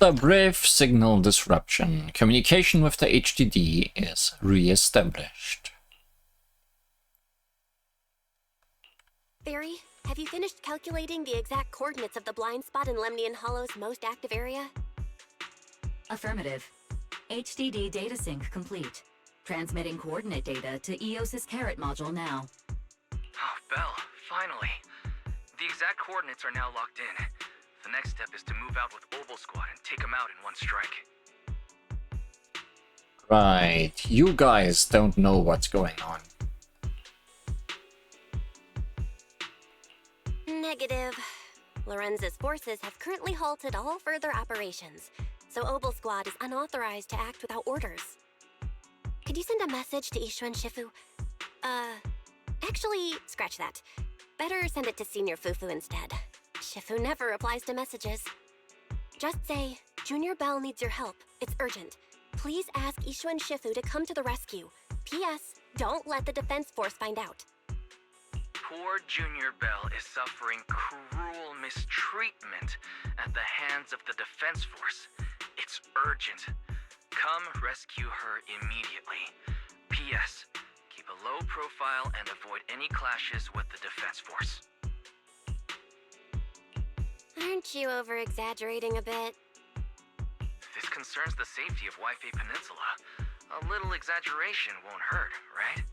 After a brief signal disruption, communication with the HDD is re-established. Barry, have you finished calculating the exact coordinates of the blind spot in Lemnian Hollow's most active area? Affirmative. HDD data sync complete. Transmitting coordinate data to EOS's Carrot module now. Oh, Belle, finally. The exact coordinates are now locked in. The next step is to move out with Obel Squad and take them out in one strike. Right, you guys don't know what's going on. Negative. Lorenz's forces have currently halted all further operations, so Obel Squad is unauthorized to act without orders. Could you send a message to Ishu and Shifu? Actually, scratch that. Better send it to Senior Fufu instead. Shifu never replies to messages. Just say, Junior Bell needs your help. It's urgent. Please ask Ishu and Shifu to come to the rescue. P.S. Don't let the defense force find out. Poor Junior Bell is suffering cruel mistreatment at the hands of the defense force. It's urgent. Come rescue her immediately. P.S. Keep a low profile and avoid any clashes with the defense force. Aren't you over-exaggerating a bit? This concerns the safety of Waifei Peninsula. A little exaggeration won't hurt, right?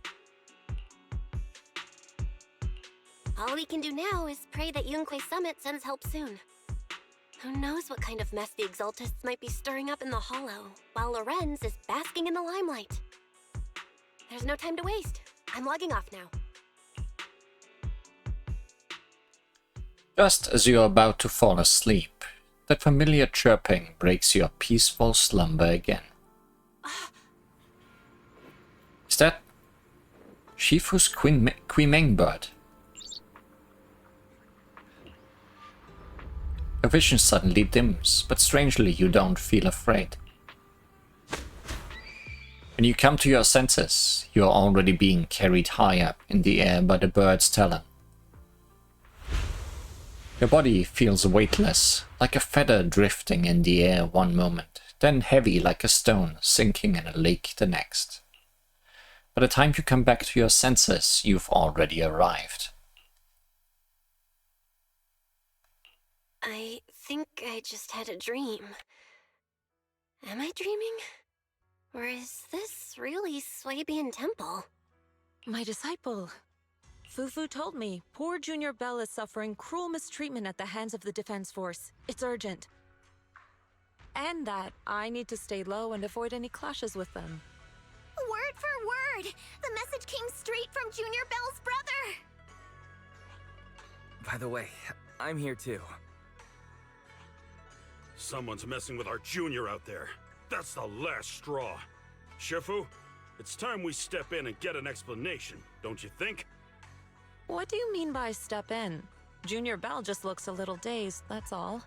All we can do now is pray that Yunque Summit sends help soon. Who knows what kind of mess the Exaltists might be stirring up in the Hollow, while Lorenz is basking in the limelight. There's no time to waste. I'm logging off now. Just as you're about to fall asleep, that familiar chirping breaks your peaceful slumber again. Is that Shifu's Queen bird? Your vision suddenly dims, but strangely you don't feel afraid. When you come to your senses, you are already being carried high up in the air by the bird's talon. Your body feels weightless, like a feather drifting in the air one moment, then heavy like a stone sinking in a lake the next. By the time you come back to your senses, you've already arrived. I think I just had a dream. Am I dreaming? Or is this really Swabian Temple? My disciple. Fufu told me poor Junior Bell is suffering cruel mistreatment at the hands of the defense force. It's urgent. And that I need to stay low and avoid any clashes with them. Word for word! The message came straight from Junior Bell's brother! By the way, I'm here too. Someone's messing with our junior out there. That's the last straw. Shifu, it's time we step in and get an explanation, don't you think? What do you mean by step in? Junior Bell just looks a little dazed, that's all.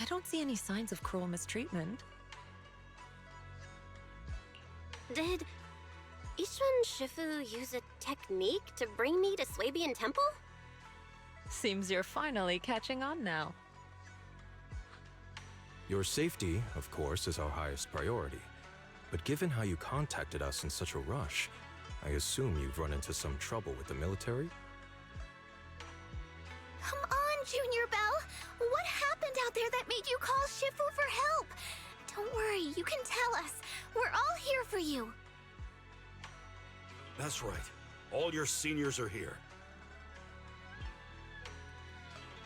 I don't see any signs of cruel mistreatment. Did Ishu and Shifu use a technique to bring me to Swabian Temple? Seems you're finally catching on now. Your safety, of course, is our highest priority. But given how you contacted us in such a rush, I assume you've run into some trouble with the military? Come on, Junior Bell! What happened out there that made you call Shifu for help? Don't worry, you can tell us. We're all here for you. That's right. All your seniors are here.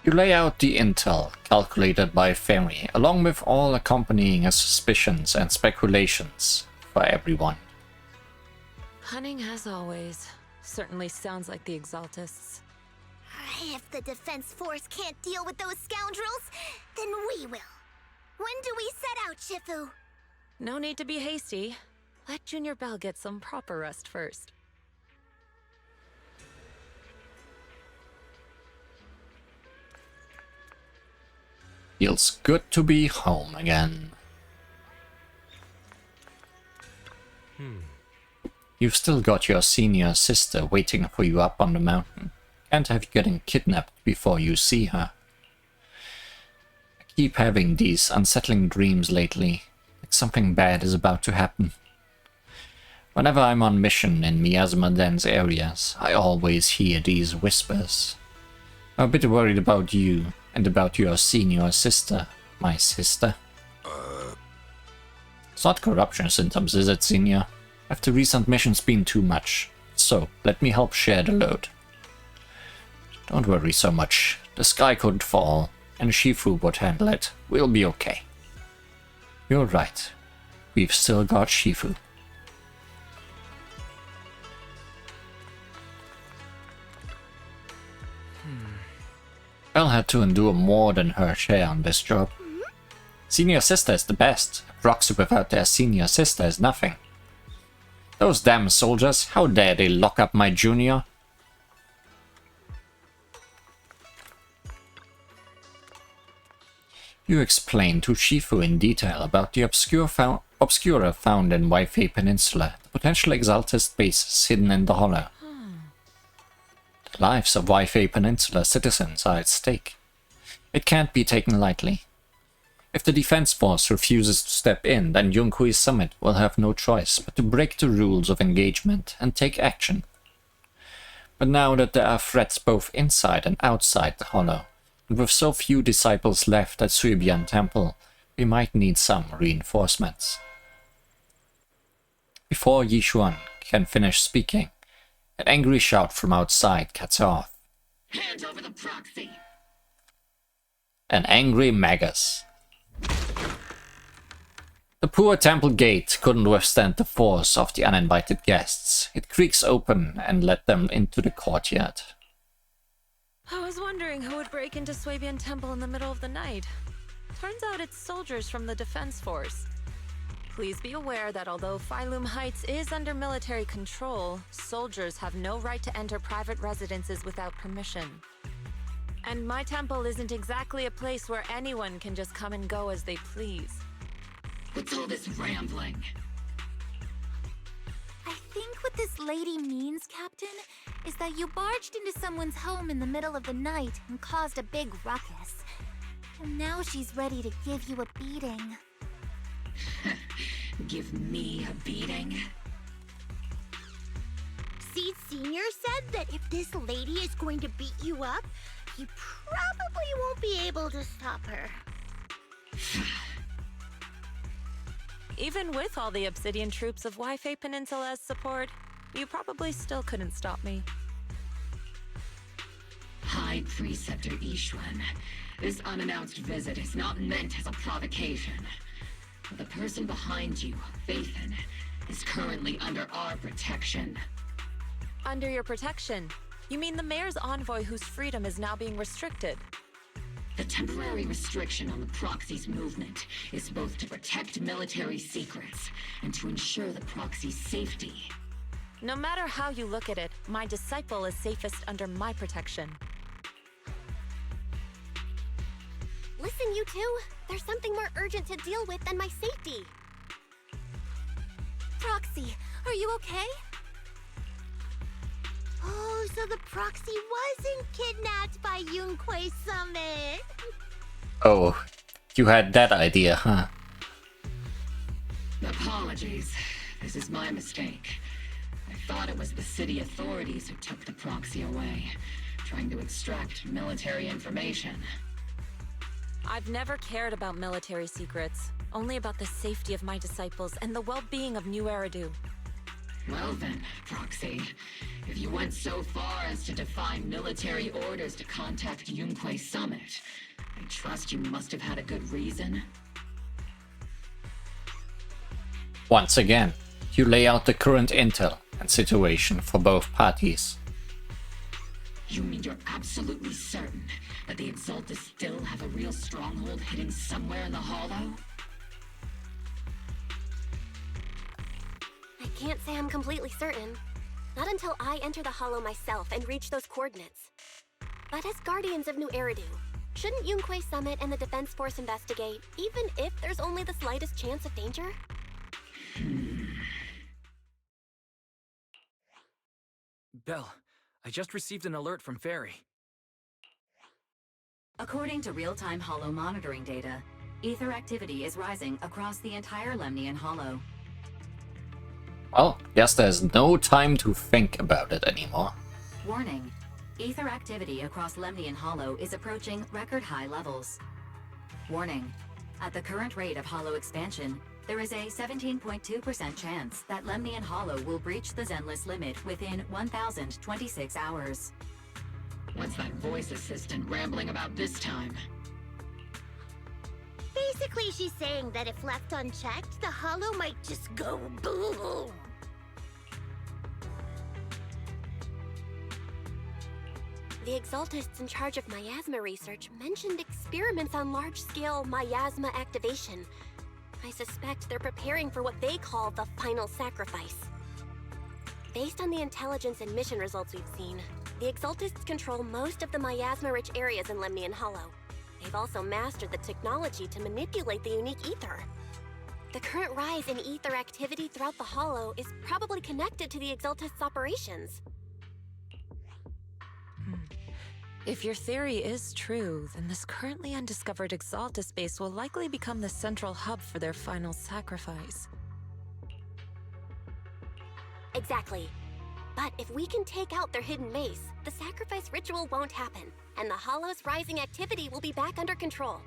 You lay out the intel calculated by Ferry, along with all accompanying suspicions and speculations for everyone. Cunning as always. Certainly sounds like the Exaltists. If the defense force can't deal with those scoundrels, then we will. When do we set out, Shifu? No need to be hasty. Let Junior Bell get some proper rest first. Feels good to be home again. You've still got your senior sister waiting for you up on the mountain. Can't have you getting kidnapped before you see her. keep having these unsettling dreams lately, like something bad is about to happen. Whenever I'm on mission in miasma-dense areas, I always hear these whispers. I'm a bit worried about you, and about your senior sister, my sister. It's not corruption symptoms, is it, senior? Have the recent missions been too much? So, let me help share the load. Don't worry so much. The sky couldn't fall, and Shifu would handle it. We'll be okay. You're right. We've still got Shifu. Belle had to endure more than her share on this job. Senior sister is the best. A proxy without their senior sister is nothing. Those damn soldiers, how dare they lock up my junior? You explained to Shifu in detail about the Obscura found in Waifei Peninsula, the potential Exaltist bases hidden in the hollow. The lives of Waifei Peninsula citizens are at stake. It can't be taken lightly. If the Defense Force refuses to step in, then Yunkui's summit will have no choice but to break the rules of engagement and take action. But now that there are threats both inside and outside the hollow, and with so few disciples left at Suibian Temple, we might need some reinforcements. Before Yishuan can finish speaking, an angry shout from outside cuts her off. Hand over the proxy! An angry Magus. The poor temple gate couldn't withstand the force of the uninvited guests. It creaks open and let them into the courtyard. I was wondering who would break into Swabian Temple in the middle of the night. Turns out it's soldiers from the Defense Force. Please be aware that although Phylum Heights is under military control, soldiers have no right to enter private residences without permission. And my temple isn't exactly a place where anyone can just come and go as they please. What's all this rambling? I think what this lady means, Captain, is that you barged into someone's home in the middle of the night and caused a big ruckus. And now she's ready to give you a beating. Give me a beating? See, Senior said that if this lady is going to beat you up, you probably won't be able to stop her. Even with all the Obsidian troops of Waifei Peninsula as support, you probably still couldn't stop me. High Preceptor Ishuan, this unannounced visit is not meant as a provocation. The person behind you, Faithin, is currently under our protection. Under your protection? You mean the mayor's envoy whose freedom is now being restricted? The temporary restriction on the proxy's movement is both to protect military secrets and to ensure the proxy's safety. No matter how you look at it, my disciple is safest under my protection. Listen, you two. There's something more urgent to deal with than my safety. Proxy, are you okay? Oh, so the proxy wasn't kidnapped by Yunkui's summit. Oh, you had that idea, huh? Apologies. This is my mistake. I thought it was the city authorities who took the proxy away, trying to extract military information. I've never cared about military secrets, only about the safety of my disciples and the well-being of New Eridu. Well then, Proxy, if you went so far as to defy military orders to contact Yunkui's summit, I trust you must have had a good reason. Once again, you lay out the current intel and situation for both parties. You mean you're absolutely certain that the Exaltists still have a real stronghold hidden somewhere in the hollow? I can't say I'm completely certain. Not until I enter the hollow myself and reach those coordinates. But as guardians of New Eridu, shouldn't Yunkui's summit and the Defense Force investigate, even if there's only the slightest chance of danger? Belle, I just received an alert from Fairy. A According to real-time Hollow monitoring data, ether activity is rising across the entire Lemnian Hollow. Well, guess there's no time to think about it anymore. Warning. Ether activity across Lemnian Hollow is approaching record-high levels. Warning. At the current rate of Hollow expansion, there is a 17.2% chance that Lemnian Hollow will breach the Zenless limit within 1,026 hours. What's that voice assistant rambling about this time? Basically, she's saying that if left unchecked, the Hollow might just go boom. The Exaltists in charge of miasma research mentioned experiments on large-scale miasma activation. I suspect they're preparing for what they call the final sacrifice. Based on the intelligence and mission results we've seen, the Exaltists control most of the miasma-rich areas in Lemnian Hollow. They've also mastered the technology to manipulate the unique ether. The current rise in ether activity throughout the Hollow is probably connected to the Exaltists' operations. If your theory is true, then this currently undiscovered Exaltist base will likely become the central hub for their final sacrifice. Exactly. But if we can take out their hidden base, the sacrifice ritual won't happen, and the Hollow's rising activity will be back under control.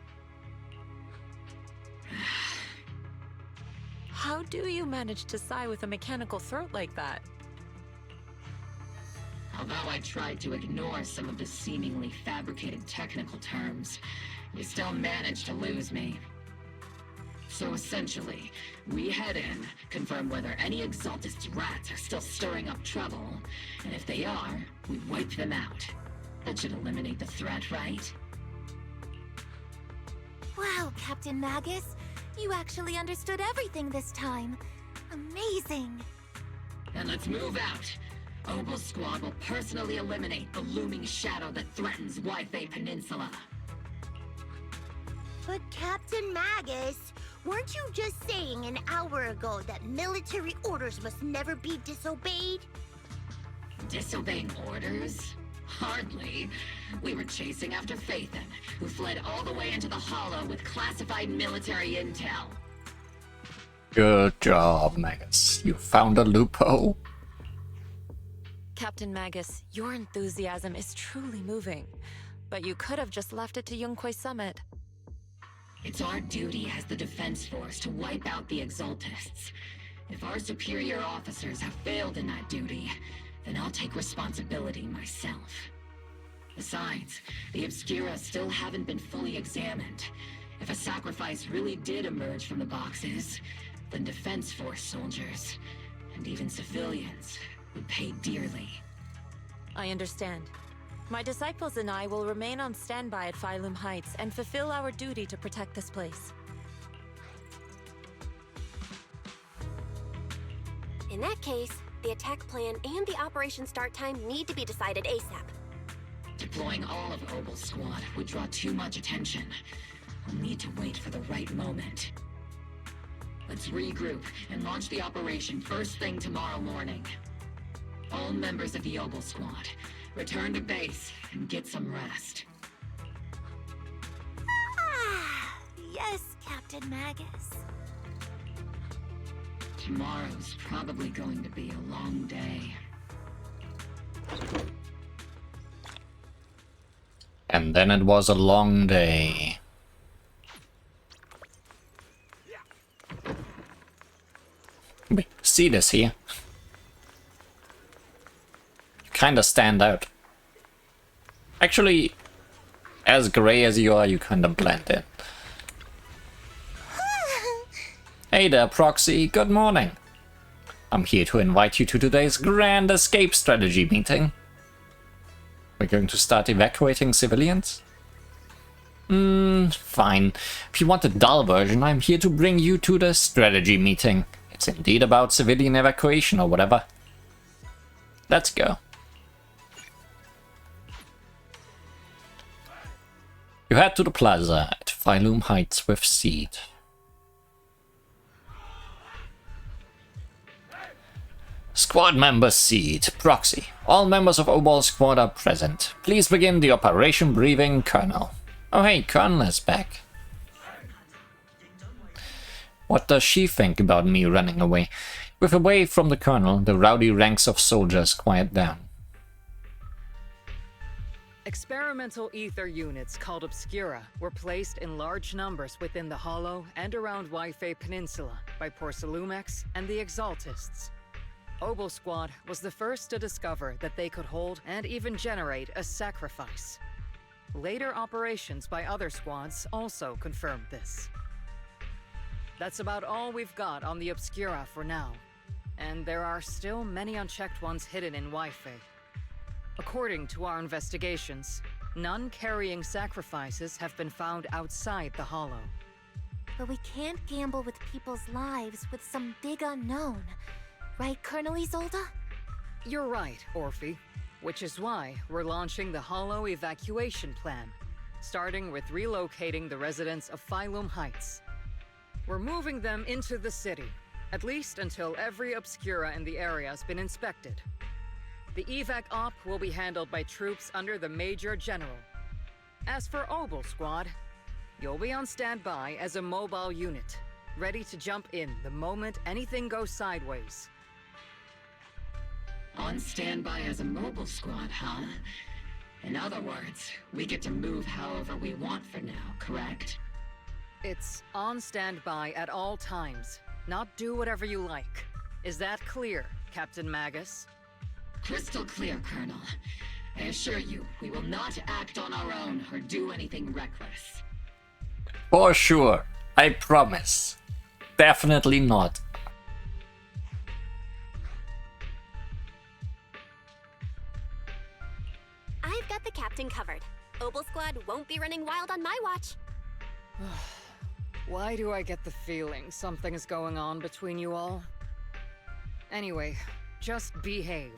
How do you manage to sigh with a mechanical throat like that? Although I tried to ignore some of the seemingly fabricated technical terms, you still managed to lose me. So essentially, we head in, confirm whether any Exaltist rats are still stirring up trouble, and if they are, we wipe them out. That should eliminate the threat, right? Wow, Captain Magus. You actually understood everything this time. Amazing. Then let's move out. Obel Squad will personally eliminate the looming shadow that threatens Wi-Fi Peninsula. But Captain Magus, weren't you just saying an hour ago that military orders must never be disobeyed? Disobeying orders? Hardly. We were chasing after Phaethon, who fled all the way into the Hollow with classified military intel. Good job, Magus. You found a loophole. Captain Magus, your enthusiasm is truly moving. But you could have just left it to Yunquay Summit. It's our duty as the Defense Force to wipe out the Exaltists. If our superior officers have failed in that duty, then I'll take responsibility myself. Besides, the Obscura still haven't been fully examined. If a sacrifice really did emerge from the boxes, then Defense Force soldiers, and even civilians, would pay dearly. I understand. My disciples and I will remain on standby at Phylum Heights and fulfill our duty to protect this place. In that case, the attack plan and the operation start time need to be decided ASAP. Deploying all of Obel Squad would draw too much attention. We'll need to wait for the right moment. Let's regroup and launch the operation first thing tomorrow morning. All members of the Obel Squad, return to base and get some rest. Ah, yes, Captain Magus. Tomorrow's probably going to be a long day. And then it was a long day. We see this here. You kinda stand out. Actually, as grey as you are, you kinda blend in. Hey there, Proxy. Good morning. I'm here to invite you to today's grand escape strategy meeting. We're going to start evacuating civilians? Fine. If you want a dull version, I'm here to bring you to the strategy meeting. It's indeed about civilian evacuation or whatever. Let's go. You head to the plaza at Phylum Heights with Seed. Squad member Seed, Proxy. All members of Obel Squad are present. Please begin the operation briefing, Colonel. Oh hey, Colonel is back. What does she think about me running away? With away from the Colonel, the rowdy ranks of soldiers quiet down. Experimental ether units called Obscura were placed in large numbers within the Hollow and around Waifei Peninsula by Porcelumex and the Exaltists. Obel Squad was the first to discover that they could hold and even generate a sacrifice. Later operations by other squads also confirmed this. That's about all we've got on the Obscura for now, and there are still many unchecked ones hidden in Waifei. According to our investigations, none carrying sacrifices have been found outside the Hollow. But we can't gamble with people's lives with some big unknown. Right, Colonel Isolde? You're right, Orphe. Which is why we're launching the Hollow evacuation plan, starting with relocating the residents of Phylum Heights. We're moving them into the city, at least until every Obscura in the area has been inspected. The evac op will be handled by troops under the Major General. As for Obel Squad, you'll be on standby as a mobile unit, ready to jump in the moment anything goes sideways. On standby as a mobile squad, huh? In other words, we get to move however we want for now, correct? It's on standby at all times, not do whatever you like. Is that clear, Captain Magus? Crystal clear, Colonel. I assure you, we will not act on our own or do anything reckless. For sure, I promise. Definitely not. I've got the captain covered. Obel Squad won't be running wild on my watch. Why do I get the feeling something is going on between you all? Anyway, just behave.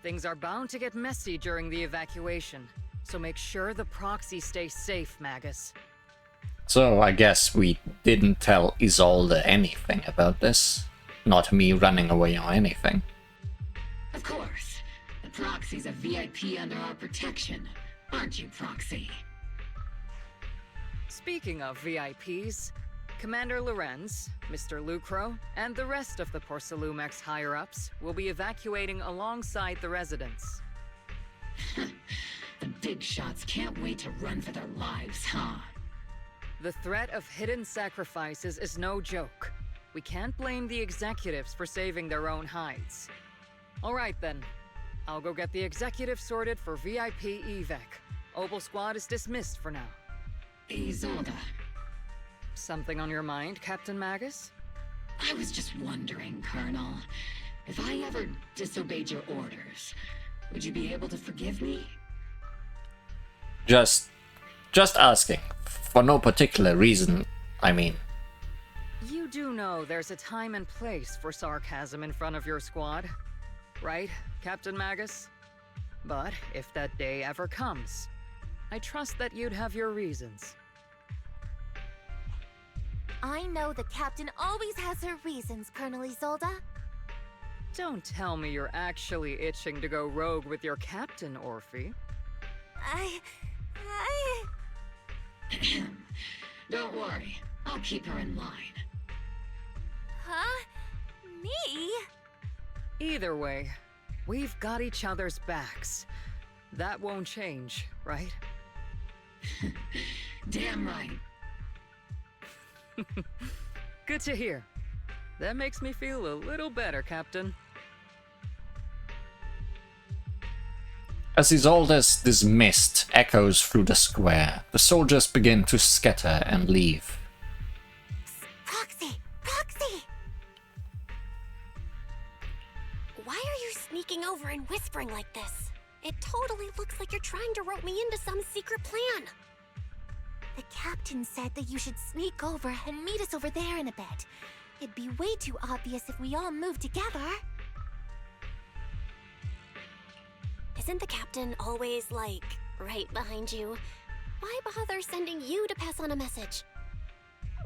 Things are bound to get messy during the evacuation, so make sure the proxy stays safe, Magus. So I guess we didn't tell Isolde anything about this. Not me running away or anything. Of course. The Proxy's a VIP under our protection, aren't you, Proxy? Speaking of VIPs, Commander Lorenz, Mr. Lucro, and the rest of the Porcelumex higher-ups will be evacuating alongside the residents. The big shots can't wait to run for their lives, huh? The threat of hidden sacrifices is no joke. We can't blame the executives for saving their own hides. Alright then, I'll go get the executive sorted for VIP evac. Obel Squad is dismissed for now. Isolde, Something on your mind, Captain Magus? I was just wondering, Colonel, if I ever disobeyed your orders, would you be able to forgive me? Just asking. For no particular reason, I mean. You do know there's a time and place for sarcasm in front of your squad, right, Captain Magus? But if that day ever comes, I trust that you'd have your reasons. I know the captain always has her reasons, Colonel Isolde. Don't tell me you're actually itching to go rogue with your captain, Orphe. Don't worry, I'll keep her in line. Huh? Me? Either way, we've got each other's backs. That won't change, right? Damn right. Good to hear. That makes me feel a little better, Captain. As Isolde's dismissed echoes through the square, the soldiers begin to scatter and leave. Proxy! Proxy! Why are you sneaking over and whispering like this? It totally looks like you're trying to rope me into some secret plan. The captain said that you should sneak over and meet us over there in a bit. It'd be way too obvious if we all moved together. Isn't the captain always, like, right behind you? Why bother sending you to pass on a message?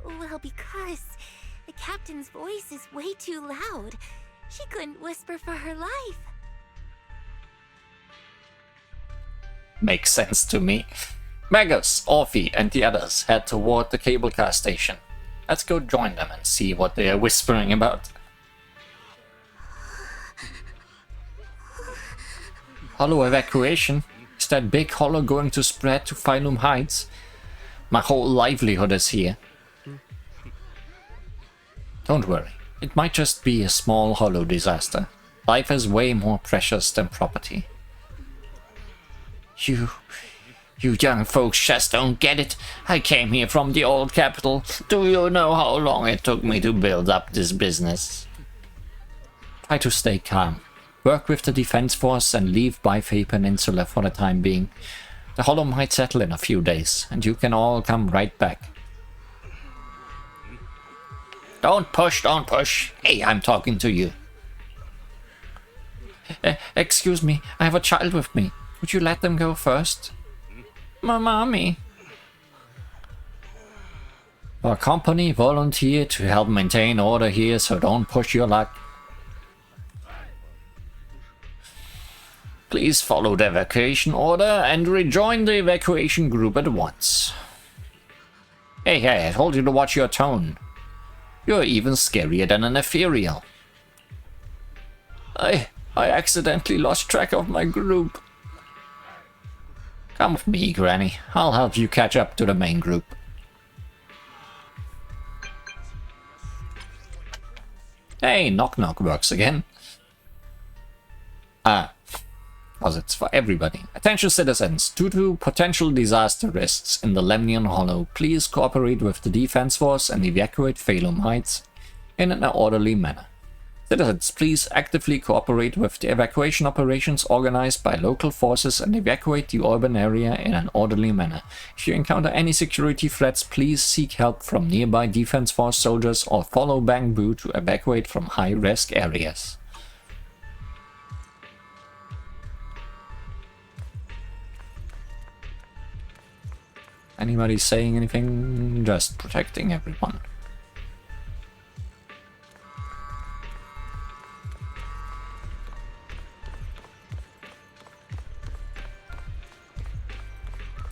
Well, because the captain's voice is way too loud. She couldn't whisper for her life. Makes sense to me. Magus, Orphe, and the others head toward the cable car station. Let's go join them and see what they are whispering about. Hollow evacuation? Is that big hollow going to spread to Phylum Heights? My whole livelihood is here. Don't worry, it might just be a small hollow disaster. Life is way more precious than property. You young folks just don't get it. I came here from the old capital. Do you know how long it took me to build up this business? Try to stay calm. Work with the defense force and leave Bifei Peninsula for the time being. The hollow might settle in a few days, and you can all come right back. Don't push, don't push. Hey, I'm talking to you. Excuse me, I have a child with me. Would you let them go first? My mommy. Our company volunteered to help maintain order here, so don't push your luck. Please follow the evacuation order and rejoin the evacuation group at once. Hey, I told you to watch your tone. You're even scarier than an Ethereal. I accidentally lost track of my group. Come with me, Granny. I'll help you catch up to the main group. Hey, knock knock works again. Posits for everybody. Attention citizens, due to potential disaster risks in the Lemnian Hollow, please cooperate with the defense force and evacuate Phylum Heights in an orderly manner. Citizens, please actively cooperate with the evacuation operations organized by local forces and evacuate the urban area in an orderly manner. If you encounter any security threats, please seek help from nearby defense force soldiers or follow Bang Boo to evacuate from high-risk areas. Anybody saying anything? Just protecting everyone.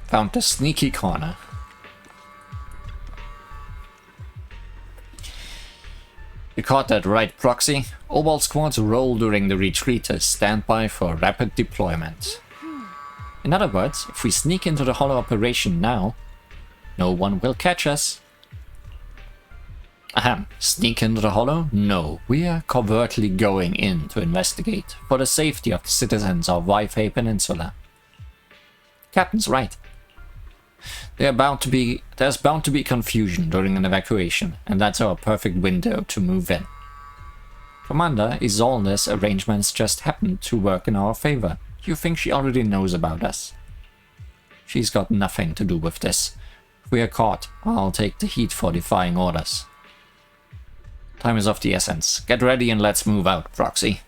Found the sneaky corner. You caught that right, Proxy. Obol squads roll during the retreat as standby for rapid deployment. In other words, if we sneak into the hollow operation now, no one will catch us. Ahem, sneak into the hollow? No, we are covertly going in to investigate for the safety of the citizens of Bifei Peninsula. Captain's right. There's bound to be confusion during an evacuation, and that's our perfect window to move in. Commander, Zenless arrangements just happened to work in our favor. You think she already knows about us? She's got nothing to do with this. If we are caught, I'll take the heat for defying orders. Time is of the essence. Get ready and let's move out, Proxy.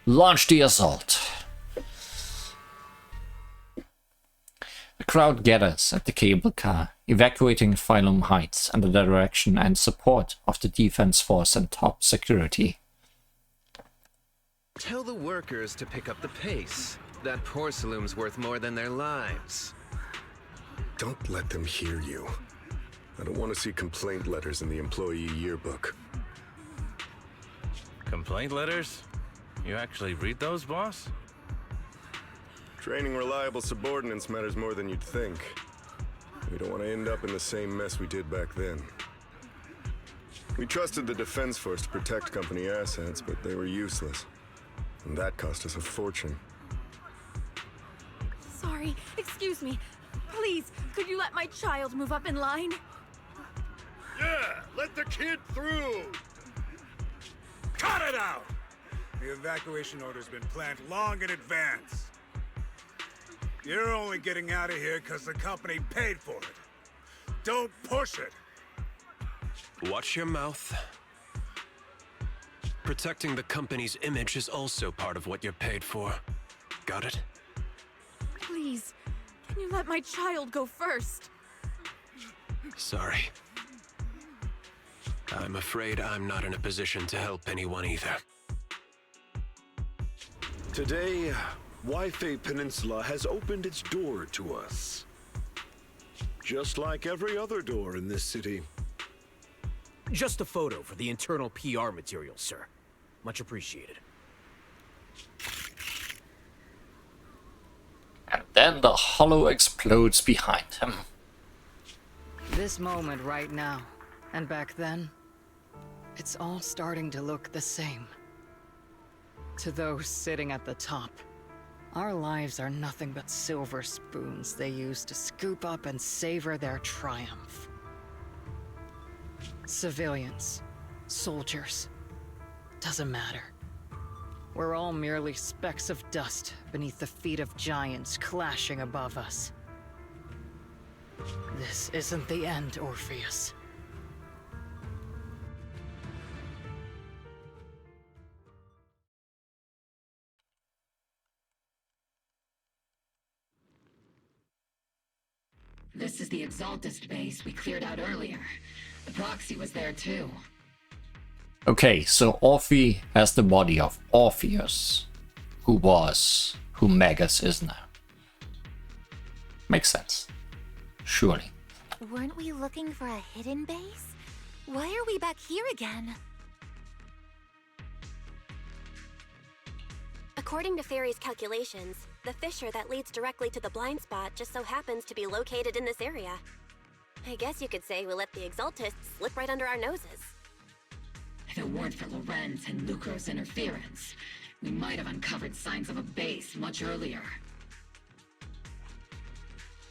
Launch the assault! The crowd gathers at the cable car, evacuating Phylum Heights under the direction and support of the defense force and top security. Tell the workers to pick up the pace. That porcelain's worth more than their lives. Don't let them hear you. I don't want to see complaint letters in the employee yearbook. Complaint letters? You actually read those, boss? Training reliable subordinates matters more than you'd think. We don't want to end up in the same mess we did back then. We trusted the defense force to protect company assets, but they were useless. And that cost us a fortune. Sorry, excuse me. Please, could you let my child move up in line? Yeah, let the kid through! Cut it out! The evacuation order's been planned long in advance. You're only getting out of here because the company paid for it. Don't push it! Watch your mouth. Protecting the company's image is also part of what you're paid for. Got it? Please, can you let my child go first? Sorry. I'm afraid I'm not in a position to help anyone either. Today, Bifei Peninsula has opened its door to us. Just like every other door in this city. Just a photo for the internal PR material, sir. Much appreciated. And then the hollow explodes behind him. This moment right now, and back then, it's all starting to look the same. To those sitting at the top, our lives are nothing but silver spoons they use to scoop up and savor their triumph. Civilians, soldiers, doesn't matter. We're all merely specks of dust beneath the feet of giants clashing above us. This isn't the end, Orpheus. This is the Exaltist base we cleared out earlier. The proxy was there too. Okay, so Orphe has the body of Orpheus, who Magus is now. Makes sense. Surely. Weren't we looking for a hidden base? Why are we back here again? According to Fairy's calculations, the fissure that leads directly to the blind spot just so happens to be located in this area. I guess you could say we let the Exaltists slip right under our noses. If it weren't for Lorenz and Lucro's interference, we might have uncovered signs of a base much earlier.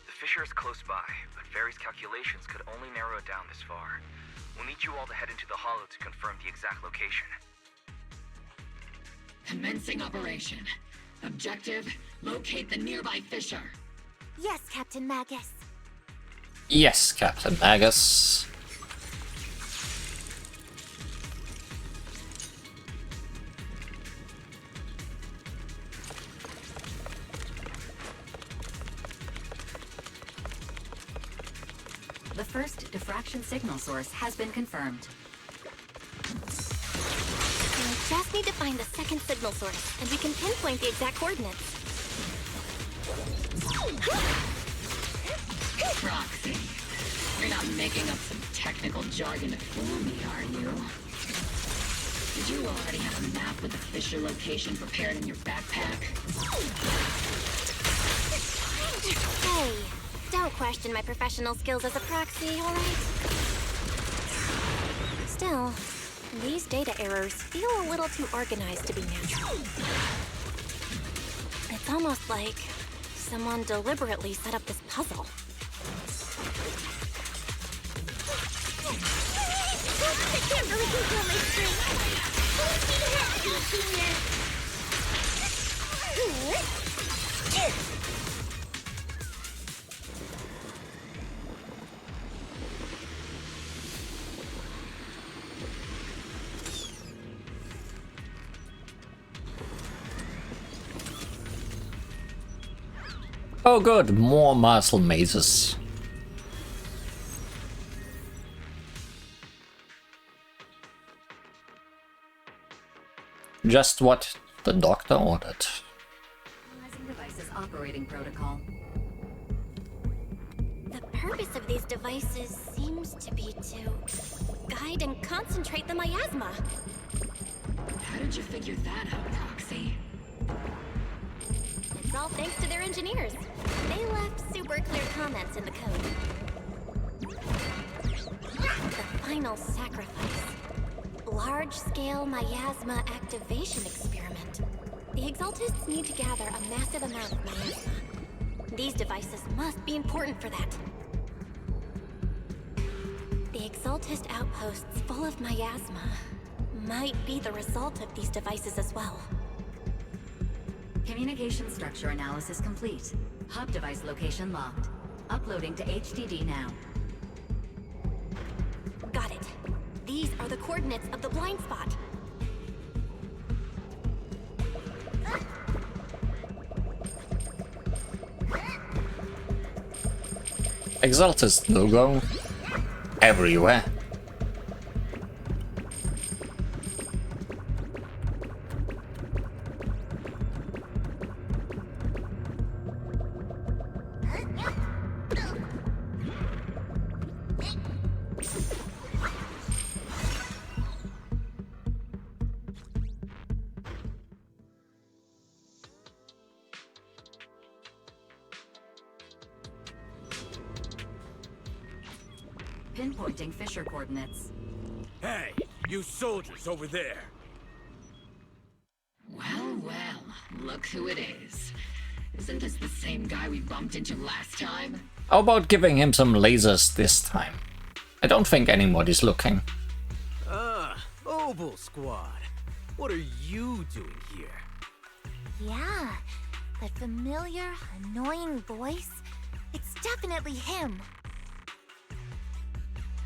The fissure is close by, but Fairy's calculations could only narrow it down this far. We'll need you all to head into the hollow to confirm the exact location. Commencing operation. Objective, locate the nearby fissure. Yes, Captain Magus. Yes, Captain Magus. The first diffraction signal source has been confirmed. We just need to find the second signal source, and we can pinpoint the exact coordinates. Proxy. You're not making up some technical jargon to fool me, are you? Did you already have a map with the fissure location prepared in your backpack? Hey, don't question my professional skills as a proxy, alright? Still, these data errors feel a little too organized to be natural. It's almost like someone deliberately set up this puzzle. I can't really control my strength. Oh good, more muscle mazes. Just what the doctor ordered. Analyzing devices operating protocol. The purpose of these devices seems to be to guide and concentrate the miasma. How did you figure that out, Proxy? It's all thanks to their engineers. They left super clear comments in the code. The final sacrifice. Large-scale miasma activation experiment. The Exaltists need to gather a massive amount of miasma. These devices must be important for that. The Exaltist outposts full of miasma might be the result of these devices as well. Communication structure analysis complete. Hub device location locked. Uploading to HDD now. Got it. These are the coordinates of the blind spot. Exaltist logo everywhere. Pinpointing fissure coordinates. Hey, you soldiers over there! Well, well, look who it is. Isn't this the same guy we bumped into last time? How about giving him some lasers this time? I don't think anybody's looking. Ah, Obel Squad. What are you doing here? Yeah, that familiar, annoying voice. It's definitely him.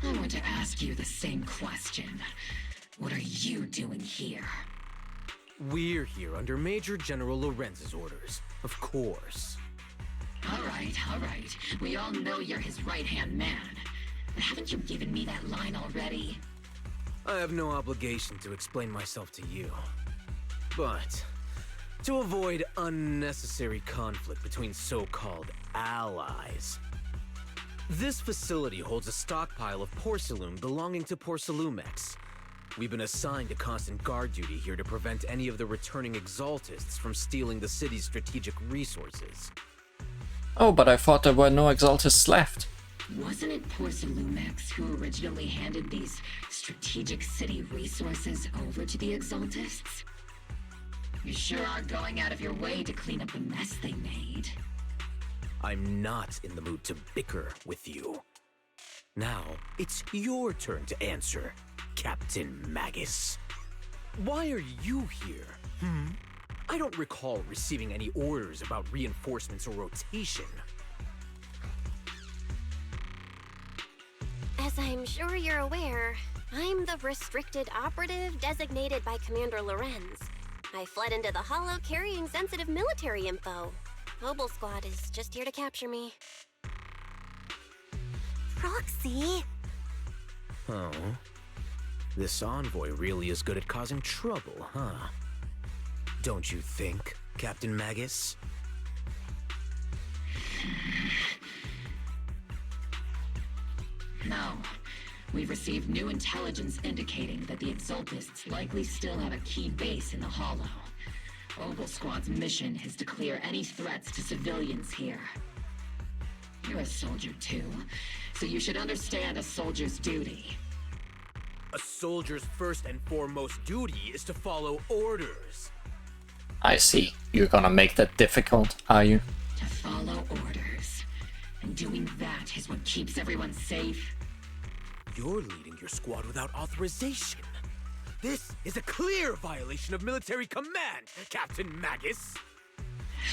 I want to ask you the same question. What are you doing here? We're here under Major General Lorenz's orders, of course. All right. We all know you're his right-hand man. But haven't you given me that line already? I have no obligation to explain myself to you. But to avoid unnecessary conflict between so-called allies, this facility holds a stockpile of porcelain belonging to Porcelumex. We've been assigned to constant guard duty here to prevent any of the returning exaltists from stealing the city's strategic resources. Oh, but I thought there were no exaltists left. Wasn't it Porcelumex who originally handed these strategic city resources over to the exaltists? You sure are going out of your way to clean up the mess they made. I'm not in the mood to bicker with you. Now, it's your turn to answer, Captain Magus. Why are you here? I don't recall receiving any orders about reinforcements or rotation. As I'm sure you're aware, I'm the restricted operative designated by Commander Lorenz. I fled into the Hollow carrying sensitive military info. Mobile Squad is just here to capture me. Proxy? Oh. This envoy really is good at causing trouble, huh? Don't you think, Captain Magus? No. We've received new intelligence indicating that the Exaltists likely still have a key base in the Hollow. Obel Squad's mission is to clear any threats to civilians here. You're a soldier too, so you should understand a soldier's duty. A soldier's first and foremost duty is to follow orders. I see. You're gonna make that difficult, are you? To follow orders. And doing that is what keeps everyone safe. You're leading your squad without authorization. This is a clear violation of military command, Captain Magus.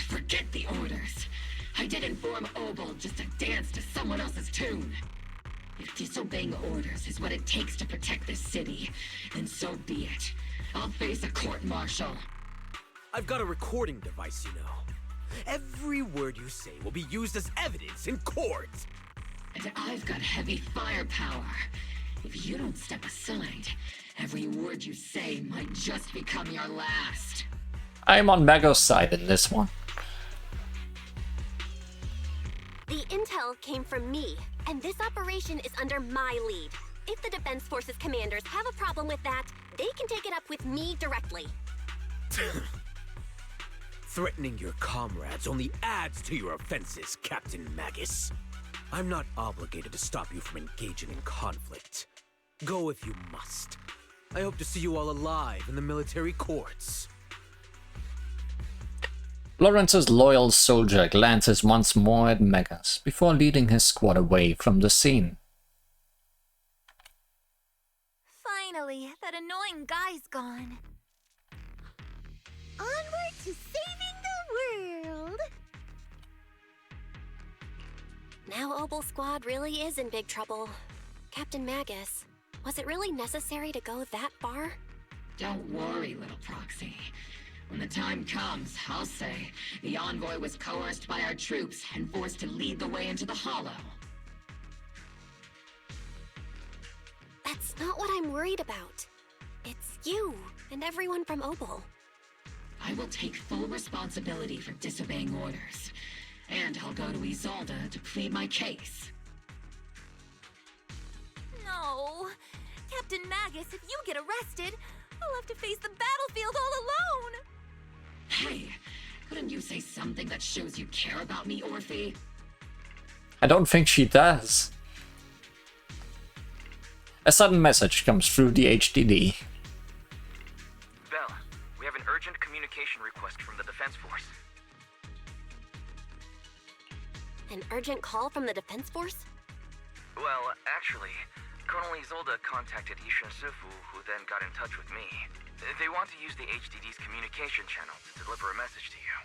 Forget the orders. I didn't form Obel just to dance to someone else's tune. If disobeying orders is what it takes to protect this city, then so be it. I'll face a court-martial. I've got a recording device, you know. Every word you say will be used as evidence in court. And I've got heavy firepower. If you don't step aside, every word you say might just become your last. I'm on Mago's side in this one. The intel came from me, and this operation is under my lead. If the Defense Forces commanders have a problem with that, they can take it up with me directly. Threatening your comrades only adds to your offenses, Captain Magus. I'm not obligated to stop you from engaging in conflict. Go if you must. I hope to see you all alive in the military courts. Lawrence's loyal soldier glances once more at Megas before leading his squad away from the scene. Finally, that annoying guy's gone. Onward to saving the world! Now Obel Squad really is in big trouble. Captain Magus, was it really necessary to go that far? Don't worry, little proxy. When the time comes, I'll say the envoy was coerced by our troops and forced to lead the way into the Hollow. That's not what I'm worried about. It's you and everyone from Obel. I will take full responsibility for disobeying orders, and I'll go to Isolde to plead my case. No! Captain Magus, if you get arrested, I'll have to face the battlefield all alone! Hey, couldn't you say something that shows you care about me, Orphe? I don't think she does. A sudden message comes through the HDD. Bell, we have an urgent communication request from the Defense Force. An urgent call from the Defense Force? Well, actually, Colonel Isolde contacted Isha and Sifu, who then got in touch with me. They want to use the HDD's communication channel to deliver a message to you.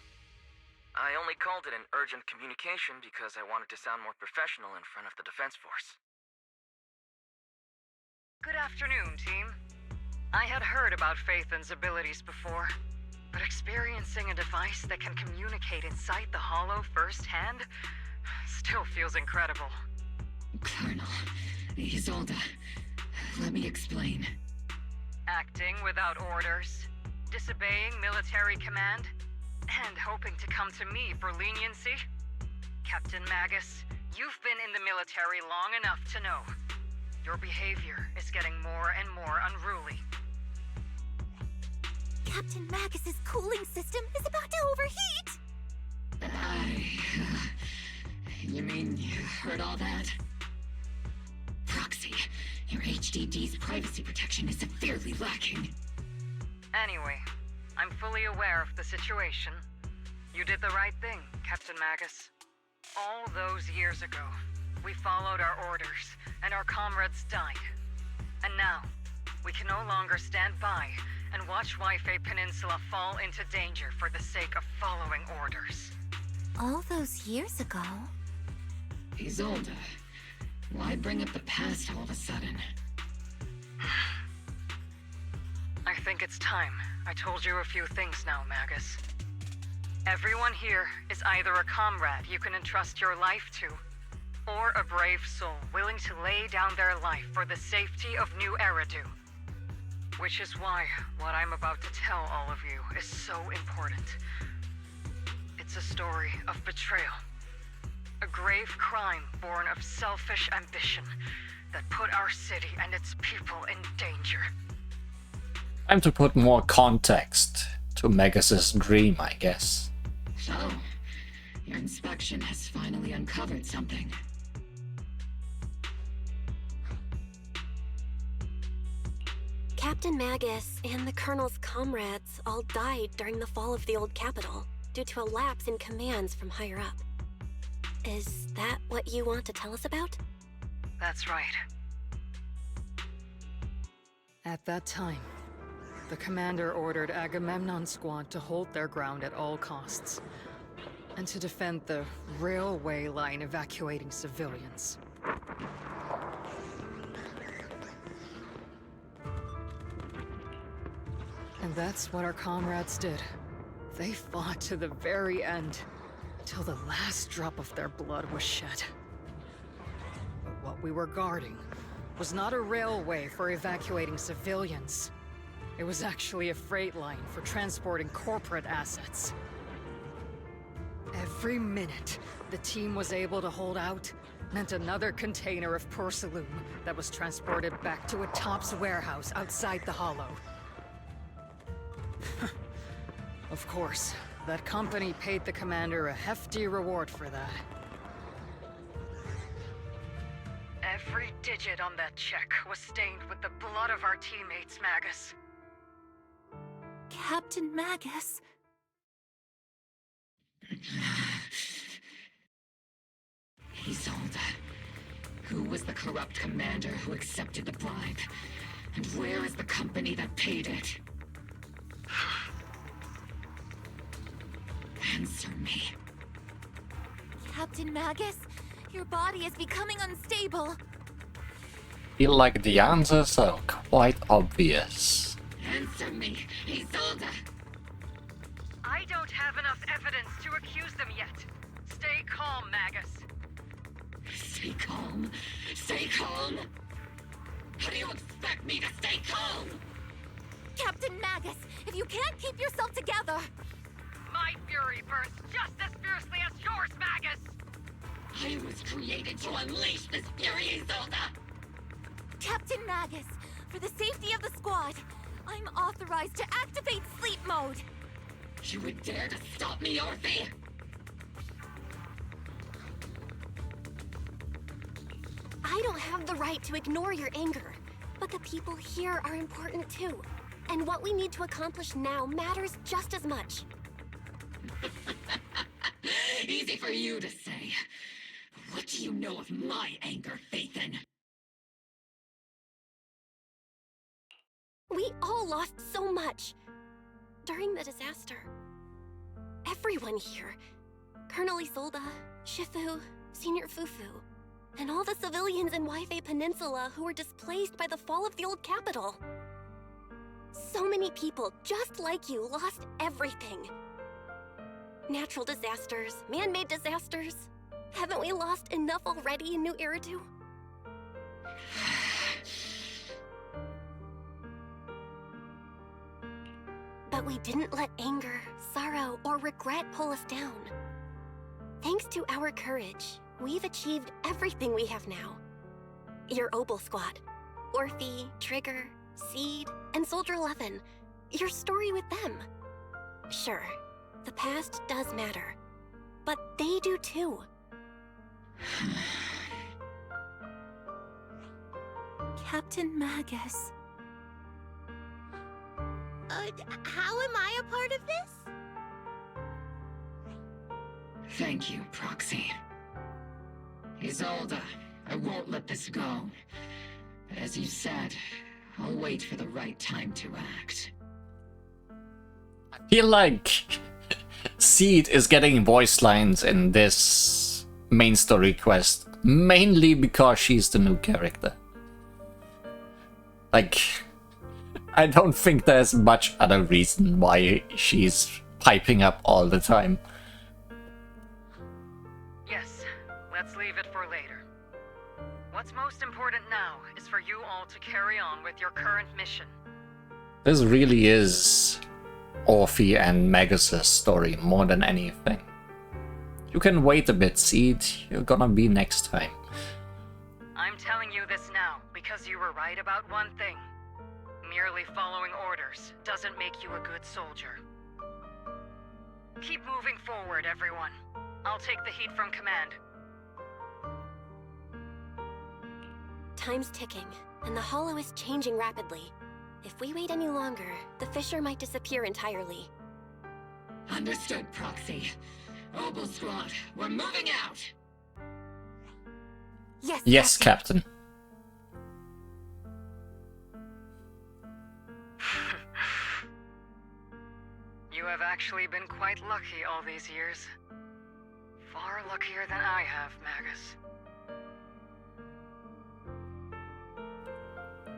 I only called it an urgent communication because I wanted to sound more professional in front of the Defense Force. Good afternoon, team. I had heard about Phaethon's abilities before, but experiencing a device that can communicate inside the Hollow firsthand still feels incredible. Colonel, Isolde, let me explain. Acting without orders, disobeying military command, and hoping to come to me for leniency? Captain Magus, you've been in the military long enough to know. Your behavior is getting more and more unruly. Captain Magus's cooling system is about to overheat! You mean you heard all that? Proxy, your HDD's privacy protection is severely lacking. Anyway, I'm fully aware of the situation. You did the right thing, Captain Magus. All those years ago, we followed our orders, and our comrades died. And now, we can no longer stand by and watch Wi-Fi Peninsula fall into danger for the sake of following orders. All those years ago? Isolde, why bring up the past all of a sudden? I think it's time I told you a few things now, Magus. Everyone here is either a comrade you can entrust your life to, or a brave soul willing to lay down their life for the safety of New Eridu. Which is why what I'm about to tell all of you is so important. It's a story of betrayal. A grave crime born of selfish ambition that put our city and its people in danger. Time to put more context to Magus's dream, I guess. So, your inspection has finally uncovered something. Captain Magus and the Colonel's comrades all died during the fall of the old capital due to a lapse in commands from higher up. Is that what you want to tell us about? That's right. At that time, the commander ordered Agamemnon's squad to hold their ground at all costs, and to defend the railway line evacuating civilians. And that's what our comrades did. They fought to the very end, till the last drop of their blood was shed. But what we were guarding was not a railway for evacuating civilians. It was actually a freight line for transporting corporate assets. Every minute the team was able to hold out meant another container of porcelain that was transported back to a Topps warehouse outside the Hollow. Of course, that company paid the commander a hefty reward for that. Every digit on that check was stained with the blood of our teammates, Magus. Captain Magus? Isolde, who was the corrupt commander who accepted the bribe? And where is the company that paid it? Answer me. Captain Magus, your body is becoming unstable. Feel like the answers are quite obvious. Answer me, Isolde! I don't have enough evidence to accuse them yet. Stay calm, Magus. Stay calm? Stay calm? How do you expect me to stay calm? Captain Magus, if you can't keep yourself together... My fury burns just as fiercely as yours, Magus! I was created to unleash this fury, Isolde! Captain Magus, for the safety of the squad, I'm authorized to activate sleep mode. You would dare to stop me, Orphe? I don't have the right to ignore your anger. But the people here are important too. And what we need to accomplish now matters just as much. Easy for you to say. What do you know of my anger, Phaethon? We all lost so much. During the disaster. Everyone here. Colonel Isolde, Shifu, Senior Fufu, and all the civilians in Waifei Peninsula who were displaced by the fall of the old capital. So many people, just like you, lost everything. Natural disasters, man-made disasters. Haven't we lost enough already in New Eridu? But we didn't let anger, sorrow, or regret pull us down. Thanks to our courage, we've achieved everything we have now. Your Obel Squad, Orphe, Trigger, Seed, and Soldier 11. Your story with them. Sure, the past does matter, but they do too. Captain Magus. How am I a part of this? Thank you, Proxy. Isolde, I won't let this go. But as you said, I'll wait for the right time to act. I feel like Seed is getting voice lines in this main story quest, mainly because she's the new character. Like, I don't think there's much other reason why she's piping up all the time. Yes, let's leave it for later. What's most important now is for you all to carry on with your current mission. This really is Orphe and Magus' story more than anything. You can wait a bit, Seed. You're gonna be next time. I'm telling you this now because you were right about one thing. Merely following orders doesn't make you a good soldier. Keep moving forward, everyone. I'll take the heat from command. Time's ticking, and the Hollow is changing rapidly. If we wait any longer, the fissure might disappear entirely. Understood, Proxy. Obel Squad, we're moving out! Yes, Captain. You have actually been quite lucky all these years. Far luckier than I have, Magus.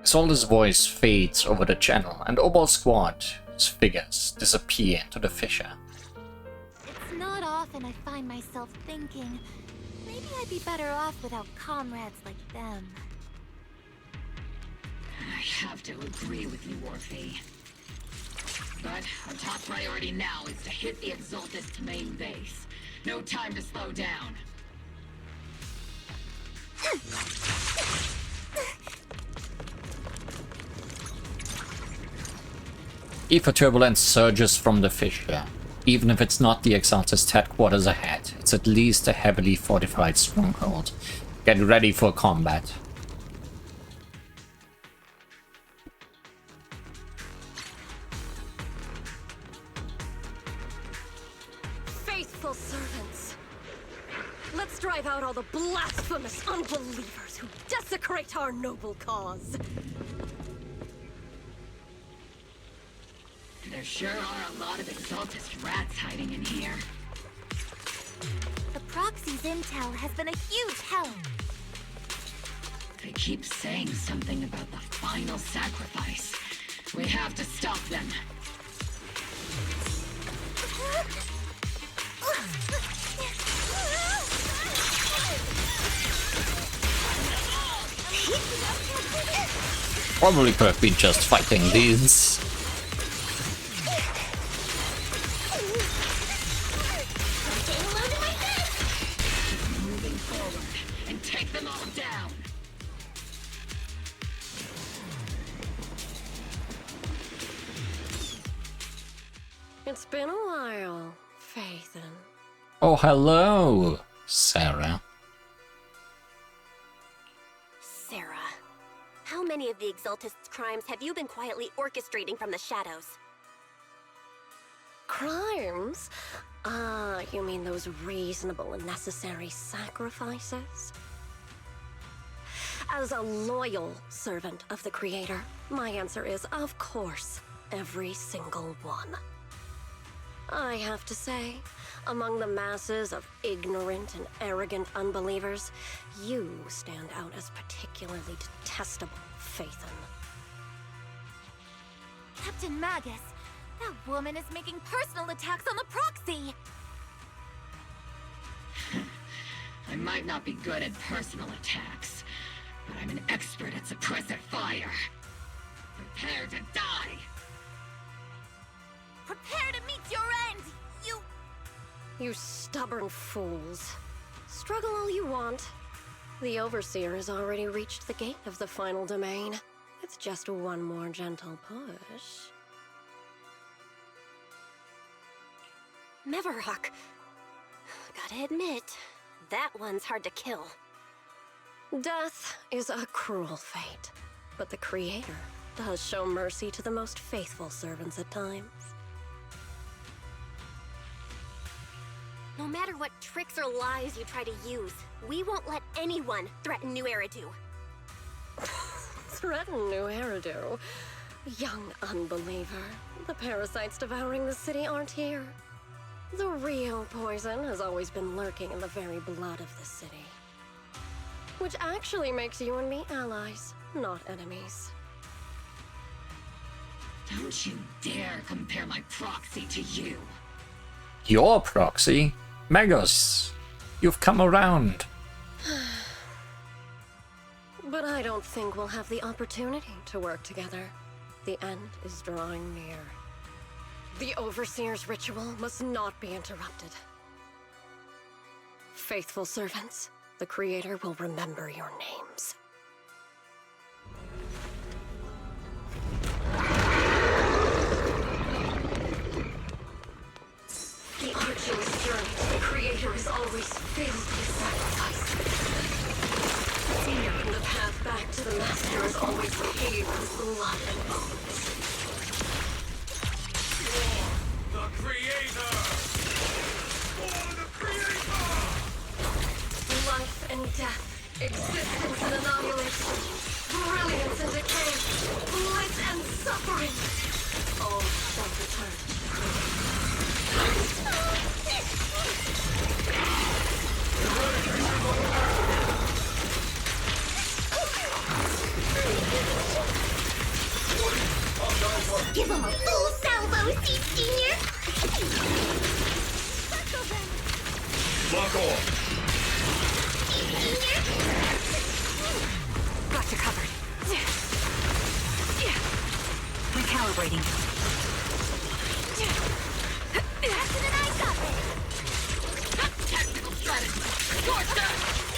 Isolde's voice fades over the channel, and Obel Squad's figures disappear into the fissure. It's not often I find myself thinking, maybe I'd be better off without comrades like them. I have to agree with you, Orphe. But our top priority now is to hit the Exaltist's main base. No time to slow down. Ether turbulence surges from the fissure. Even if it's not the Exaltist headquarters ahead, it's at least a heavily fortified stronghold. Get ready for combat. Faithful servants, let's drive out all the blasphemous unbelievers who desecrate our noble cause. There sure are a lot of Exaltist rats hiding in here. The Proxy's intel has been a huge help. They keep saying something about the final sacrifice. We have to stop them. Probably could have been just fighting these. Moving forward and take them all down. It's been a while, Phaethon. Oh, hello, Sarah. Sarah. How many of the Exaltists' crimes have you been quietly orchestrating from the shadows? Crimes? Ah, you mean those reasonable and necessary sacrifices? As a loyal servant of the Creator, my answer is, of course, every single one. I have to say, among the masses of ignorant and arrogant unbelievers, you stand out as particularly detestable, Phaethon. Captain Magus, that woman is making personal attacks on the proxy! I might not be good at personal attacks, but I'm an expert at suppressive fire. Prepare to die! Prepare to meet your end, you... You stubborn fools. Struggle all you want. The Overseer has already reached the gate of the final domain. With just one more gentle push. Meverok. Gotta admit, that one's hard to kill. Death is a cruel fate, but the Creator does show mercy to the most faithful servants at times. No matter what tricks or lies you try to use, we won't let anyone threaten New Eridu. Threaten New Eridu? Young unbeliever. The parasites devouring the city aren't here. The real poison has always been lurking in the very blood of the city. Which actually makes you and me allies, not enemies. Don't you dare compare my proxy to you. Your proxy? Magos, you've come around. But I don't think we'll have the opportunity to work together. The end is drawing near. The Overseer's ritual must not be interrupted. Faithful servants, the Creator will remember your names. The arduous journey to the Creator is always filled with sacrifice. And the path back to the Master is always paved with blood and bones. The Creator! For the Creator! Life and death, existence and annihilation, brilliance and decay, bliss and suffering, all shall return to the Creator. Give him a full salvo, Senior! Lock on! Senior! Got you covered. Recalibrating. Captain and I got it! Tactical strategy! Scorch that!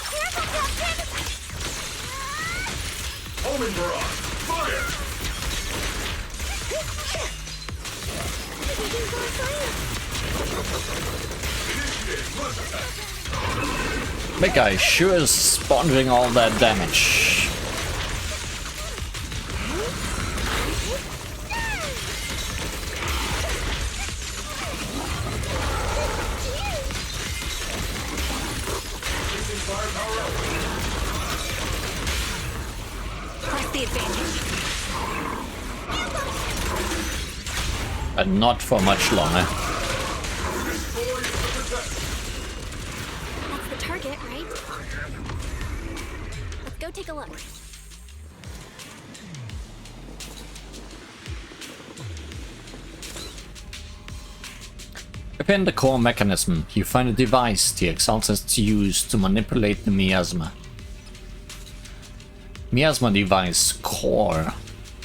Careful, Captain! Omen barrage! Fire! That guy sure is sponging all that damage. Press the advantage. But not for much longer. That's the target, right? Let's go take a look. Within the core mechanism, you find a device the Exaltists use to manipulate the miasma. Miasma device core.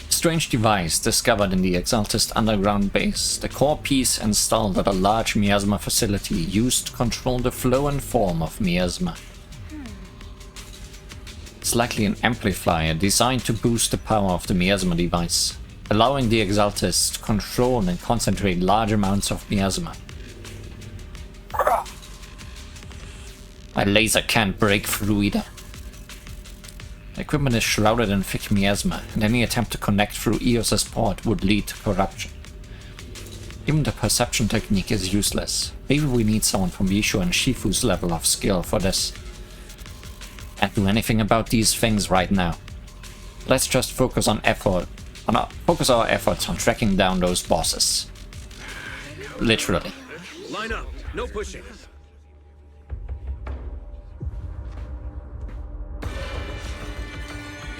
Strange device discovered in the Exaltist underground base. The core piece installed at a large miasma facility used to control the flow and form of miasma. It's likely an amplifier designed to boost the power of the miasma device, allowing the Exaltists to control and concentrate large amounts of miasma. My laser can't break through either. The equipment is shrouded in thick miasma, and any attempt to connect through EOS's port would lead to corruption. Even the perception technique is useless. Maybe we need someone from Yishu and Shifu's level of skill for this. Can't do anything about these things right now. Let's just focus our efforts on tracking down those bosses. Literally. Line up, no pushing.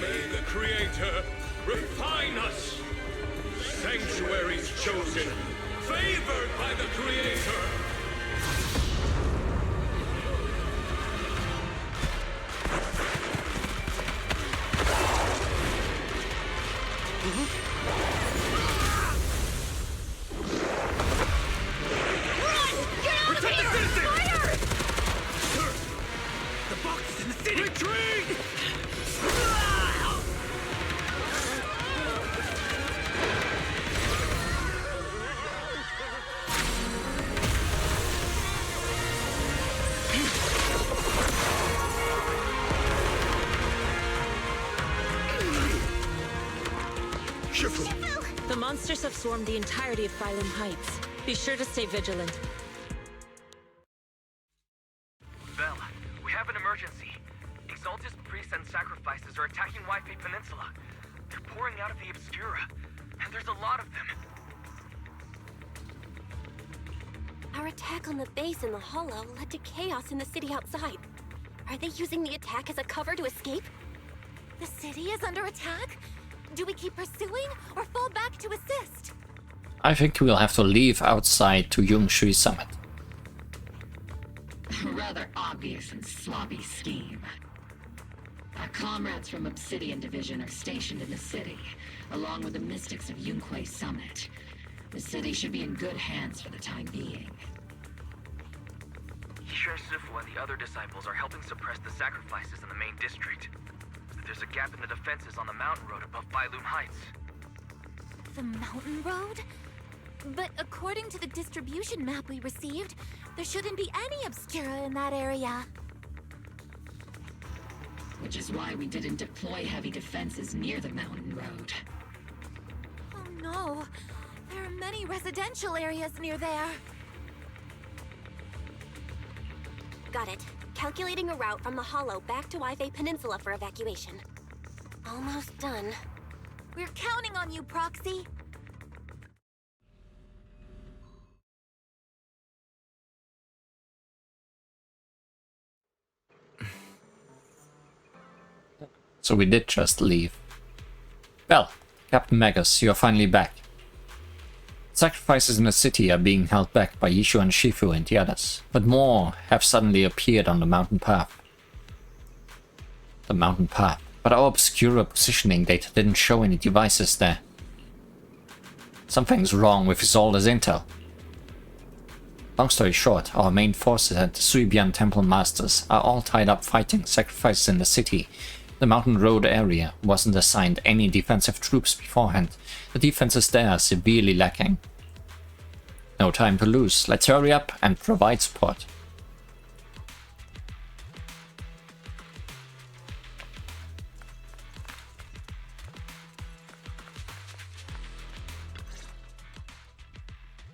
May the Creator refine us. Sanctuaries chosen, favored by the Creator. The monsters have swarmed the entirety of Phylum Heights. Be sure to stay vigilant. Bell, we have an emergency. Exaltist priests and sacrifices are attacking Wi-Fi Peninsula. They're pouring out of the Obscura, and there's a lot of them. Our attack on the base in the Hollow led to chaos in the city outside. Are they using the attack as a cover to escape? The city is under attack? Do we keep pursuing or fall back to assist? I think we'll have to leave outside to Yungshui Summit. A rather obvious and sloppy scheme. Our comrades from Obsidian Division are stationed in the city, along with the mystics of Yunquay Summit. The city should be in good hands for the time being. Yishu Sifu and the other disciples are helping suppress the sacrifices in the main district. There's a gap in the defenses on the mountain road above Phylum Heights. The mountain road? But according to the distribution map we received, there shouldn't be any Obscura in that area. Which is why we didn't deploy heavy defenses near the mountain road. Oh no, there are many residential areas near there. Got it. Calculating a route from the Hollow back to Wi-Fi Peninsula for evacuation. Almost done. We're counting on you, Proxy. So we did just leave. Well, Captain Magus, you're finally back. Sacrifices in the city are being held back by Yishu and Shifu and the others, but more have suddenly appeared on the mountain path. But our Obscura positioning data didn't show any devices there. Something's wrong with Isolde's intel. Long story short, our main forces and the Suibian Temple Masters are all tied up fighting sacrifices in the city. The mountain road area wasn't assigned any defensive troops beforehand. The defenses there are severely lacking. No time to lose. Let's hurry up and provide support.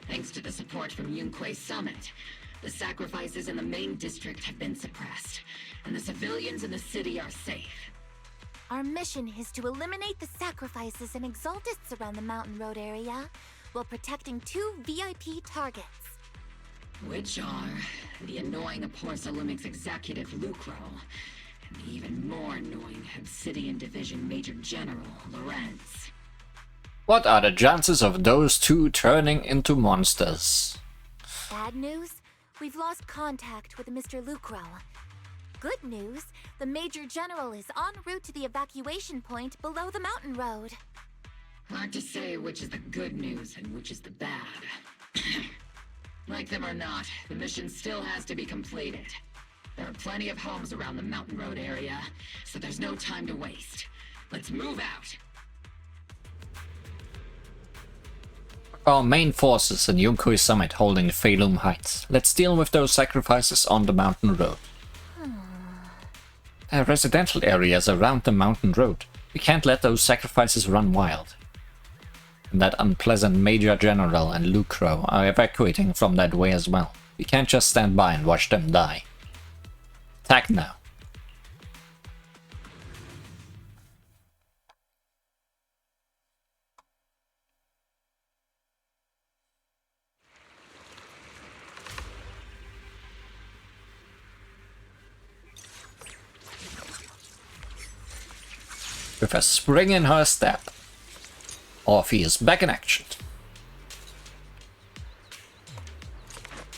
Thanks to the support from Yunquay Summit, the sacrifices in the main district have been suppressed, and the civilians in the city are safe. Our mission is to eliminate the sacrifices and exaltists around the mountain road area, while protecting 2 VIP targets. Which are the annoying Aporsalumix executive Lucro, and the even more annoying Obsidian Division Major General Lorenz. What are the chances of those two turning into monsters? Bad news? We've lost contact with Mr. Lucro. Good news, the Major General is en route to the evacuation point below the mountain road. Hard to say which is the good news and which is the bad. Like them or not, the mission still has to be completed. There are plenty of homes around the mountain road area, so there's no time to waste. Let's move out! Our main forces in Yunquay Summit holding Phylum Heights. Let's deal with those sacrifices on the mountain road. residential areas around the mountain road. We can't let those sacrifices run wild. And that unpleasant Major General and Lucro are evacuating from that way as well. We can't just stand by and watch them die. Attack now. With a spring in her step, Orphe is back in action.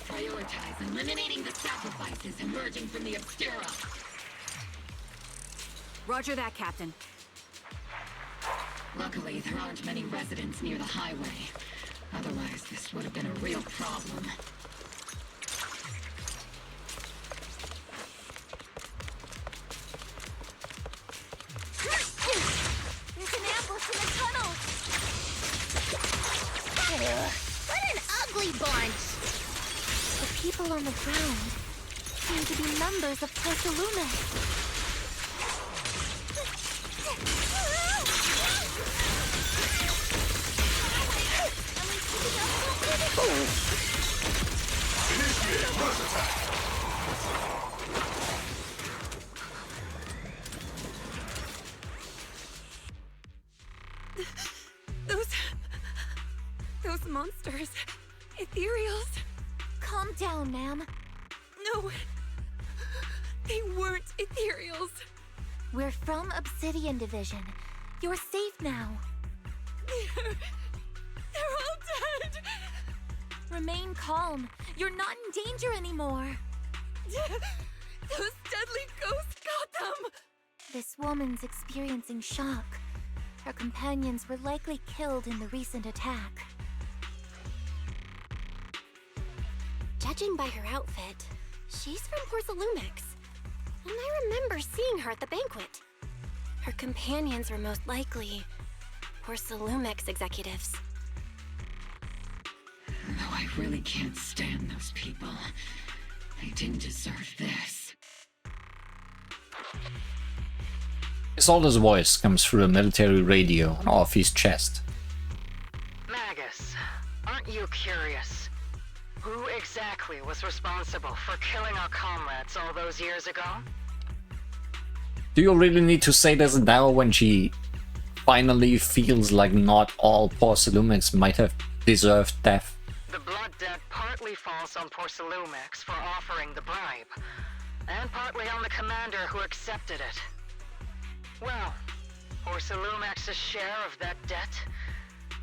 Prioritize eliminating the sacrifices emerging from the Obscura. Roger that, Captain. Luckily, there aren't many residents near the highway. Otherwise, this would have been a real problem. There's an ambush in the tunnel! What an ugly bunch! The people on the ground seem to be members of Post-apocalyptic. Initiate rush attack! Those monsters. Ethereals. Calm down, ma'am. No. They weren't Ethereals. We're from Obsidian Division. You're safe now. They're all dead. Remain calm. You're not in danger anymore. Those deadly ghosts got them. This woman's experiencing shock. Her companions were likely killed in the recent attack. Judging by her outfit, she's from Porsellumix. And I remember seeing her at the banquet. Her companions were most likely Porsellumix executives. No, I really can't stand those people. They didn't deserve this. Isolde's voice comes through a military radio on Orphe's chest. Magus, aren't you curious? Who exactly was responsible for killing our comrades all those years ago? Do you really need to say this now when she finally feels like not all Porsellumix might have deserved death? The blood debt partly falls on Porsellumix for offering the bribe, and partly on the commander who accepted it. Well, Porsellumix's share of that debt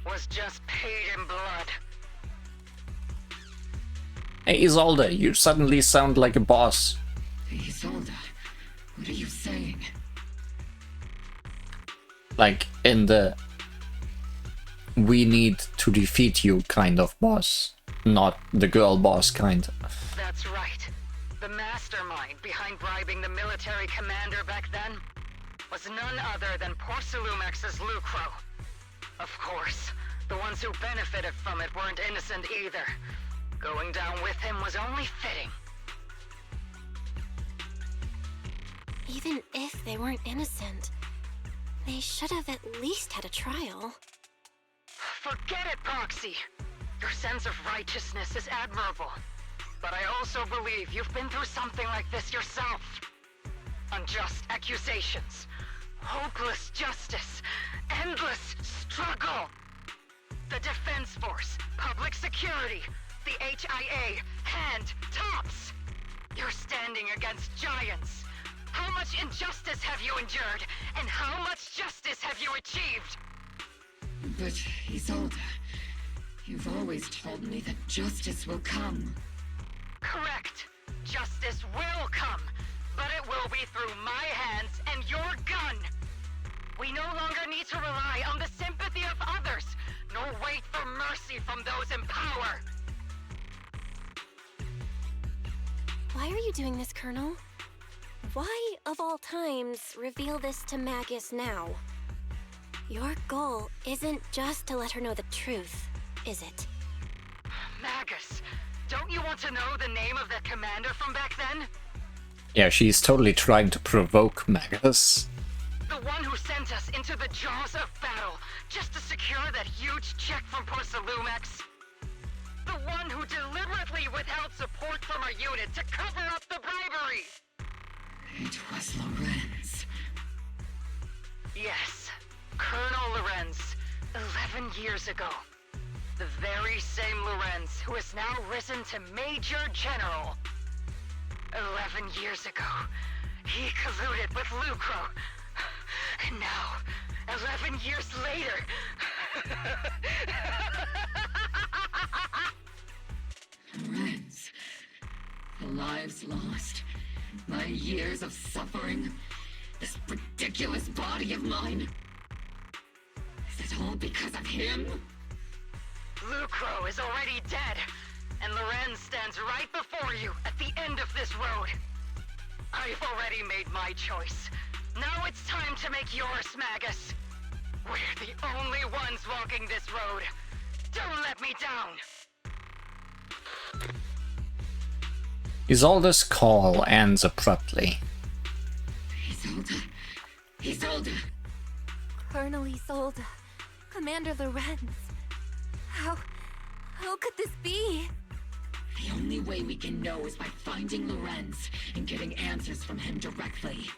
was just paid in blood. Hey Isolde, you suddenly sound like a boss. Isolde, what are you saying? Like in the we need to defeat you kind of boss, not the girl boss kind. That's right. The mastermind behind bribing the military commander back then was none other than Porsellumix's Lucro. Of course, the ones who benefited from it weren't innocent either. Going down with him was only fitting. Even if they weren't innocent, they should have at least had a trial. Forget it, Proxy. Your sense of righteousness is admirable. But I also believe you've been through something like this yourself. Unjust accusations, hopeless justice, endless struggle. The Defense Force, public security, the HIA, hand tops. You're standing against giants. How much injustice have you endured, and how much justice have you achieved? But, Isolde, you've always told me that justice will come. Correct. Justice will come, but it will be through my hands and your gun. We no longer need to rely on the sympathy of others, nor wait for mercy from those in power. Why are you doing this, Colonel? Why, of all times, reveal this to Magus now? Your goal isn't just to let her know the truth, is it? Magus, don't you want to know the name of that commander from back then? Yeah, she's totally trying to provoke Magus. The one who sent us into the jaws of battle just to secure that huge check from Porsalumex. The one who deliberately withheld support from our unit to cover up the bribery. It was Lorenz. Yes, Colonel Lorenz, 11 years ago. The very same Lorenz who has now risen to Major General. 11 years ago, he colluded with Lucro. And now, 11 years later... Lorenz. The lives lost. My years of suffering. This ridiculous body of mine. Is it all because of him? Lucro is already dead, and Lorenz stands right before you at the end of this road. I've already made my choice. Now it's time to make yours, Magus. We're the only ones walking this road. Don't let me down. Isolde's call ends abruptly. Isolde. Isolde. Colonel Isolde. Commander Lorenz. How could this be? The only way we can know is by finding Lorenz and getting answers from him directly.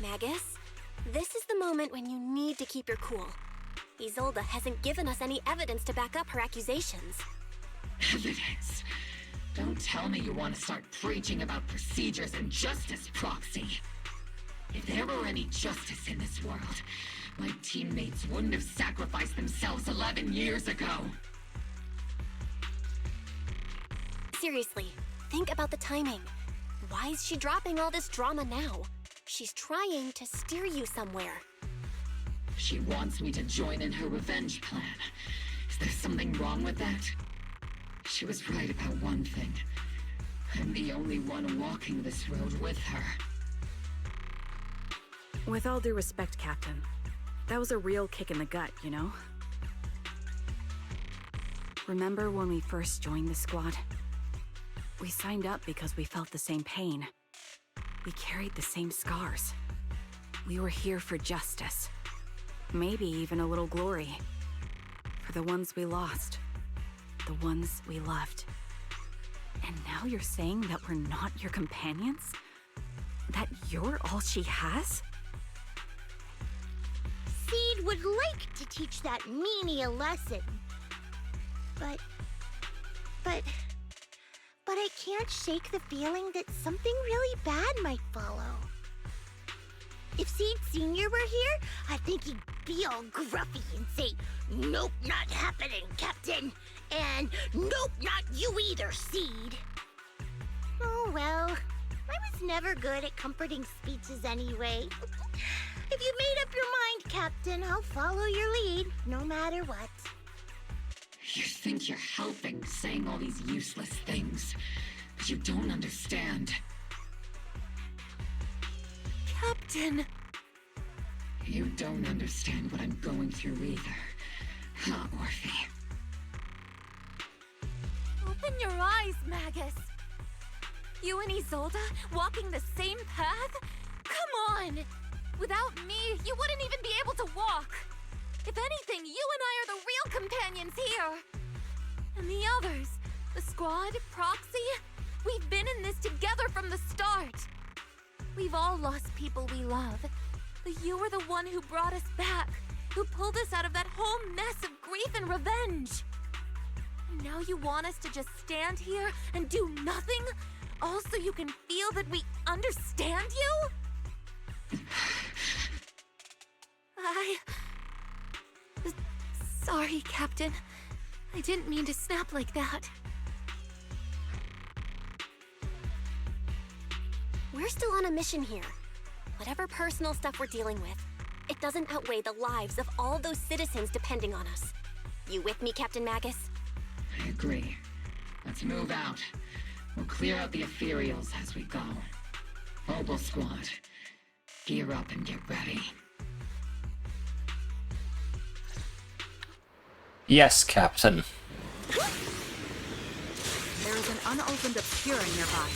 Magus, this is the moment when you need to keep your cool. Isolde hasn't given us any evidence to back up her accusations. Evidence? Don't tell me you want to start preaching about procedures and justice, Proxy. If there were any justice in this world, my teammates wouldn't have sacrificed themselves 11 years ago. Seriously, think about the timing. Why is she dropping all this drama now? She's trying to steer you somewhere. She wants me to join in her revenge plan. Is there something wrong with that? She was right about one thing. I'm the only one walking this road with her. With all due respect, Captain, that was a real kick in the gut, you know? Remember when we first joined the squad? We signed up because we felt the same pain. We carried the same scars. We were here for justice. Maybe even a little glory. For the ones we lost. The ones we loved. And now you're saying that we're not your companions? That you're all she has? Seed would like to teach that meanie a lesson. But I can't shake the feeling that something really bad might follow. If Seed Sr. were here, I think he'd be all gruffy and say, "Nope, not happening, Captain." And "Nope, not you either, Seed." Oh well, I was never good at comforting speeches anyway. If you made up your mind, Captain, I'll follow your lead, no matter what. You think you're helping, saying all these useless things, but you don't understand. Captain! You don't understand what I'm going through either, huh, Orphe? Open your eyes, Magus. You and Isolde walking the same path? Come on! Without me, you wouldn't even be able to walk. If anything, you and I are the real companions here. And the others, the squad, Proxy, we've been in this together from the start. We've all lost people we love, but you were the one who brought us back, who pulled us out of that whole mess of grief and revenge. And now you want us to just stand here and do nothing, all so you can feel that we understand you? Sorry, Captain. I didn't mean to snap like that. We're still on a mission here. Whatever personal stuff we're dealing with, it doesn't outweigh the lives of all those citizens depending on us. You with me, Captain Magus? I agree. Let's move out. We'll clear out the Ethereals as we go. Mobile squad, gear up and get ready. Yes, Captain. There is an unopened Obscura nearby.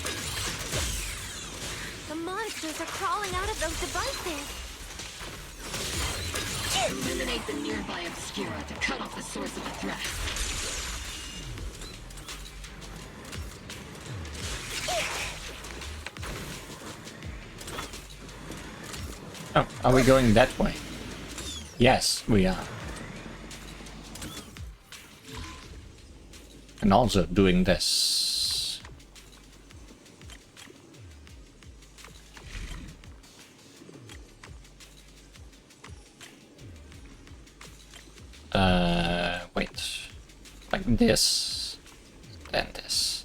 The monsters are crawling out of those devices. Eliminate the nearby Obscura to cut off the source of the threat. Oh, are we going that way? Yes, we are. And also doing this. Wait. Like this. Then this.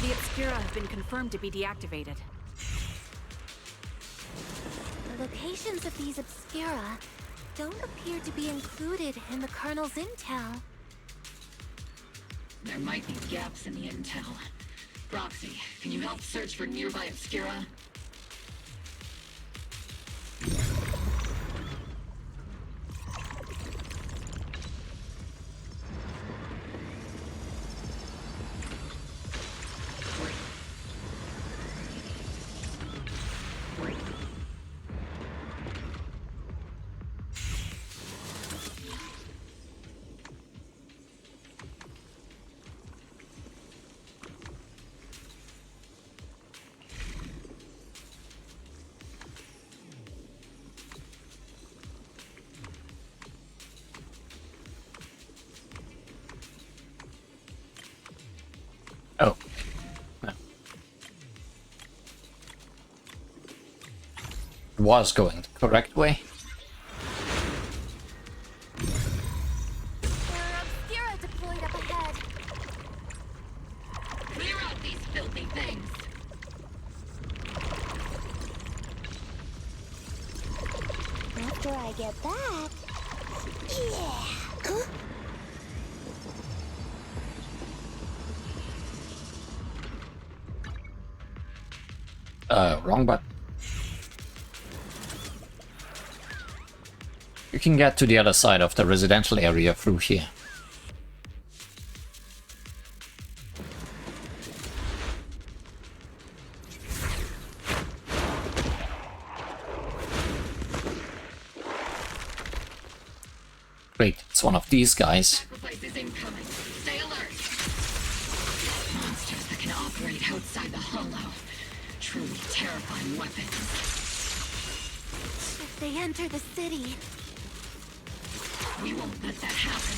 The Obscura have been confirmed to be deactivated. The locations of these Obscura don't appear to be included in the Colonel's intel. There might be gaps in the intel. Roxy, can you help search for nearby Obscura? Oh. No. It was going the correct way. There are Obscura deployed up ahead. Clear out these filthy things! After I get back... Yeah! Huh? Wrong button. You can get to the other side of the residential area through here. Great, it's one of these guys. Sacrifice is incoming. Stay alert! Monsters that can operate outside the hollow. Truly terrifying weapons. If they enter the city, we won't let that happen.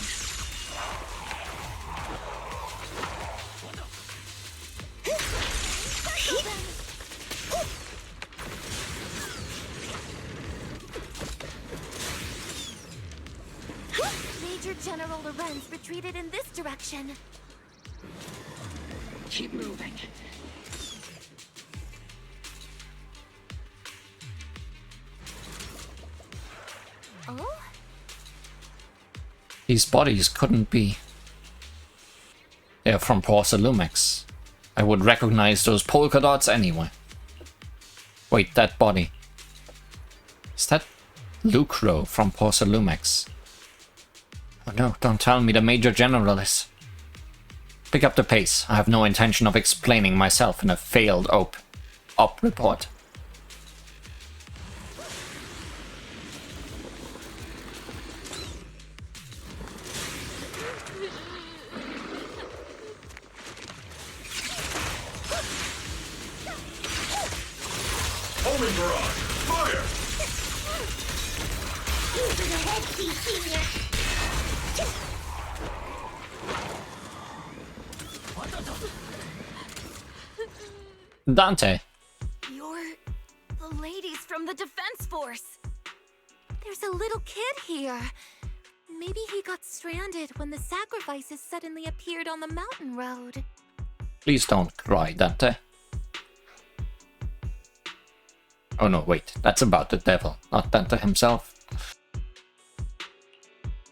Major General Lorenz retreated in this direction. Keep moving. Oh? These bodies couldn't be... They're from Porcelumex. I would recognize those polka dots anyway. Wait, that body. Is that Lucro from Porcelumex? Oh no, don't tell me the Major General is... Pick up the pace. I have no intention of explaining myself in a failed op report. Homing barrage! Fire! Over the head, Senior! Dante! You're the ladies from the Defense Force. There's a little kid here. Maybe he got stranded when the sacrifices suddenly appeared on the mountain road. Please don't cry, Dante. Oh no, wait, that's about the devil, not Dante himself.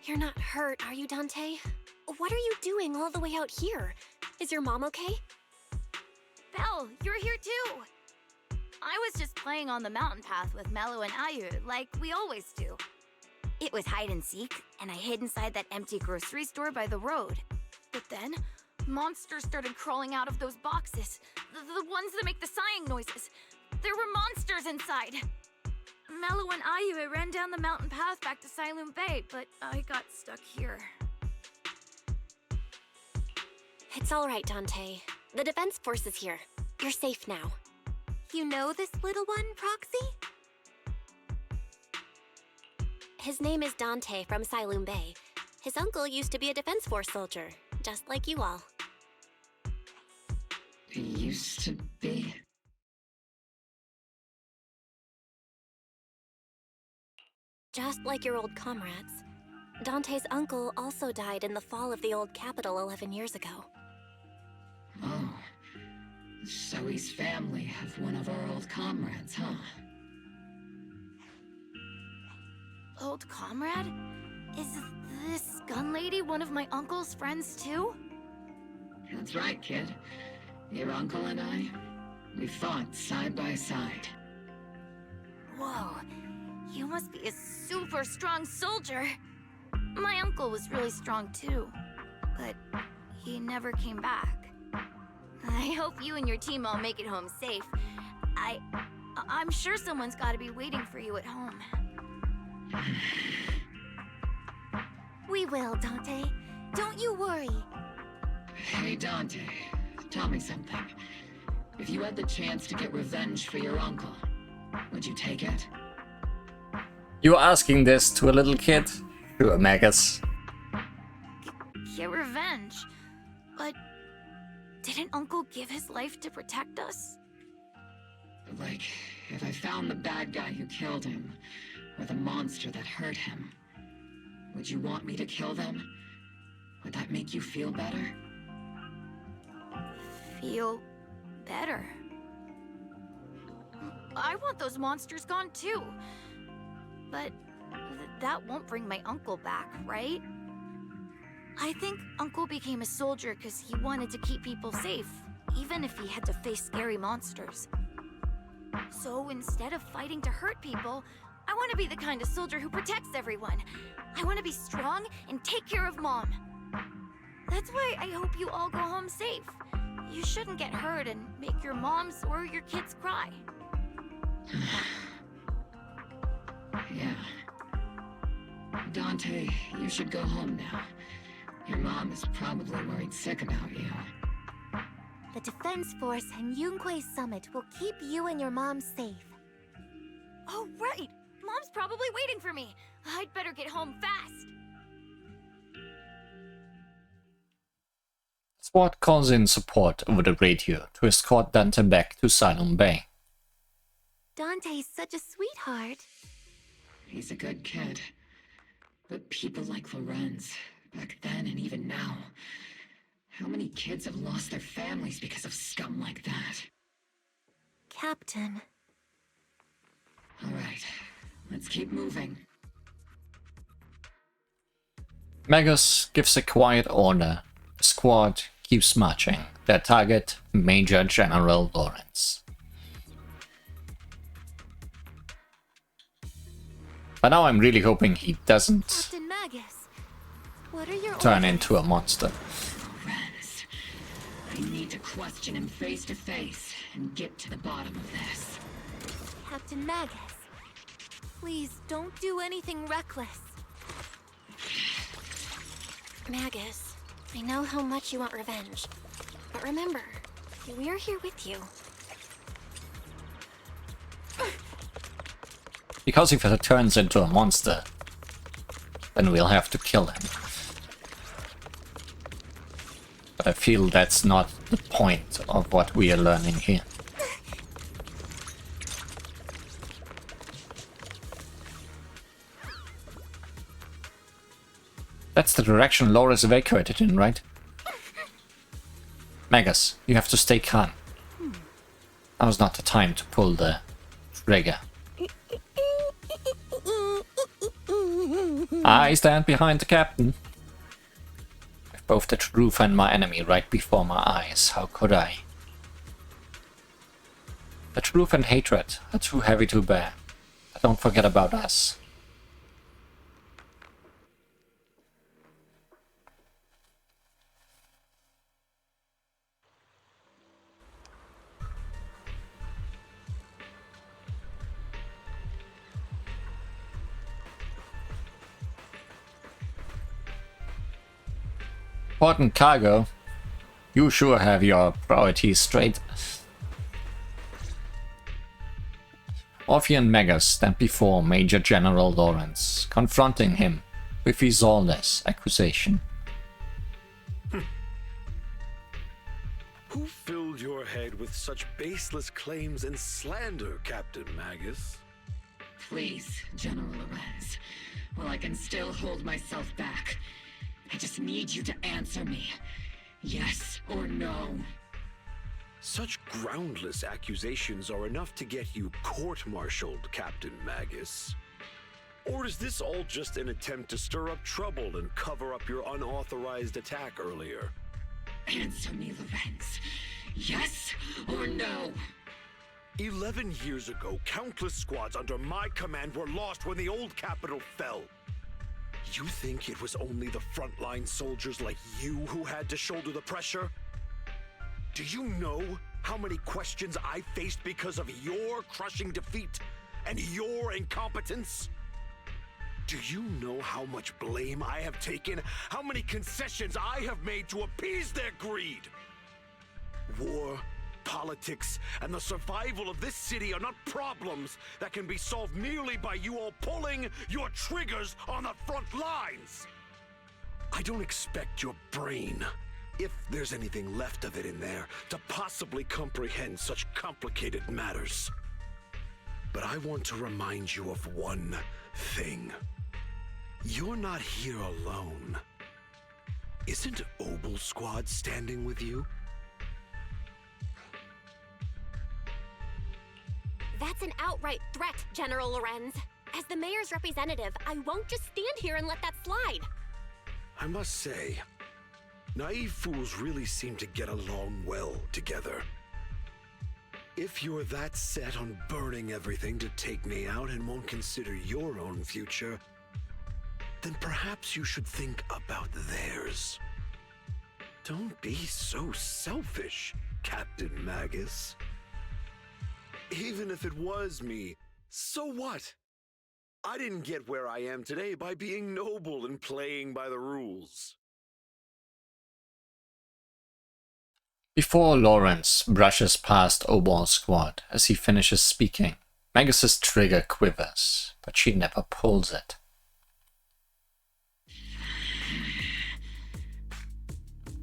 You're not hurt, are you, Dante? What are you doing all the way out here? Is your mom okay? Belle, you're here too! I was just playing on the mountain path with Mello and Ayu, like we always do. It was hide and seek, and I hid inside that empty grocery store by the road. But then, monsters started crawling out of those boxes. The ones that make the sighing noises. There were monsters inside. Mello and Ayu ran down the mountain path back to Sailoon Bay, but I got stuck here. It's all right, Dante. The defense force is here. You're safe now. You know this little one, Proxy? His name is Dante from Sailoon Bay. His uncle used to be a defense force soldier, just like you all. He used to be. Just like your old comrades. Dante's uncle also died in the fall of the old capital 11 years ago. Oh. So his family have one of our old comrades, huh? Old comrade? Is this gun lady one of my uncle's friends too? That's right, kid. Your uncle and I, we fought side by side. Whoa, you must be a super strong soldier. My uncle was really strong too, but he never came back. I hope you and your team all make it home safe. I'm sure someone's got to be waiting for you at home. We will, Dante. Don't you worry. Hey, Dante, tell me something. If you had the chance to get revenge for your uncle, would you take it? You're asking this to a little kid? To a Magus. Get revenge? But didn't Uncle give his life to protect us? Like, if I found the bad guy who killed him, or the monster that hurt him, would you want me to kill them? Would that make you feel better? Feel better? I want those monsters gone too. But that won't bring my uncle back, right? I think Uncle became a soldier because he wanted to keep people safe, even if he had to face scary monsters. So instead of fighting to hurt people, I want to be the kind of soldier who protects everyone. I want to be strong and take care of Mom. That's why I hope you all go home safe. You shouldn't get hurt and make your moms or your kids cry. Yeah. Dante, you should go home now. Your mom is probably worried sick about you. The Defense Force and Yunquei Summit will keep you and your mom safe. Oh, right! Mom's probably waiting for me. I'd better get home fast. Squad calls in support over the radio to escort Dante back to Sailoon Bay. Dante's such a sweetheart. He's a good kid. But people like Lorenz, back then and even now, how many kids have lost their families because of scum like that? Captain. All right, let's keep moving. Magus gives a quiet order. The squad keeps marching. Their target, Major General Lawrence. But now I'm really hoping he doesn't Captain Magus, what are your turn orders? into a monster. Lorenz, I need to question him face to face and get to the bottom of this. Captain Magus, please don't do anything reckless. Magus, I know how much you want revenge. But remember, we're here with you. Because if it turns into a monster, then we'll have to kill him. But I feel that's not the point of what we are learning here. That's the direction Laura's evacuated in, right? Magus, you have to stay calm. Now's not the time to pull the trigger. I stand behind the captain. With both the truth and my enemy right before my eyes, how could I? The truth and hatred are too heavy to bear. But don't forget about us. Important cargo. You sure have your priorities straight. Orpheus and Magus stand before Major General Lawrence, confronting him with the Zenless accusation. Who filled your head with such baseless claims and slander, Captain Magus? Please, General Lorenz. While I can still hold myself back, I just need you to answer me. Yes or no? Such groundless accusations are enough to get you court-martialed, Captain Magus. Or is this all just an attempt to stir up trouble and cover up your unauthorized attack earlier? Answer me, Lorenz. Yes or no? 11 years ago, countless squads under my command were lost when the old capital fell. You think it was only the frontline soldiers like you who had to shoulder the pressure? Do you know how many questions I faced because of your crushing defeat and your incompetence? Do you know how much blame I have taken? How many concessions I have made to appease their greed? War, politics, and the survival of this city are not problems that can be solved merely by you all pulling your triggers on the front lines. I don't expect your brain, if there's anything left of it in there, to possibly comprehend such complicated matters. But I want to remind you of one thing. You're not here alone. Isn't Obel Squad standing with you? That's an outright threat, General Lorenz. As the mayor's representative, I won't just stand here and let that slide. I must say, naive fools really seem to get along well together. If you're that set on burning everything to take me out and won't consider your own future, then perhaps you should think about theirs. Don't be so selfish, Captain Magus. Even if it was me, so what? I didn't get where I am today by being noble and playing by the rules. Before Lawrence brushes past Obel's squad as he finishes speaking, Magus's trigger quivers, but she never pulls it.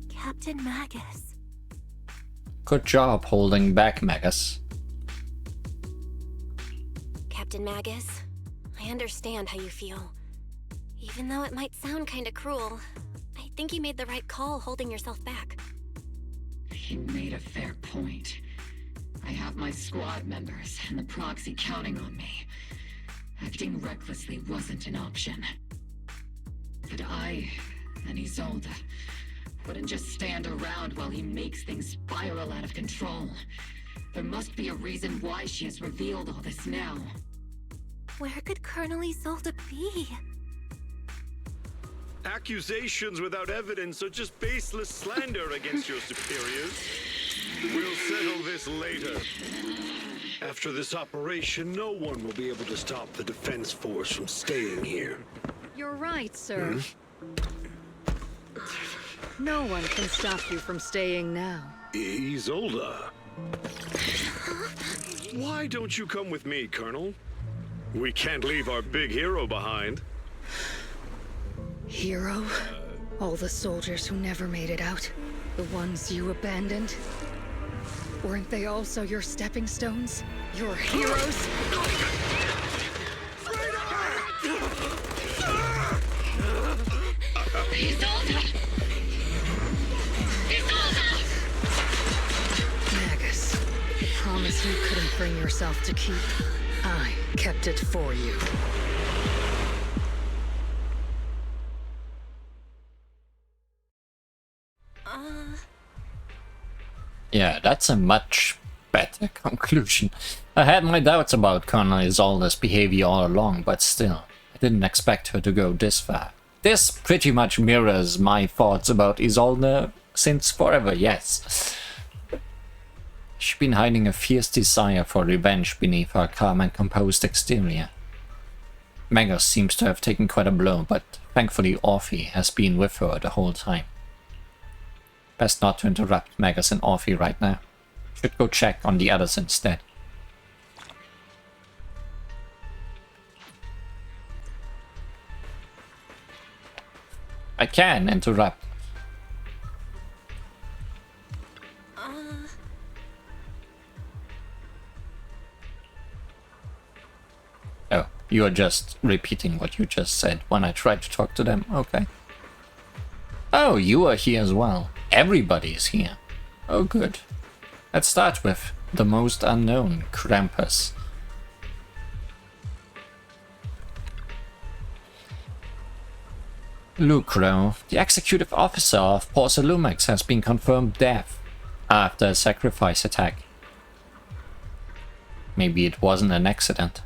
Captain Magus. Good job holding back, Magus. Captain Magus, I understand how you feel. Even though it might sound kinda cruel, I think you made the right call holding yourself back. You made a fair point. I have my squad members and the proxy counting on me. Acting recklessly wasn't an option. But I and Isolde wouldn't just stand around while he makes things spiral out of control. There must be a reason why she has revealed all this now. Where could Colonel Isolde be? Accusations without evidence are just baseless slander against your superiors. We'll settle this later. After this operation, no one will be able to stop the defense force from staying here. You're right, sir. No one can stop you from staying now. Isolde. Why don't you come with me, Colonel? We can't leave our big hero behind. Hero? All the soldiers who never made it out? The ones you abandoned? Weren't they also your stepping stones? Your heroes? Magus, the promise you couldn't bring yourself to keep. I kept it for you. Yeah, that's a much better conclusion. I had my doubts about Colonel Isolde's behavior all along, but still, I didn't expect her to go this far. This pretty much mirrors my thoughts about Isolde since forever, yes. She's been hiding a fierce desire for revenge beneath her calm and composed exterior. Magus seems to have taken quite a blow, but thankfully Orphe has been with her the whole time. Best not to interrupt Magus and Orphe right now. Should go check on the others instead. I can interrupt. Oh, you are just repeating what you just said when I tried to talk to them. Okay. Oh, you are here as well. Everybody is here. Oh, good. Let's start with the most unknown, Krampus. Lucro, the executive officer of Porcelumex, has been confirmed dead after a sacrifice attack. Maybe it wasn't an accident.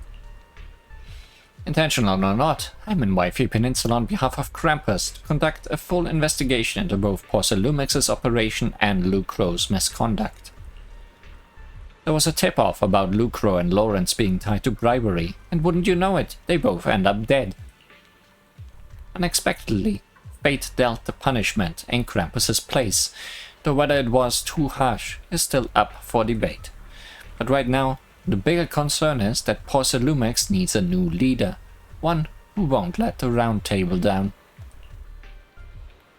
Intentional or not, I'm in Wi-Fi Peninsula on behalf of Krampus to conduct a full investigation into both Porcelumex's operation and Lucro's misconduct. There was a tip-off about Lucro and Lawrence being tied to bribery, and wouldn't you know it, they both end up dead. Unexpectedly, fate dealt the punishment in Krampus's place, though whether it was too harsh is still up for debate. But right now, the bigger concern is that Porcelumex needs a new leader, one who won't let the round table down.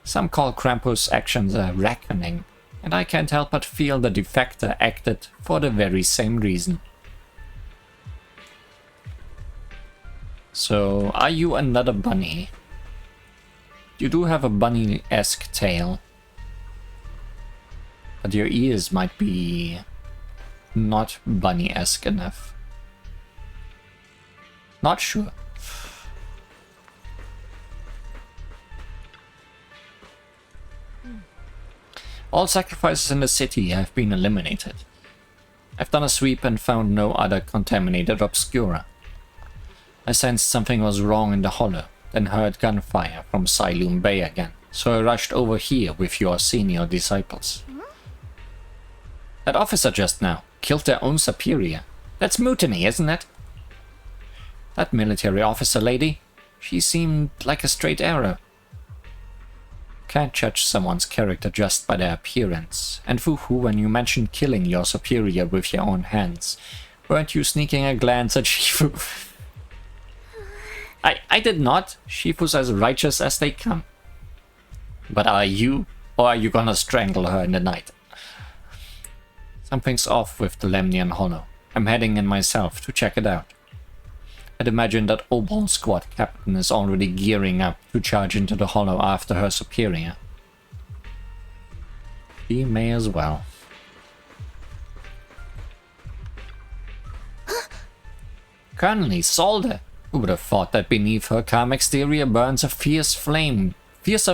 Some call Krampus' actions a reckoning, and I can't help but feel the defector acted for the very same reason. So, are you another bunny? You do have a bunny-esque tail, but your ears might be not bunny-esque enough. Not sure. All sacrifices in the city have been eliminated. I've done a sweep and found no other contaminated obscura. I sensed something was wrong in the hollow, then heard gunfire from Siloom Bay again, so I rushed over here with your senior disciples. That officer just now killed their own superior. That's mutiny, isn't it? That military officer lady, she seemed like a straight arrow. Can't judge someone's character just by their appearance. And Fufu, when you mentioned killing your superior with your own hands, weren't you sneaking a glance at Shifu? I did not. Shifu's as righteous as they come. But are you? Or are you gonna strangle her in the night? Something's off with the Lemnian Hollow. I'm heading in myself to check it out. I'd imagine that Obol squad captain is already gearing up to charge into the Hollow after her superior. She may as well. Colonel Isolde! Who would have thought that beneath her calm exterior burns a fiercer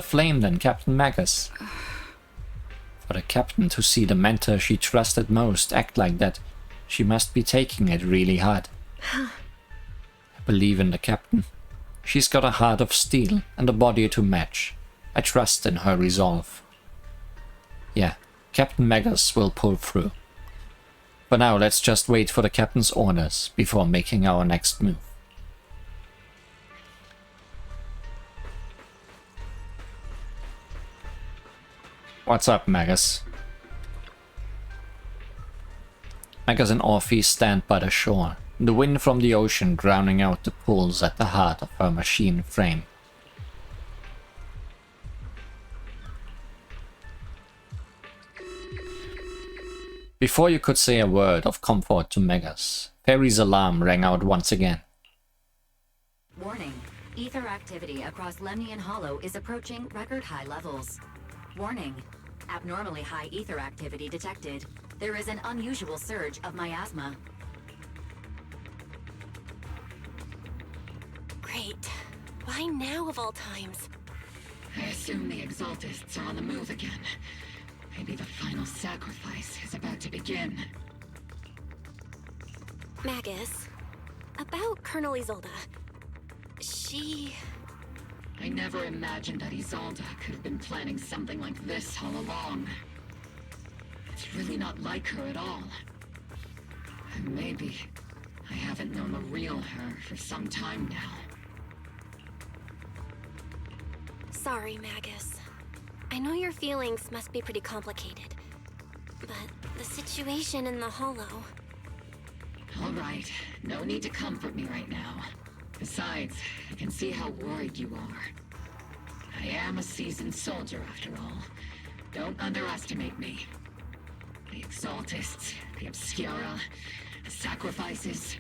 flame than Captain Magus? For the captain to see the mentor she trusted most act like that, she must be taking it really hard. I believe in the captain. She's got a heart of steel and a body to match. I trust in her resolve. Yeah, Captain Magus will pull through. For now, let's just wait for the captain's orders before making our next move. What's up, Magus? Magus and Orphe stand by the shore, the wind from the ocean drowning out the pulse at the heart of her machine frame. Before you could say a word of comfort to Magus, Perry's alarm rang out once again. Warning. Ether activity across Lemnian Hollow is approaching record high levels. Warning. Abnormally high ether activity detected. There is an unusual surge of miasma. Great. Why now of all times? I assume the Exaltists are on the move again. Maybe the final sacrifice is about to begin. Magus, about Colonel Isolde. She... I never imagined that Isolde could have been planning something like this all along. It's really not like her at all. And maybe I haven't known the real her for some time now. Sorry, Magus. I know your feelings must be pretty complicated, but the situation in the Hollow... All right, no need to comfort me right now. Besides, I can see how worried you are. I am a seasoned soldier after all. Don't underestimate me. The Exaltists, the Obscura, the sacrifices,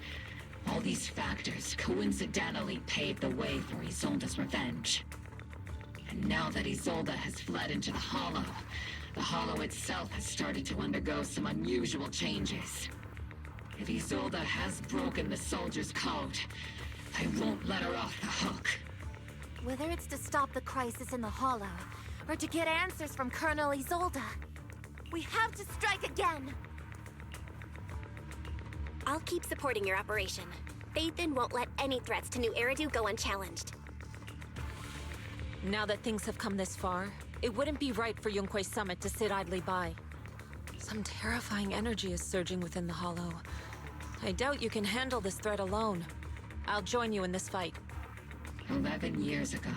all these factors coincidentally paved the way for Isolde's revenge. And now that Isolde has fled into the Hollow itself has started to undergo some unusual changes. If Isolde has broken the soldier's code, I won't let her off the hook. Whether it's to stop the crisis in the Hollow, or to get answers from Colonel Isolde, we have to strike again! I'll keep supporting your operation. Phaethon won't let any threats to New Eridu go unchallenged. Now that things have come this far, it wouldn't be right for Yunque's summit to sit idly by. Some terrifying energy is surging within the Hollow. I doubt you can handle this threat alone. I'll join you in this fight. 11 years ago,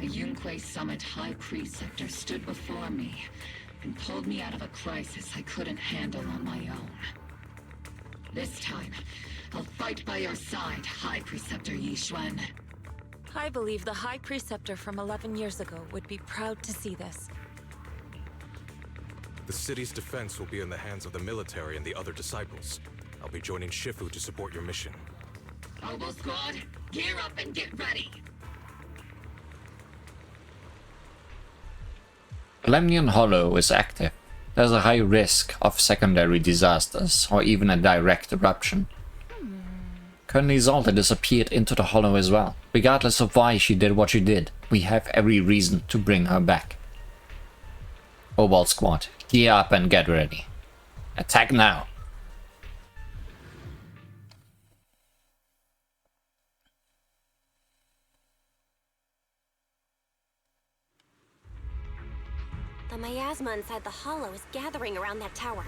a Yunque Summit High Preceptor stood before me and pulled me out of a crisis I couldn't handle on my own. This time, I'll fight by your side, High Preceptor Yixuan. I believe the High Preceptor from 11 years ago would be proud to see this. The city's defense will be in the hands of the military and the other disciples. I'll be joining Shifu to support your mission. Oboe Squad, gear up and get ready! Lemnian Hollow is active. There's a high risk of secondary disasters, or even a direct eruption. Colonel Isolde disappeared into the Hollow as well. Regardless of why she did what she did, we have every reason to bring her back. Oboe Squad, gear up and get ready. Attack now! The miasma inside the Hollow is gathering around that tower.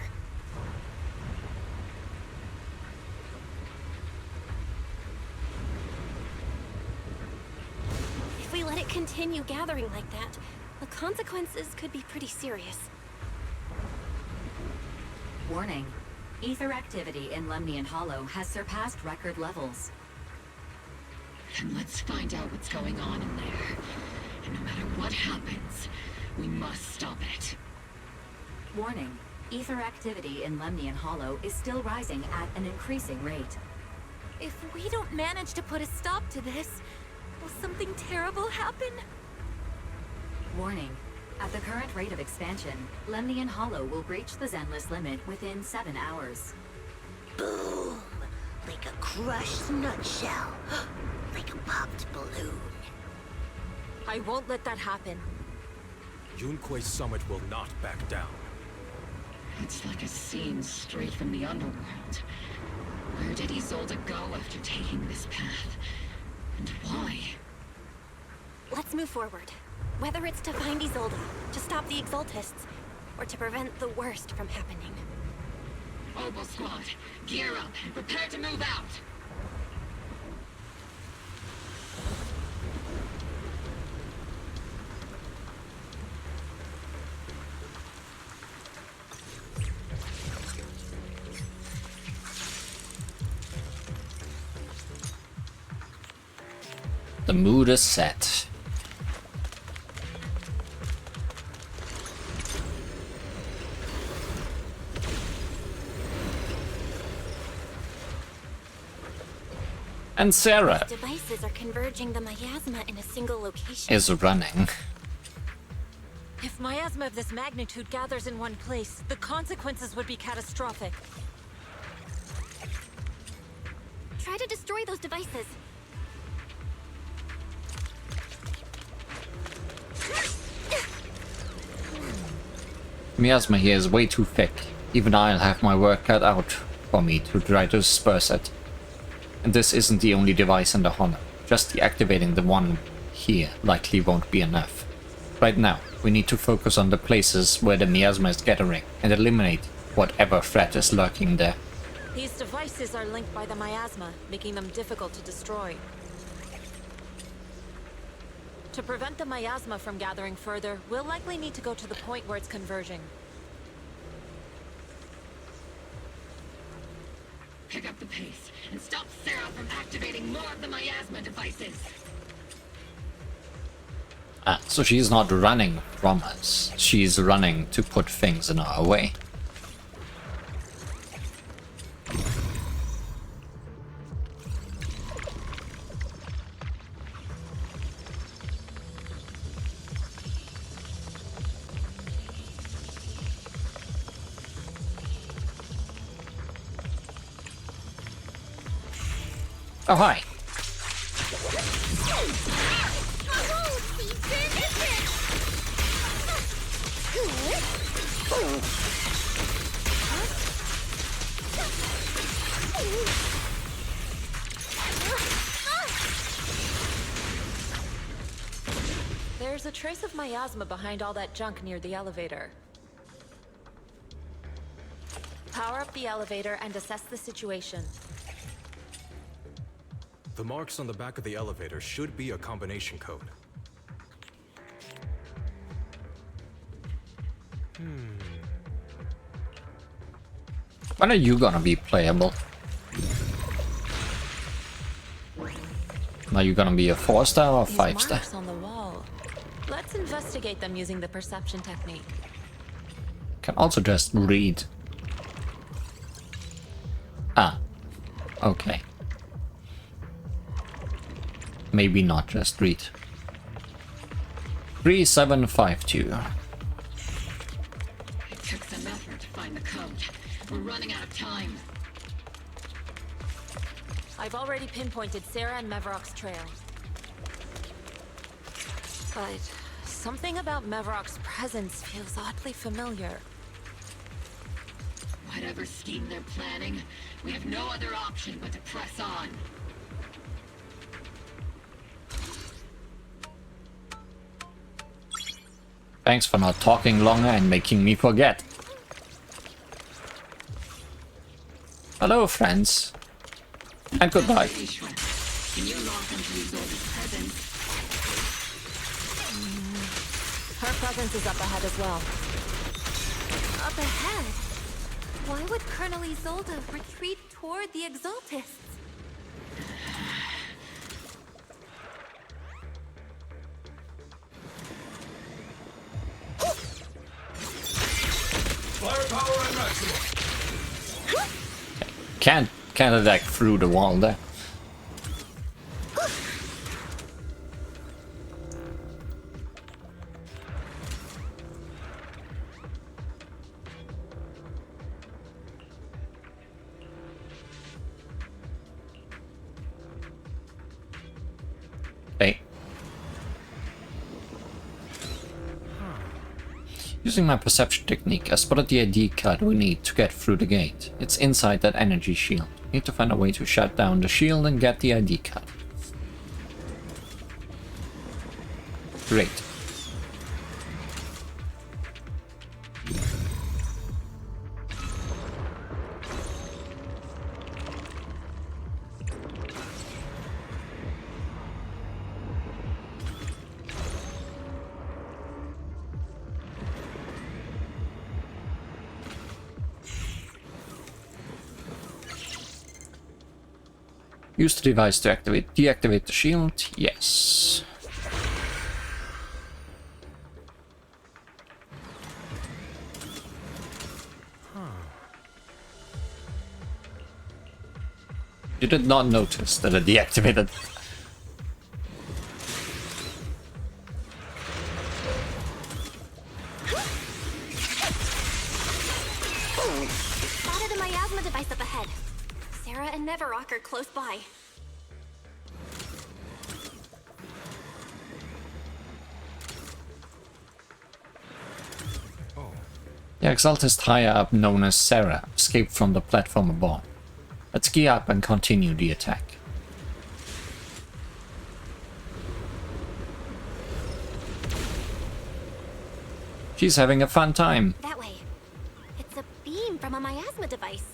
If we let it continue gathering like that, the consequences could be pretty serious. Warning. Ether activity in Lemnian Hollow has surpassed record levels. Then let's find out what's going on in there. And no matter what happens, we must stop it. Warning. Ether activity in Lemnian Hollow is still rising at an increasing rate. If we don't manage to put a stop to this, will something terrible happen? Warning. At the current rate of expansion, Lemnian Hollow will breach the Zenless limit within 7 hours. Boom! Like a crushed nutshell. Like a popped balloon. I won't let that happen. Yunque's summit will not back down. It's like a scene straight from the underworld. Where did Isolde go after taking this path? And why? Let's move forward. Whether it's to find Isolde, to stop the Exaltists, or to prevent the worst from happening. Oboe Squad, gear up and prepare to move out! The mood is set. And Sarah Devices are converging the miasma in a single location. is running. If miasma of this magnitude gathers in one place, the consequences would be catastrophic. Try to destroy those devices. Miasma here is way too thick. Even I'll have my work cut out for me to try to disperse it. And this isn't the only device in the Hollow. Just deactivating the one here likely won't be enough. Right now, we need to focus on the places where the miasma is gathering and eliminate whatever threat is lurking there. These devices are linked by the miasma, making them difficult to destroy. To prevent the miasma from gathering further, we'll likely need to go to the point where it's converging. Pick up the pace and stop Sarah from activating more of the miasma devices. Ah, so she's not running from us. She's running to put things in our way. Oh, hi. There's a trace of miasma behind all that junk near the elevator. Power up the elevator and assess the situation. The marks on the back of the elevator should be a combination code. When are you gonna be playable? Are you gonna be a 4-star or 5-star? Marks on the wall. Let's investigate them using the perception technique. Can also just read. Ah, okay. Maybe not just read. 3752. It took some effort to find the code. We're running out of time. I've already pinpointed Sarah and Mevrok's trail. But something about Mevrok's presence feels oddly familiar. Whatever scheme they're planning, we have no other option but to press on. Thanks for not talking longer and making me forget. Hello, friends. And goodbye. Can you lock onto Isolde's presence? Her presence is up ahead as well. Up ahead? Why would Colonel Isolde retreat toward the Exaltists? Firepower and maximum. Can't attack through the wall there. Okay. Using my perception technique, I spotted the ID card we need to get through the gate. It's inside that energy shield. Need to find a way to shut down the shield and get the ID card. Great. Use the device to deactivate the shield. Yes. You did not notice that I deactivated. Spotted a miasma device up ahead. Sarah and Mevrok are close by. The Exaltist higher up known as Sarah is escaped from the platform above. Let's gear up and continue the attack. She's having a fun time. That way. It's a beam from a miasma device.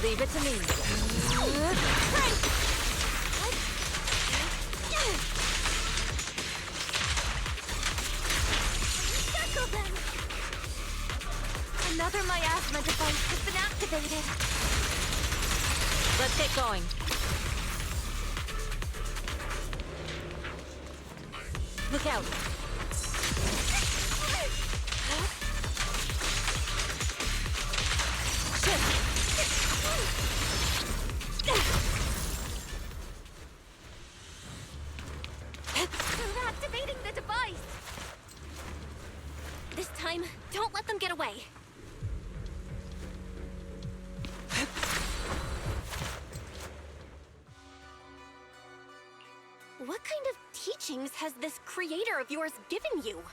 Leave it to me. Circle them! Another miasma device has been activated. Let's get going. Look out. They're activating the device! This time, don't let them get away. What kind of teachings has this creator of yours given you?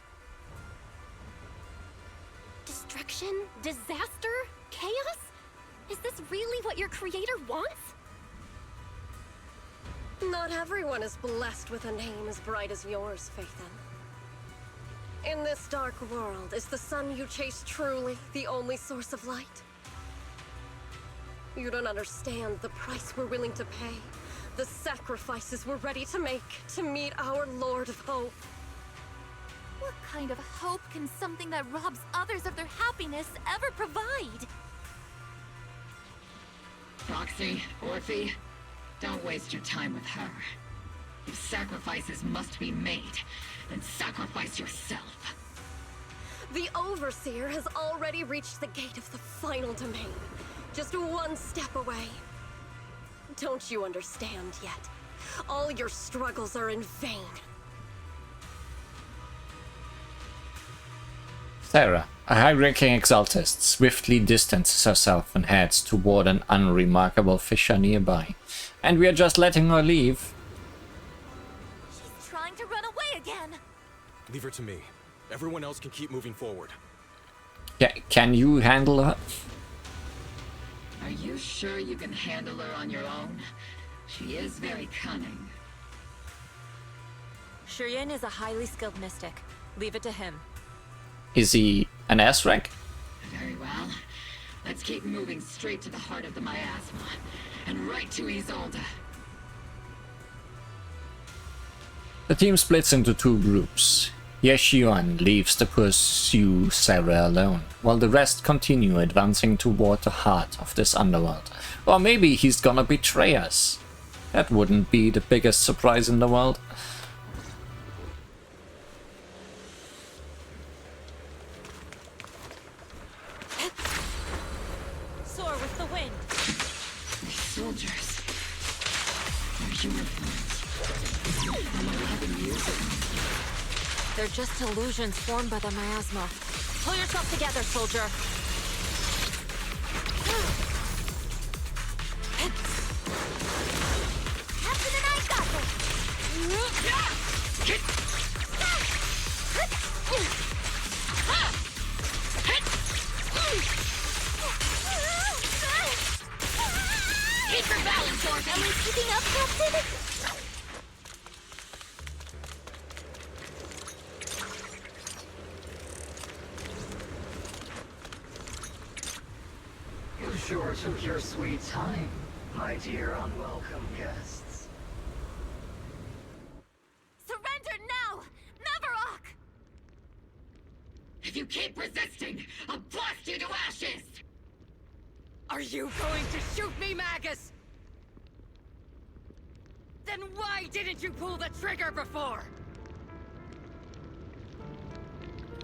Destruction? Disaster? Chaos? Is this really what your creator wants? Not everyone is blessed with a name as bright as yours, Phaethon. In this dark world, is the sun you chase truly the only source of light? You don't understand the price we're willing to pay, the sacrifices we're ready to make to meet our Lord of Hope. What kind of hope can something that robs others of their happiness ever provide? Roxy, Orphe, don't waste your time with her. If sacrifices must be made, then sacrifice yourself. The Overseer has already reached the gate of the final domain, just one step away. Don't you understand yet? All your struggles are in vain. Sarah, a high-ranking exaltist, swiftly distances herself and heads toward an unremarkable fissure nearby. And we are just letting her leave. She's trying to run away again! Leave her to me. Everyone else can keep moving forward. Yeah, can you handle her? Are you sure you can handle her on your own? She is very cunning. Shiryen is a highly skilled mystic. Leave it to him. Is he an S-rank? Very well. Let's keep moving straight to the heart of the miasma, and right to Isolde. The team splits into two groups. Yeshion leaves to pursue Sarah alone, while the rest continue advancing toward the heart of this underworld. Or maybe he's gonna betray us. That wouldn't be the biggest surprise in the world. Soar with the wind. Soldiers. Their uniforms. They're just illusions formed by the miasma. Pull yourself together, soldier. Captain and I got Keep your balance, Orphe! Am I keeping up, Captain? You sure took your sweet time, my dear unwelcome guests. Surrender now! Navarok! If you keep resisting, I'll blast you to ashes! Are you going to shoot me, Magus? Then why didn't you pull the trigger before?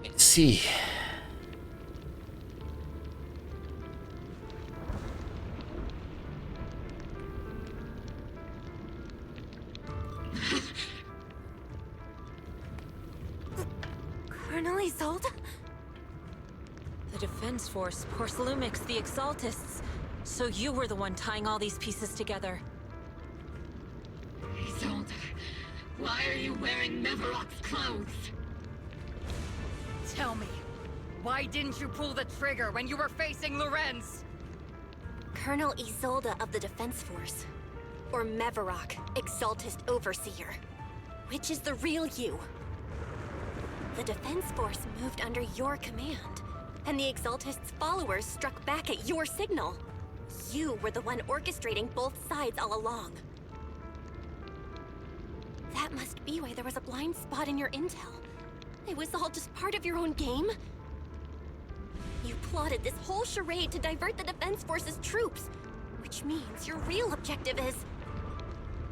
Let's see. Colonel Isolde? The Defense Force, Porcelumix, the Exaltists. So you were the one tying all these pieces together. Why are you wearing Mevarok's clothes? Tell me, why didn't you pull the trigger when you were facing Lorenz? Colonel Isolde of the Defense Force. Or Mevarok, Exaltist Overseer. Which is the real you? The Defense Force moved under your command, and the Exaltist's followers struck back at your signal. You were the one orchestrating both sides all along. That must be why there was a blind spot in your intel. It was all just part of your own game? You plotted this whole charade to divert the Defense Force's troops, which means your real objective is...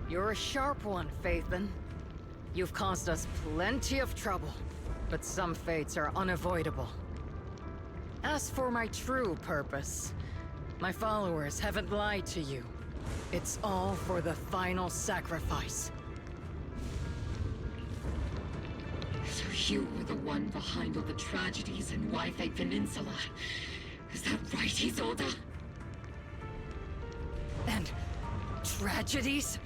You're a sharp one, Faithin. You've caused us plenty of trouble, but some fates are unavoidable. As for my true purpose, my followers haven't lied to you. It's all for the final sacrifice. So you were the one behind all the tragedies in Wi-Fi Peninsula. Is that right, Isolde? And tragedies?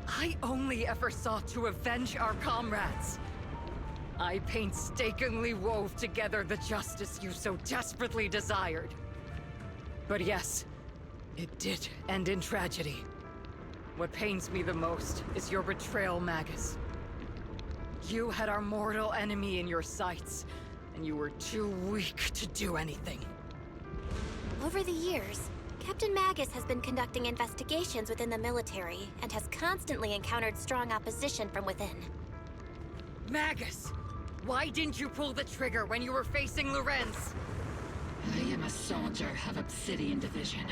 I only ever sought to avenge our comrades. I painstakingly wove together the justice you so desperately desired. But yes, it did end in tragedy. What pains me the most is your betrayal, Magus. You had our mortal enemy in your sights, and you were too weak to do anything. Over the years, Captain Magus has been conducting investigations within the military and has constantly encountered strong opposition from within. Magus! Why didn't you pull the trigger when you were facing Lorenz? I am a soldier of Obsidian Division.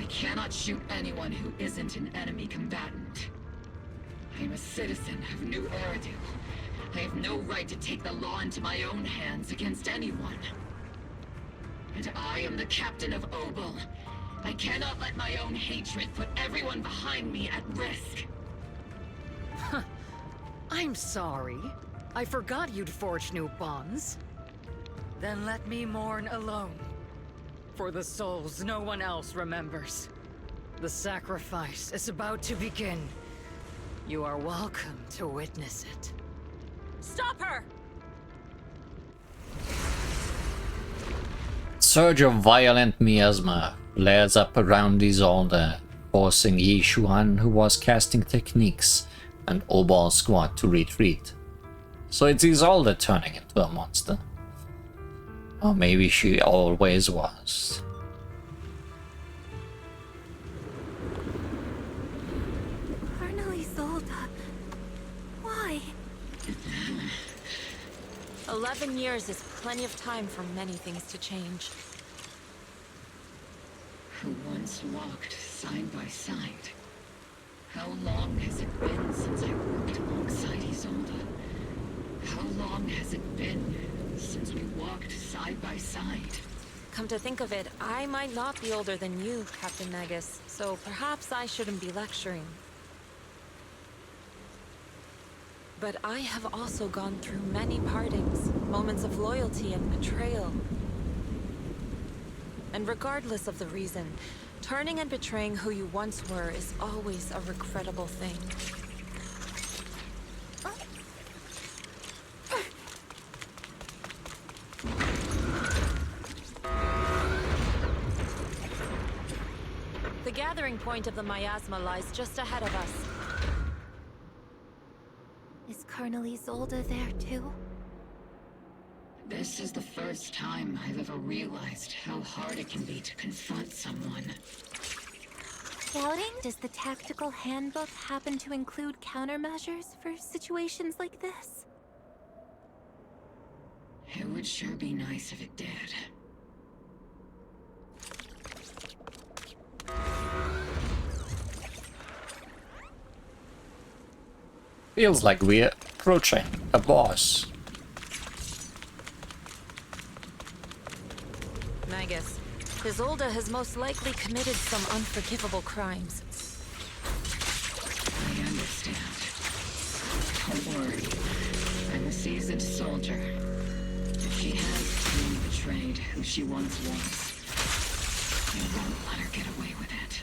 I cannot shoot anyone who isn't an enemy combatant. I am a citizen of New Eridu. I have no right to take the law into my own hands against anyone. And I am the captain of Obel. I cannot let my own hatred put everyone behind me at risk. I'm sorry. I forgot you'd forged new bonds. Then let me mourn alone. For the souls no one else remembers. The sacrifice is about to begin. You are welcome to witness it. Stop her! Surge of violent miasma flares up around Isolde, forcing Yishuan, who was casting techniques, and Obal's squad to retreat. So it's Isolde turning into a monster. Or maybe she always was. Colonel Isolde... Why? 11 years is plenty of time for many things to change. Who once walked side by side. How long has it been since I worked alongside Isolde? How long has it been since we walked side by side? Come to think of it, I might not be older than you, Captain Magus, so perhaps I shouldn't be lecturing. But I have also gone through many partings, moments of loyalty and betrayal. And regardless of the reason, turning and betraying who you once were is always a regrettable thing. The gathering point of the miasma lies just ahead of us. Is Colonel Isolde there too? This is the first time I've ever realized how hard it can be to confront someone. Doubting? Does the tactical handbook happen to include countermeasures for situations like this? It would sure be nice if it did. Feels like we're approaching a boss. Magus, Isolde has most likely committed some unforgivable crimes. I understand. Don't worry. I'm a seasoned soldier. If she has truly betrayed who she once was, I won't let her get away with it.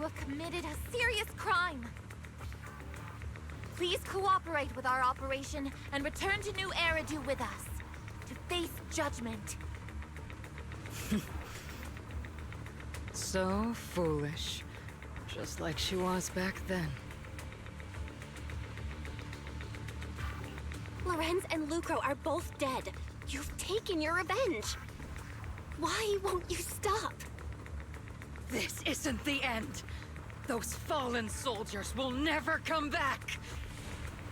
have committed a serious crime. Please cooperate with our operation and return to New Eridu with us to face judgment. So foolish. Just like she was back then. Lorenz and Lucro are both dead. You've taken your revenge. Why won't you stop? This isn't the end. Those fallen soldiers will never come back.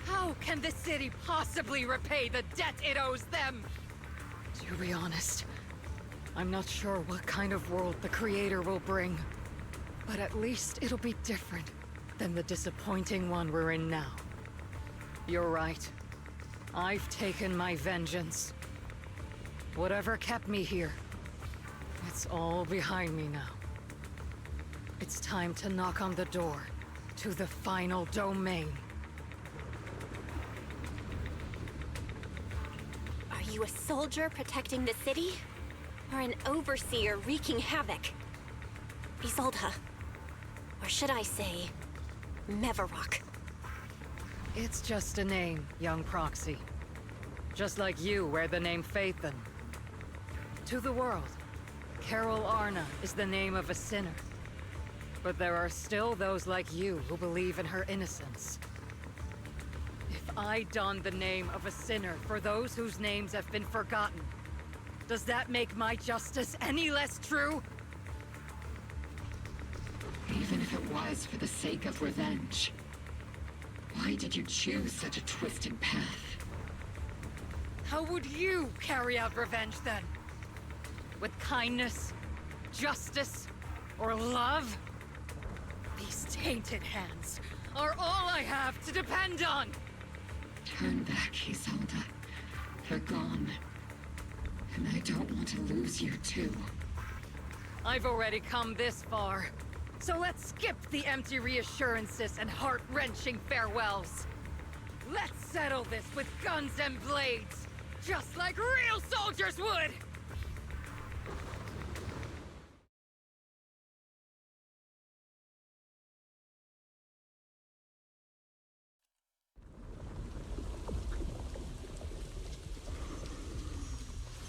How can the city possibly repay the debt it owes them? To be honest, I'm not sure what kind of world the Creator will bring. But at least it'll be different than the disappointing one we're in now. You're right. I've taken my vengeance. Whatever kept me here, it's all behind me now. It's time to knock on the door to the final domain. Are you a soldier protecting the city? Or an overseer wreaking havoc? Isolde. Or should I say, Mevarok? It's just a name, young proxy. Just like you wear the name Phaethon. To the world, Carol Arna is the name of a sinner. But there are still those like you who believe in her innocence. If I don the name of a sinner for those whose names have been forgotten, does that make my justice any less true? Even if it was for the sake of revenge. Why did you choose such a twisted path? How would you carry out revenge then? With kindness, justice, or love? These tainted hands are all I have to depend on! Turn back, Isolde. They're gone. And I don't want to lose you too. I've already come this far. So let's skip the empty reassurances and heart-wrenching farewells. Let's settle this with guns and blades, just like real soldiers would!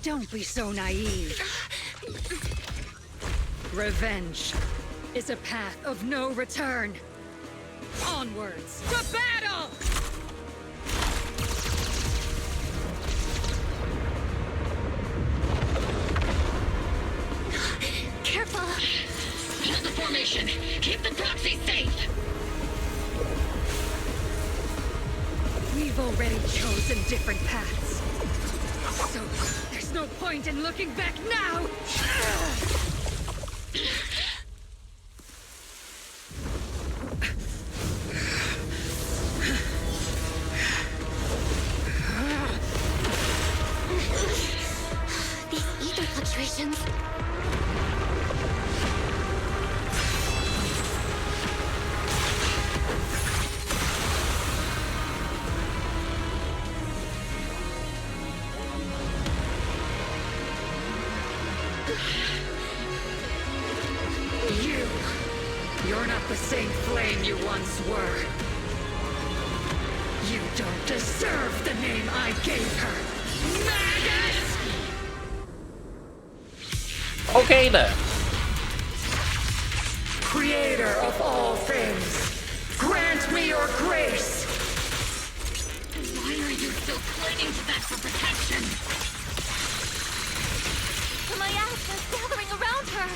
Don't be so naive. Revenge is a path of no return. Onwards to battle! Careful! Hold the formation! Keep the proxy safe! We've already chosen different paths. So, there's no point in looking back now! These ether fluctuations. You're not the same flame you once were. You don't deserve the name I gave her. Maggot! Okay then. Creator of all things, grant me your grace! Why are you still clinging to that for protection? The miasma is gathering around her!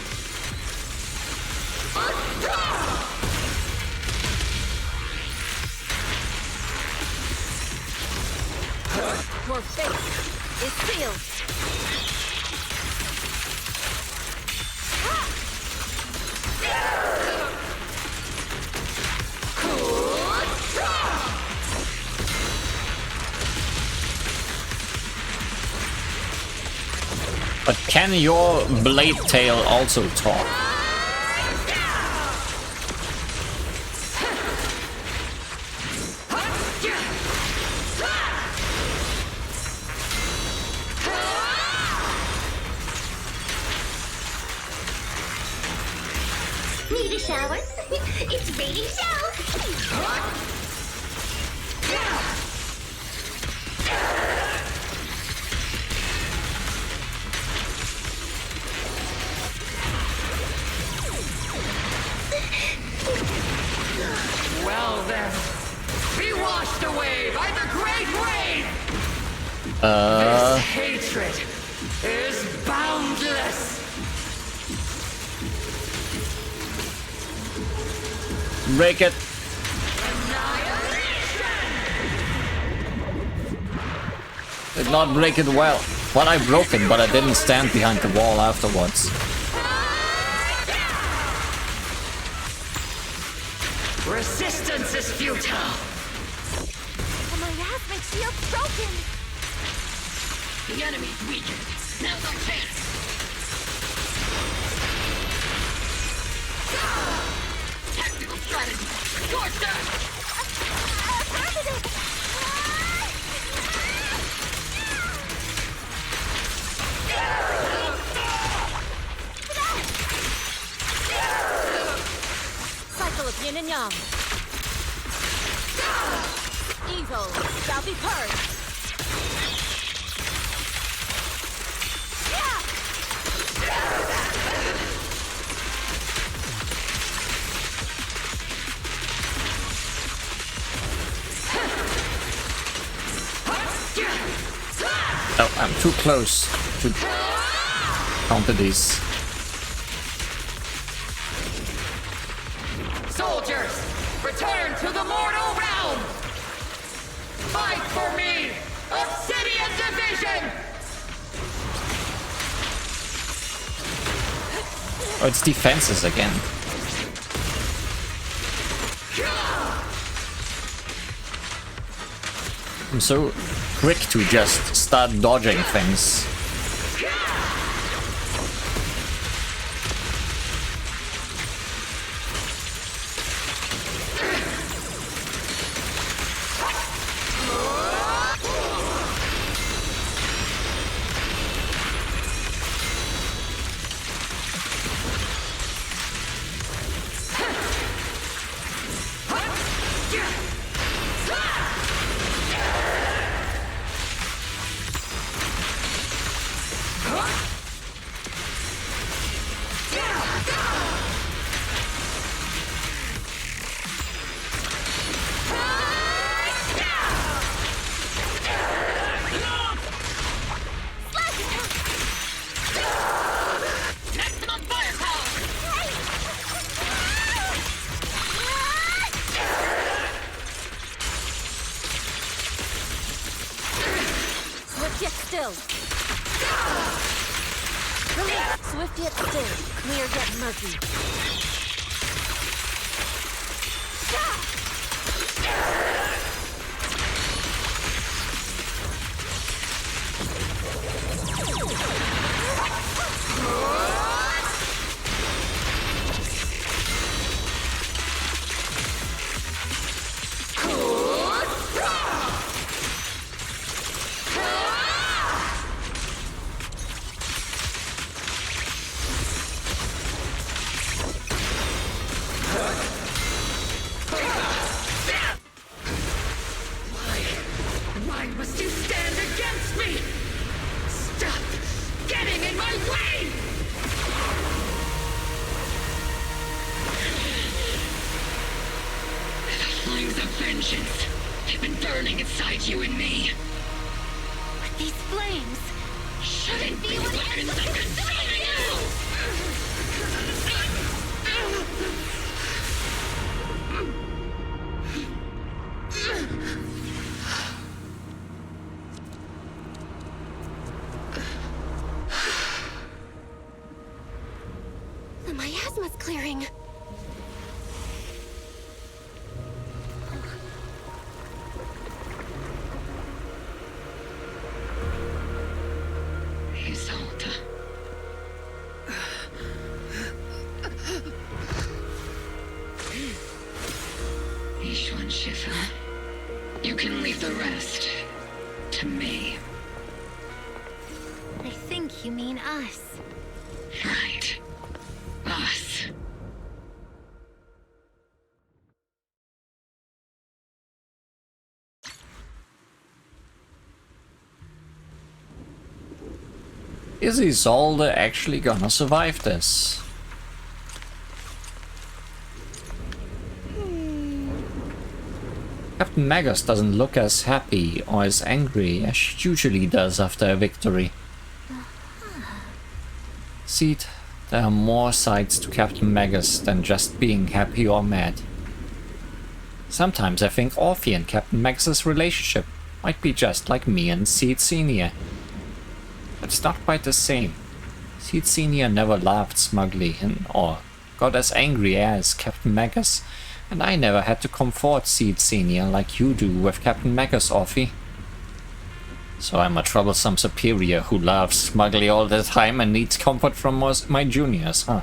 Your fate is sealed. But can your blade tail also talk? Need a shower? It's ready to go! Well then, be washed away by the great wave! This hatred is boundless! Break it. Did not break it well. Well, I broke it, but I didn't stand behind the wall afterwards. Resistance is futile! My miasmic shield's broken! The enemy's weakened. Now's our chance! Tactical strategy! Scorcher! Affirmative! Cycle of yin and yang. Evil shall be purged. Oh, I'm too close to counter these. Soldiers, return to the mortal realm! Fight for me! Obsidian Division! Oh, it's defenses again. I'm so quick to just start dodging things. Swift yet still. Swift yet still. Clear yet murky. Why must you stand against me? Stop getting in my way! The flames of vengeance have been burning inside you and me. But these flames Shouldn't be weapons I'm consuming you! The miasma's clearing. Isolde. Ishwan Shifu. You can leave the rest to me. I think you mean us. Right. Us. Is Isolde actually gonna survive this? Captain Magus doesn't look as happy or as angry as she usually does after a victory. Seed, there are more sides to Captain Magus than just being happy or mad. Sometimes I think Orphe and Captain Magus's relationship might be just like me and Seed Senior. But it's not quite the same. Seed Senior never laughed smugly or got as angry as Captain Magus, and I never had to comfort Seed Senior like you do with Captain Magus, Orphe. So I'm a troublesome superior who laughs smugly all the time and needs comfort from my juniors, huh?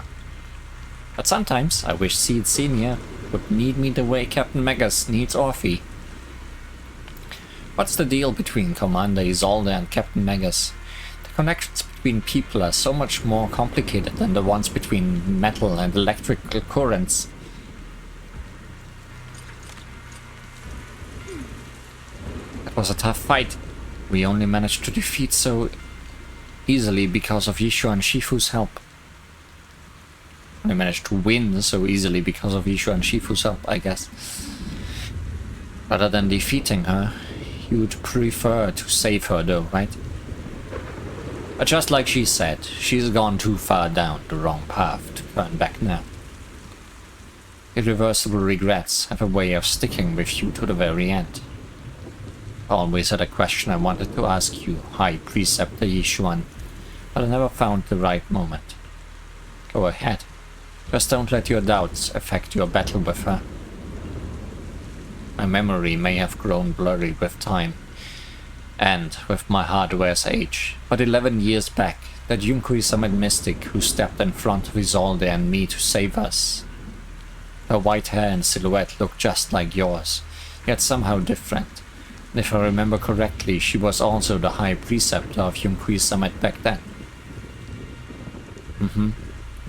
But sometimes I wish Seed Senior would need me the way Captain Magus needs Orphe. What's the deal between Commander Isolde and Captain Magus? The connections between people are so much more complicated than the ones between metal and electrical currents. That was a tough fight. We only managed to defeat so easily because of Yishu and Shifu's help. We managed to win so easily because of Yishu and Shifu's help, I guess. Rather than defeating her, you'd prefer to save her though, right? But just like she said, she's gone too far down the wrong path to turn back now. Irreversible regrets have a way of sticking with you to the very end. I always had a question I wanted to ask you, High Preceptor Yishuan, but I never found the right moment. Go ahead. Just don't let your doubts affect your battle with her. My memory may have grown blurry with time, and with my hardware's age, but 11 years back, that Yunkui Summit mystic who stepped in front of Isolde and me to save us. Her white hair and silhouette looked just like yours, yet somehow different. And if I remember correctly, she was also the High Preceptor of Yunkui Summit back then.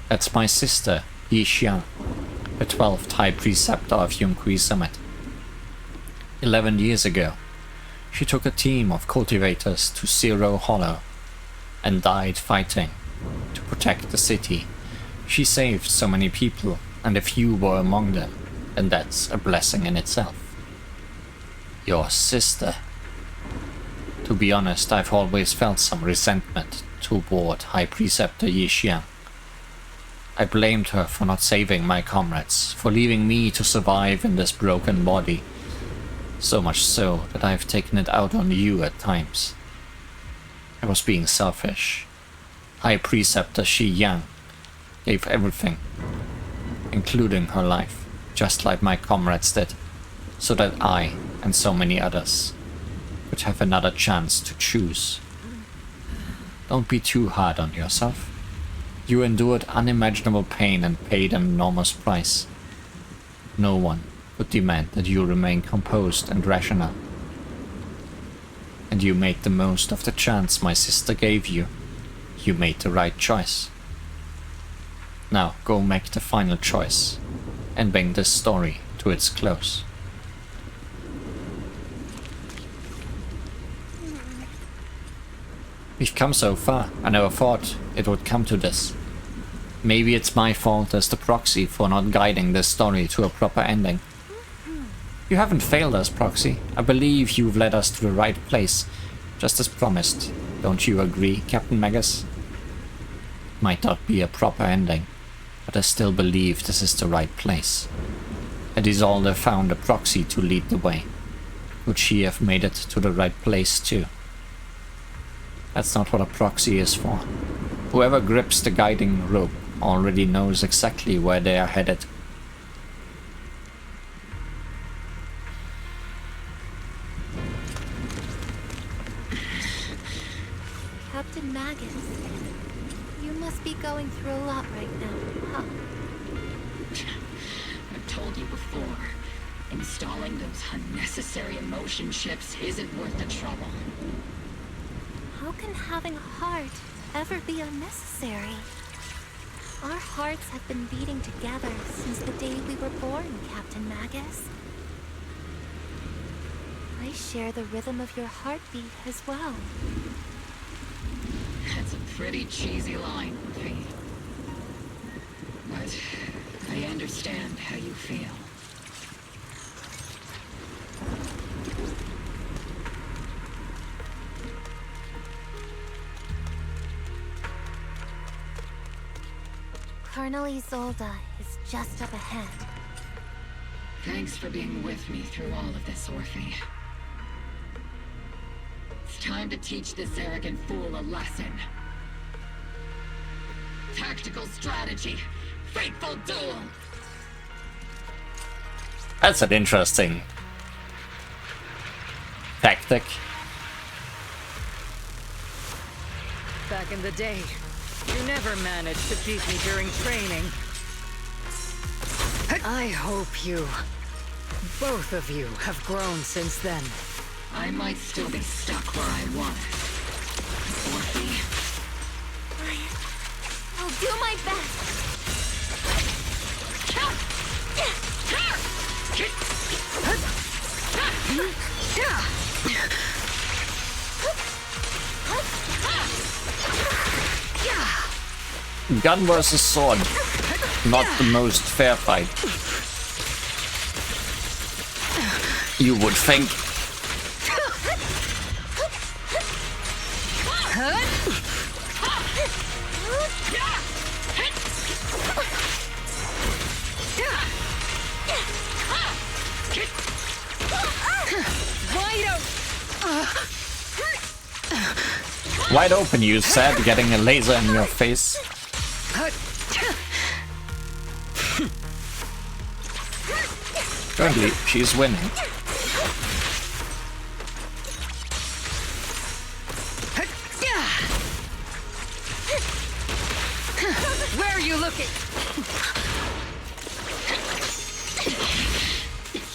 That's my sister, Yi Xiang, the 12th High Preceptor of Yunkui Summit. 11 years ago, she took a team of cultivators to Zero Hollow and died fighting to protect the city. She saved so many people, and if you were among them, then that's a blessing in itself. Your sister. To be honest, I've always felt some resentment toward High Preceptor Yi Xiang. I blamed her for not saving my comrades, for leaving me to survive in this broken body. So much so that I've taken it out on you at times. I was being selfish. High Preceptor Shi Yang gave everything, including her life, just like my comrades did, so that I, and so many others, could have another chance to choose. Don't be too hard on yourself. You endured unimaginable pain and paid an enormous price. No one could demand that you remain composed and rational. And you made the most of the chance my sister gave you. You made the right choice. Now go make the final choice and bring this story to its close. We've come so far. I never thought it would come to this. Maybe it's my fault as the proxy for not guiding this story to a proper ending. You haven't failed us, Proxy. I believe you've led us to the right place, just as promised. Don't you agree, Captain Magus? Might not be a proper ending, but I still believe this is the right place. And Isolde found a proxy to lead the way. Would she have made it to the right place too? That's not what a proxy is for. Whoever grips the guiding rope already knows exactly where they are headed. Captain Magus, you must be going through a lot right now, huh? I've told you before, installing those unnecessary emotion chips isn't worth the trouble. How can having a heart ever be unnecessary? Our hearts have been beating together since the day we were born, Captain Magus. I share the rhythm of your heartbeat as well. That's a Pretty cheesy line, Fee. But I understand how you feel. Colonel Isolde is just up ahead. Thanks for being with me through all of this, Orphe. It's time to teach this arrogant fool a lesson. Tactical strategy. Fateful duel. That's an interesting tactic. Back in the day, you never managed to beat me during training. I hope you, both of you, have grown since then. I might still be stuck where I was. Orphe. I'll do my best. Gun versus sword. Not the most fair fight. You would think. Wide open, you said, getting a laser in your face. Currently, she's winning. Where are you looking?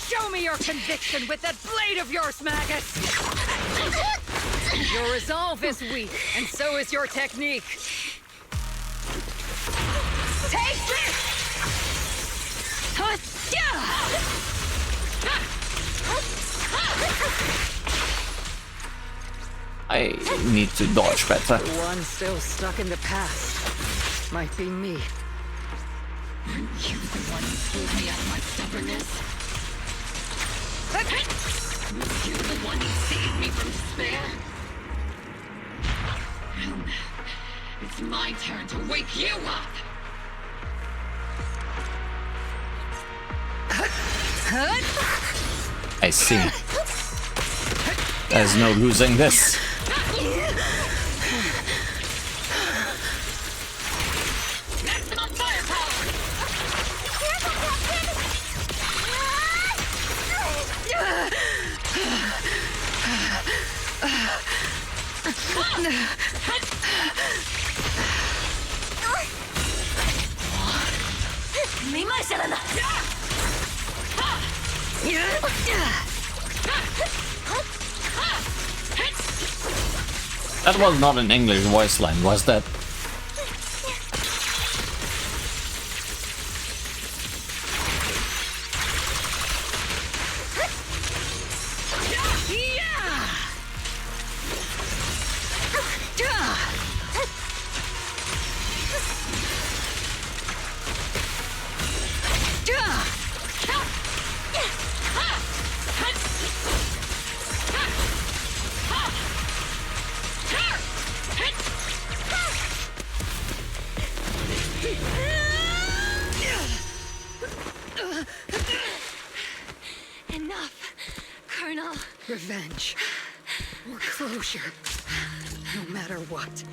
Show me your conviction with that blade of yours, Magus! Your resolve is weak, and so is your technique. Take this! I need to dodge better. The one still stuck in the past might be me. Aren't you the one who pulled me out of my stubbornness? Was you the one who saved me from despair? Well, now, it's my turn to wake you up! I see. There's no losing this. Maximum firepower! That was not an English voice line, was that? Enough, Colonel. Revenge. Or closure. No matter what.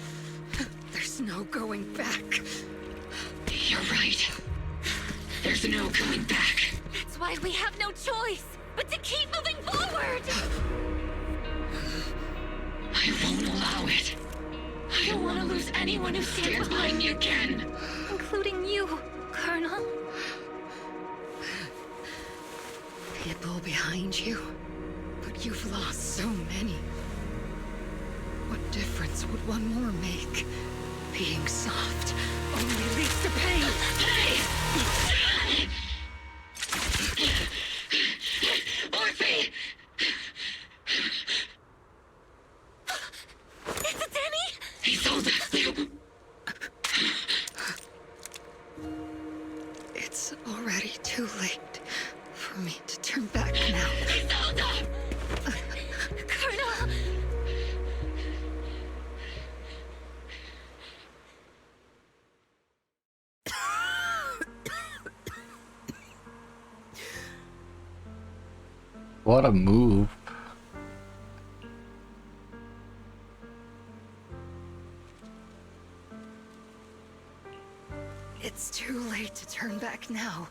There's no going back. You're right. There's no going back. That's why we have no choice but to keep moving forward. I won't allow it. I don't want to lose anyone who stands behind me again. Including you, Colonel. People behind you, but you've lost so many. What difference would one more make? Being soft only leads to pain. Orphe! Is it Danny? He sold us. What a move. It's too late to turn back now.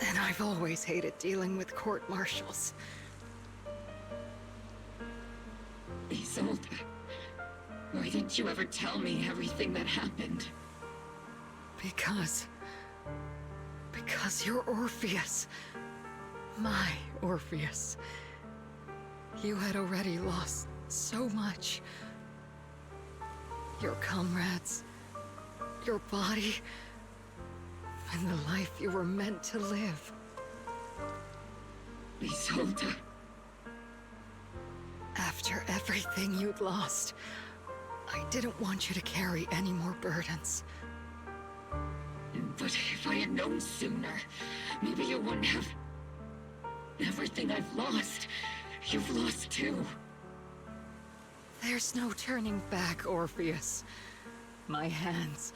And I've always hated dealing with court-martials. Isolde, why didn't you ever tell me everything that happened? Because you're Orpheus. My Orpheus. You had already lost so much. Your comrades, your body, and the life you were meant to live. Isolde. After everything you'd lost, I didn't want you to carry any more burdens. But if I had known sooner, maybe you wouldn't have... Everything I've lost, you've lost too. There's no turning back, Orpheus. My hands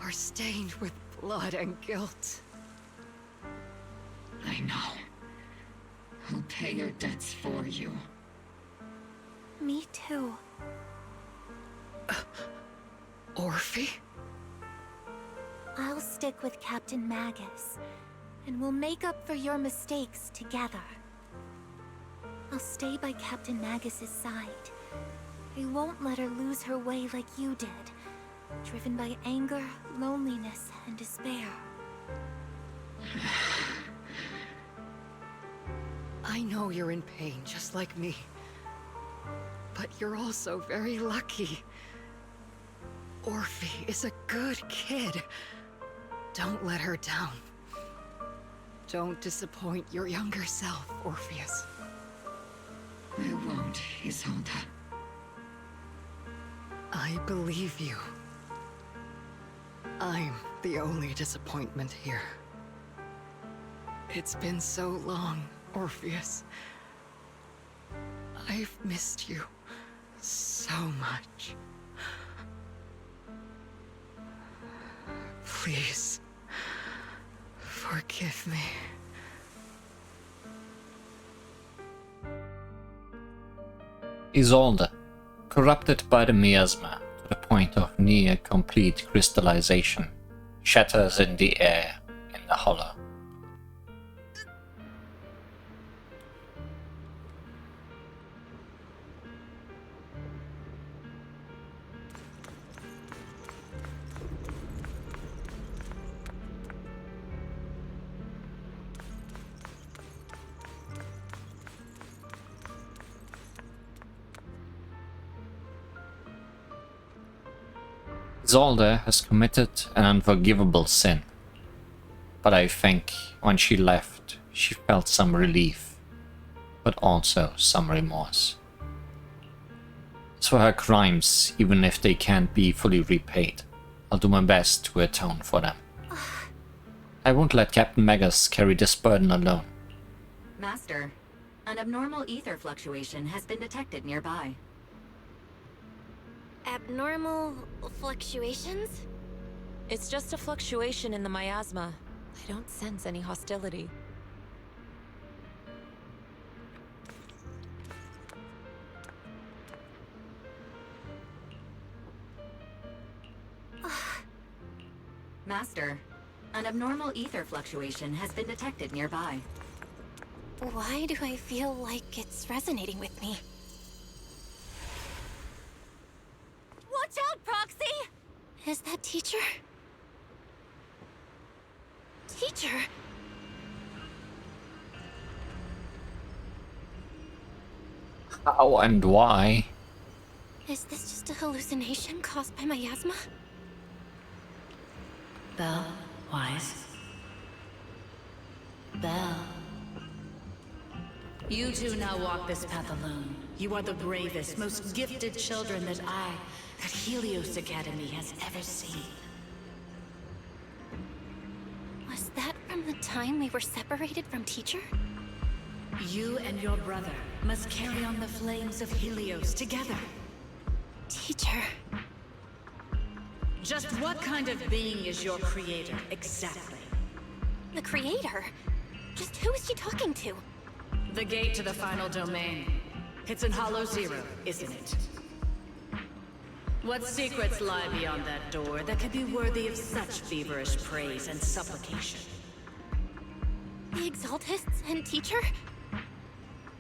are stained with blood and guilt. I know. I'll pay your debts for you. Me too. Orphe? I'll stick with Captain Magus, and we'll make up for your mistakes together. I'll stay by Captain Magus's side. I won't let her lose her way like you did, driven by anger, loneliness, and despair. I know you're in pain, just like me. But you're also very lucky. Orphe is a good kid. Don't let her down. Don't disappoint your younger self, Orpheus. I won't, Isolde. I believe you. I'm the only disappointment here. It's been so long, Orpheus. I've missed you so much. Please, forgive me. Isolde, corrupted by the miasma to the point of near complete crystallization, shatters in the air in the hollow. Isolde has committed an unforgivable sin, but I think when she left, she felt some relief, but also some remorse. As for her crimes, even if they can't be fully repaid, I'll do my best to atone for them. I won't let Captain Magus carry this burden alone. Master, an abnormal ether fluctuation has been detected nearby. Abnormal fluctuations? It's just a fluctuation in the miasma. I don't sense any hostility. Master, an abnormal ether fluctuation has been detected nearby. Why do I feel like it's resonating with me? Watch out, Proxy! Is that teacher? Teacher? How and why? Is this just a hallucination caused by miasma? Belle, Wise. Belle. You two now walk this path alone. You are the bravest, most gifted children that Helios Academy has ever seen. Was that from the time we were separated from teacher? You and your brother must carry on the flames of Helios together. Teacher. Just what kind of being is your creator, exactly? The creator? Just who is she talking to? The gate to the final domain. It's in Hollow Zero, isn't it? What secrets lie beyond that door that could be worthy of such feverish praise and supplication? The Exaltists and Teacher?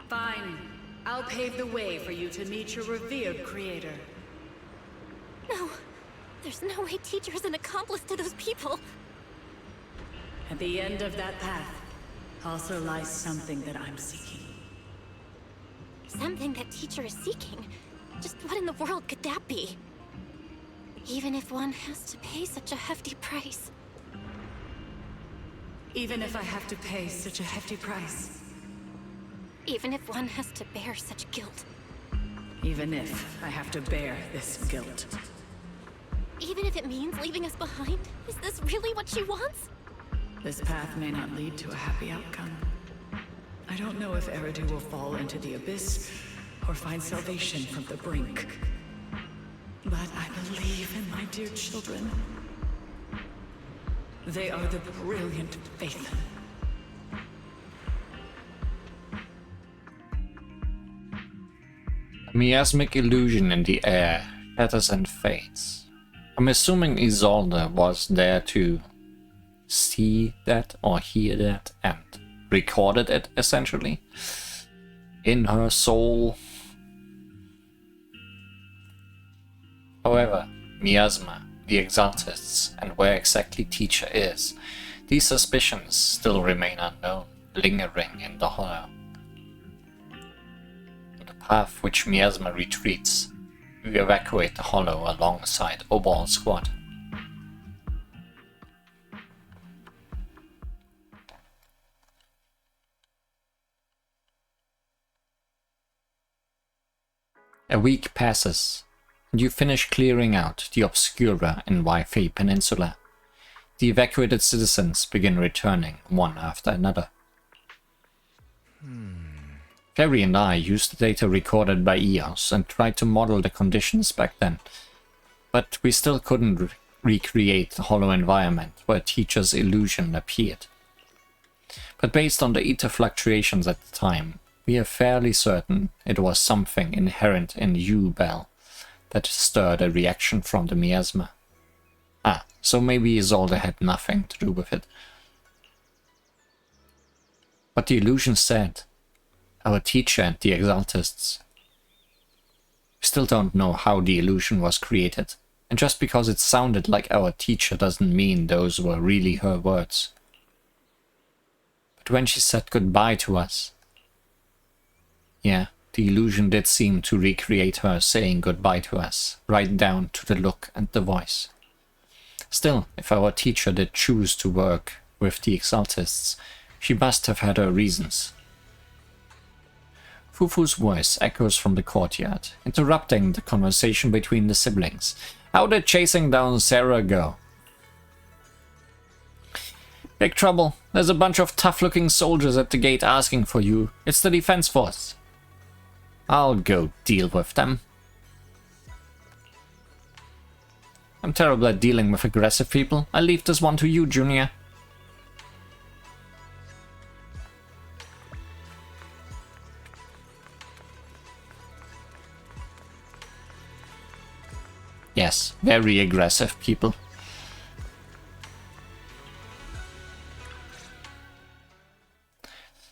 Fine. I'll pave the way for you to meet your revered creator. No. There's no way Teacher is an accomplice to those people. At the end of that path also lies something that I'm seeking. Something that Teacher is seeking? Just what in the world could that be? Even if one has to pay such a hefty price. Even if I have to pay such a hefty price. Even if one has to bear such guilt. Even if I have to bear this guilt. Even if it means leaving us behind? Is this really what she wants? This path may not lead to a happy outcome. I don't know if Eridu will fall into the abyss or find salvation from the brink. But I believe in my dear children. They are the brilliant Phaethon. A miasmic illusion in the air, shatters and fades. I'm assuming Isolde was there to see that or hear that and recorded it, essentially, in her soul. However, miasma, the Exaltists, and where exactly Teacher is, these suspicions still remain unknown, lingering in the hollow. On the path which miasma retreats, we evacuate the hollow alongside Obal's squad. A week passes, and you finish clearing out the Obscura in Wi-Fi Peninsula. The evacuated citizens begin returning, one after another. Ferry and I used the data recorded by EOS and tried to model the conditions back then, but we still couldn't recreate the hollow environment where Teacher's illusion appeared. But based on the ether fluctuations at the time, we are fairly certain it was something inherent in you, Bell, that stirred a reaction from the miasma. Ah, so maybe Isolde had nothing to do with it. But the illusion said, our Teacher and the Exaltists. We still don't know how the illusion was created, and just because it sounded like our Teacher doesn't mean those were really her words. But when she said goodbye to us, yeah, the illusion did seem to recreate her saying goodbye to us, right down to the look and the voice. Still, if our Teacher did choose to work with the Exaltists, she must have had her reasons. Fufu's voice echoes from the courtyard, interrupting the conversation between the siblings. How did chasing down Sarah go? Big trouble. There's a bunch of tough-looking soldiers at the gate asking for you. It's the defense force. I'll go deal with them. I'm terrible at dealing with aggressive people. I'll leave this one to you, Junior. Yes, very aggressive people.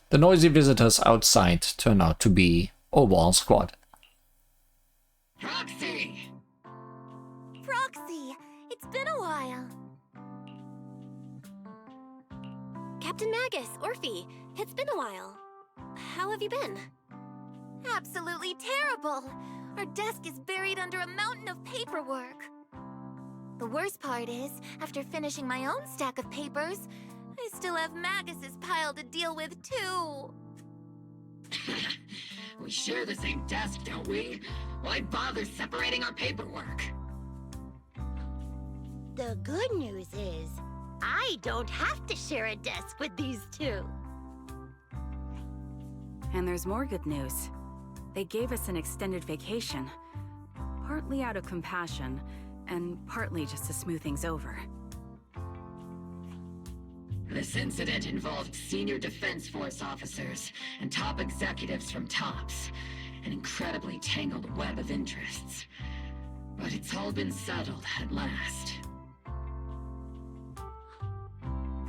The noisy visitors outside turn out to be Oval Squad. Proxy! Proxy! It's been a while. Captain Magus, Orphe, it's been a while. How have you been? Absolutely terrible! Our desk is buried under a mountain of paperwork. The worst part is, after finishing my own stack of papers, I still have Magus's pile to deal with too. We share the same desk, don't we? Why bother separating our paperwork? The good news is, I don't have to share a desk with these two. And there's more good news. They gave us an extended vacation. Partly out of compassion, and partly just to smooth things over. This incident involved senior Defense Force officers and top executives from TOPS. An incredibly tangled web of interests. But it's all been settled at last.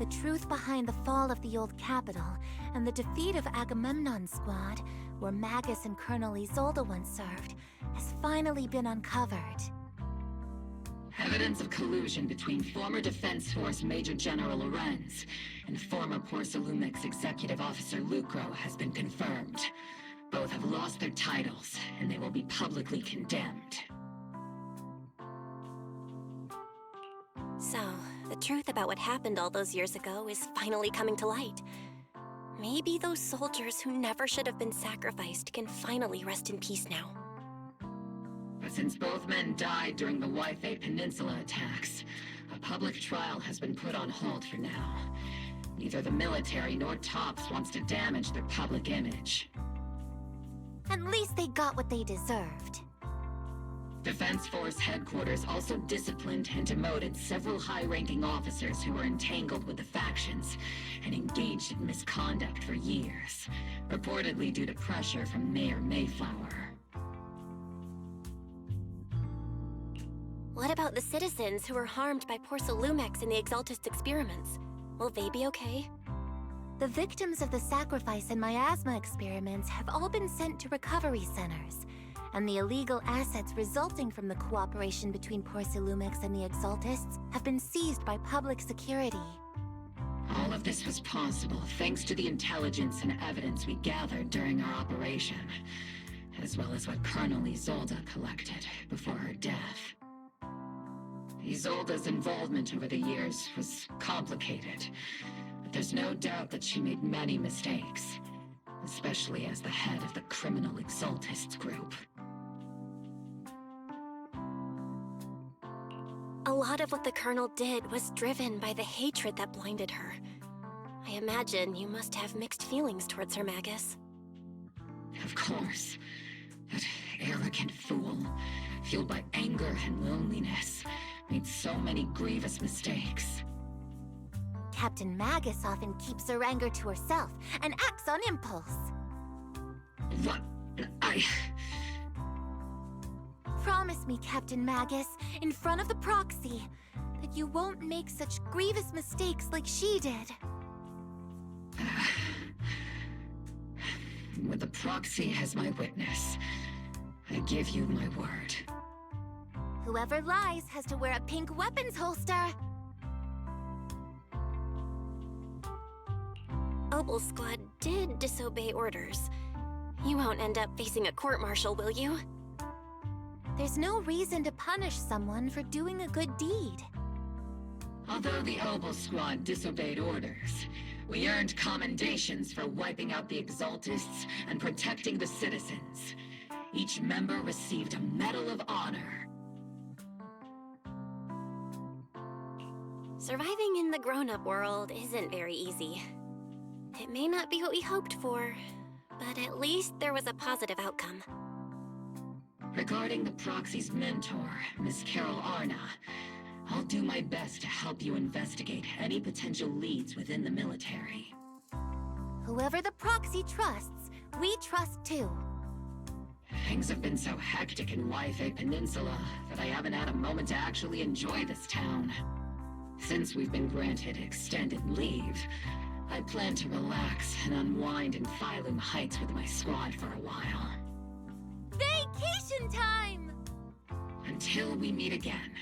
The truth behind the fall of the old capital and the defeat of Agamemnon's squad, where Magus and Colonel Isolde once served, has finally been uncovered. Evidence of collusion between former Defense Force Major General Lorenz and former Porcelumix Executive Officer Lucro has been confirmed. Both have lost their titles, and they will be publicly condemned. So, the truth about what happened all those years ago is finally coming to light. Maybe those soldiers who never should have been sacrificed can finally rest in peace now. But since both men died during the Waifei Peninsula attacks, a public trial has been put on hold for now. Neither the military nor TOPS wants to damage their public image. At least they got what they deserved. Defense Force headquarters also disciplined and demoted several high-ranking officers who were entangled with the factions and engaged in misconduct for years, reportedly due to pressure from Mayor Mayflower. What about the citizens who were harmed by Porcelumix in the Exaltist experiments? Will they be okay? The victims of the sacrifice and miasma experiments have all been sent to recovery centers, and the illegal assets resulting from the cooperation between Porcelumix and the Exaltists have been seized by public security. All of this was possible thanks to the intelligence and evidence we gathered during our operation, as well as what Colonel Isolde collected before her death. Isolde's involvement over the years was complicated, but there's no doubt that she made many mistakes, especially as the head of the criminal Exaltists group. A lot of what the Colonel did was driven by the hatred that blinded her. I imagine you must have mixed feelings towards her, Magus. Of course. That arrogant fool, fueled by anger and loneliness, made so many grievous mistakes. Captain Magus often keeps her anger to herself and acts on impulse. What? Promise me, Captain Magus, in front of the proxy, that you won't make such grievous mistakes like she did. With the proxy as my witness, I give you my word. Whoever lies has to wear a pink weapons holster. Obel Squad did disobey orders. You won't end up facing a court-martial, will you? There's no reason to punish someone for doing a good deed. Although the Obel Squad disobeyed orders, we earned commendations for wiping out the Exaltists and protecting the citizens. Each member received a Medal of Honor. Surviving in the grown-up world isn't very easy. It may not be what we hoped for, but at least there was a positive outcome. Regarding the proxy's mentor, Miss Carol Arna, I'll do my best to help you investigate any potential leads within the military. Whoever the proxy trusts, we trust too. Things have been so hectic in Waifei Peninsula that I haven't had a moment to actually enjoy this town. Since we've been granted extended leave, I plan to relax and unwind in Phylum Heights with my squad for a while. Vacation time! Until we meet again.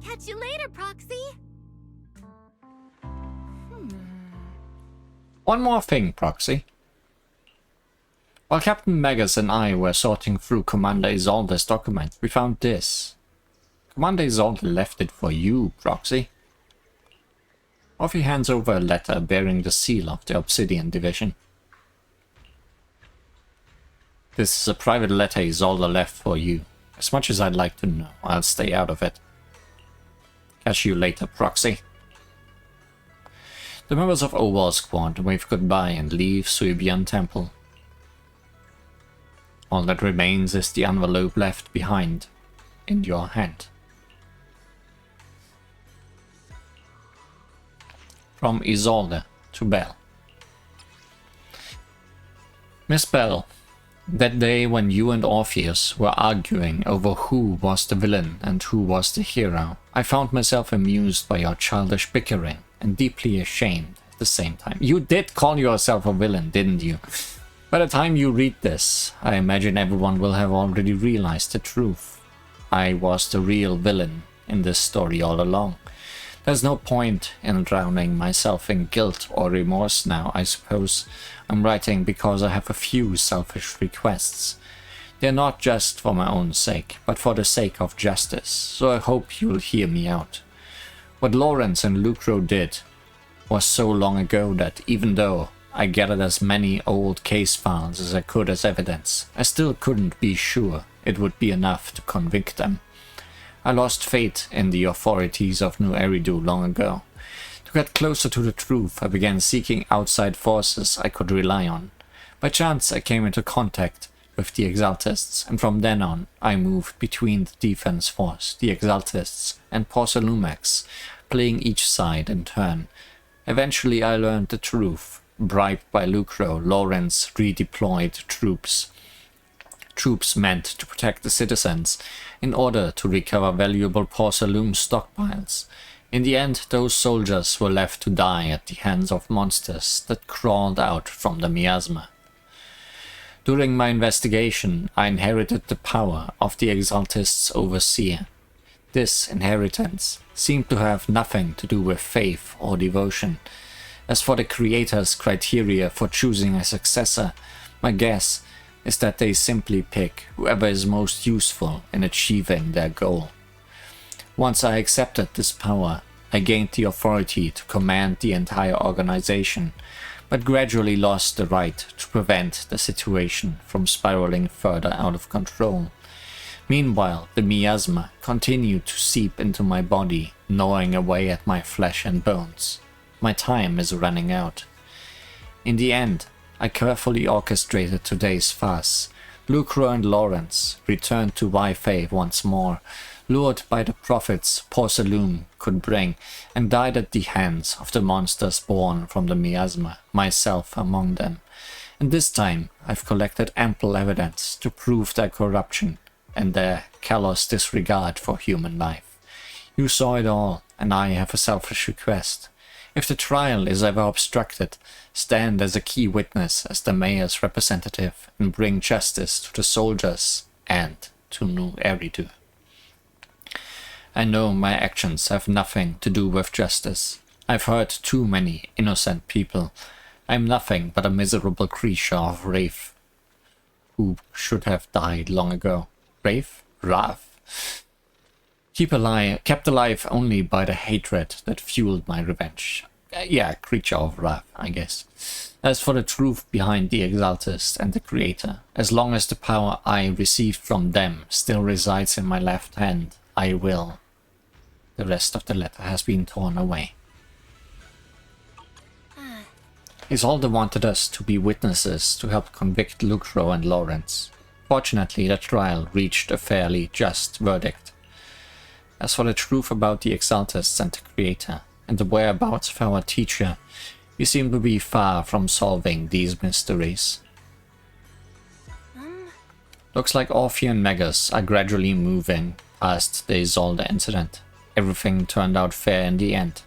Catch you later, Proxy! One more thing, Proxy. While Captain Magus and I were sorting through Commander Isolde's document, we found this. Commander Isolde left it for you, Proxy. Orphe hands over a letter bearing the seal of the Obsidian Division. This is a private letter Isolde left for you. As much as I'd like to know, I'll stay out of it. Catch you later, Proxy. The members of Obel Squad wave goodbye and leave Suibian Temple. All that remains is the envelope left behind in your hand. From Isolde to Belle. Miss Belle, that day when you and Orpheus were arguing over who was the villain and who was the hero, I found myself amused by your childish bickering and deeply ashamed at the same time. You did call yourself a villain, didn't you? By the time you read this, I imagine everyone will have already realized the truth. I was the real villain in this story all along. There's no point in drowning myself in guilt or remorse now, I suppose. I'm writing because I have a few selfish requests. They're not just for my own sake, but for the sake of justice, so I hope you'll hear me out. What Lawrence and Lucro did was so long ago that even though I gathered as many old case files as I could as evidence, I still couldn't be sure it would be enough to convict them. I lost faith in the authorities of New Eridu long ago. To get closer to the truth, I began seeking outside forces I could rely on. By chance, I came into contact with the Exaltists, and from then on, I moved between the Defense Force, the Exaltists, and Porcelumex, playing each side in turn. Eventually, I learned the truth. Bribed by Lucro, Lawrence redeployed troops meant to protect the citizens in order to recover valuable Porcelume stockpiles. In the end, those soldiers were left to die at the hands of monsters that crawled out from the miasma. During my investigation, I inherited the power of the Exaltists' overseer. This inheritance seemed to have nothing to do with faith or devotion. As for the creator's criteria for choosing a successor, my guess is that they simply pick whoever is most useful in achieving their goal. Once I accepted this power, I gained the authority to command the entire organization, but gradually lost the right to prevent the situation from spiraling further out of control. Meanwhile, the miasma continued to seep into my body, gnawing away at my flesh and bones. My time is running out. In the end, I carefully orchestrated today's farce. Lucro and Lawrence returned to Wi-Fi once more, lured by the profits Porcelume could bring, and died at the hands of the monsters born from the miasma, myself among them. And this time, I've collected ample evidence to prove their corruption and their callous disregard for human life. You saw it all, and I have a selfish request. If the trial is ever obstructed, stand as a key witness as the mayor's representative and bring justice to the soldiers and to New Eridu. I know my actions have nothing to do with justice. I've hurt too many innocent people. I'm nothing but a miserable creature of Wraith, who should have died long ago. Wraith? Wrath? Kept alive only by the hatred that fueled my revenge. Yeah, creature of wrath, I guess. As for the truth behind the Exaltist and the Creator, as long as the power I received from them still resides in my left hand, I will. The rest of the letter has been torn away. Isolde wanted us to be witnesses to help convict Lucro and Lawrence. Fortunately, the trial reached a fairly just verdict. As for the truth about the Exaltists and the Creator, and the whereabouts of our teacher, we seem to be far from solving these mysteries. Looks like Orpheus and Magus are gradually moving past the Isolde incident. Everything turned out fair in the end.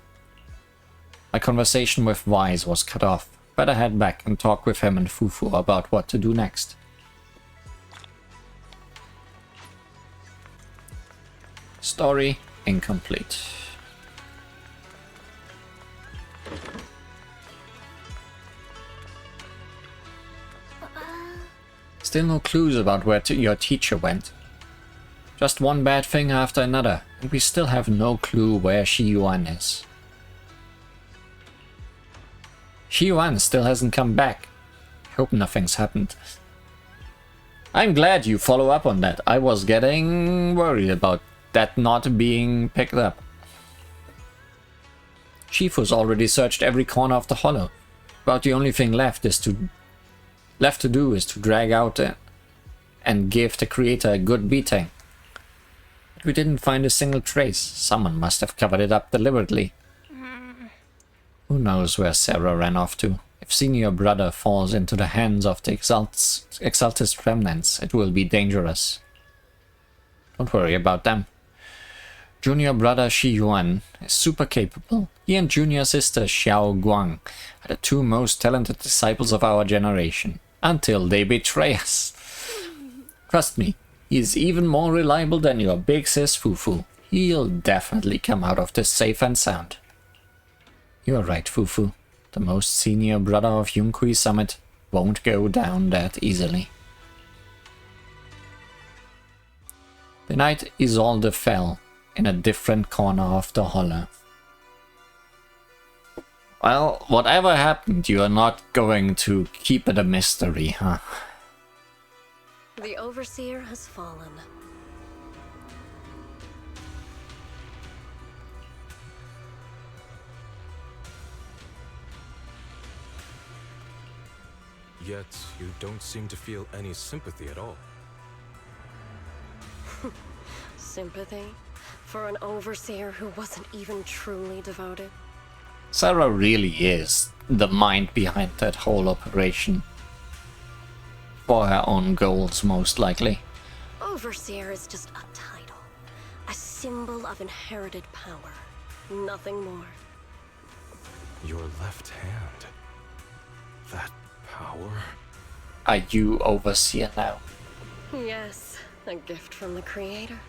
My conversation with Wise was cut off. Better head back and talk with him and Fufu about what to do next. Story incomplete. Still no clues about where your teacher went. Just one bad thing after another, and we still have no clue where Shiyuan is. Shiyuan still hasn't come back. Hope nothing's happened. I'm glad you follow up on that. I was getting worried about that not being picked up. Shifu's already searched every corner of the hollow. About the only thing left to do is to drag out and give the Creator a good beating. But we didn't find a single trace. Someone must have covered it up deliberately. Who knows where Sarah ran off to? If Senior Brother falls into the hands of the Exaltist remnants, it will be dangerous. Don't worry about them. Junior Brother Shi Yuan is super capable. He and Junior Sister Xiao Guang are the two most talented disciples of our generation. Until they betray us. Trust me, he is even more reliable than your big sis Fufu. He'll definitely come out of this safe and sound. You're right, Fufu. The most senior brother of Yunkui Summit won't go down that easily. The night Isolde fell in a different corner of the hollow. Well, whatever happened, you are not going to keep it a mystery, huh? The Overseer has fallen. Yet, you don't seem to feel any sympathy at all. Sympathy? For an Overseer who wasn't even truly devoted? Sarah really is the mind behind that whole operation. For her own goals, most likely. Overseer is just a title. A symbol of inherited power. Nothing more. Your left hand. That power? Are you Overseer now? Yes, a gift from the Creator.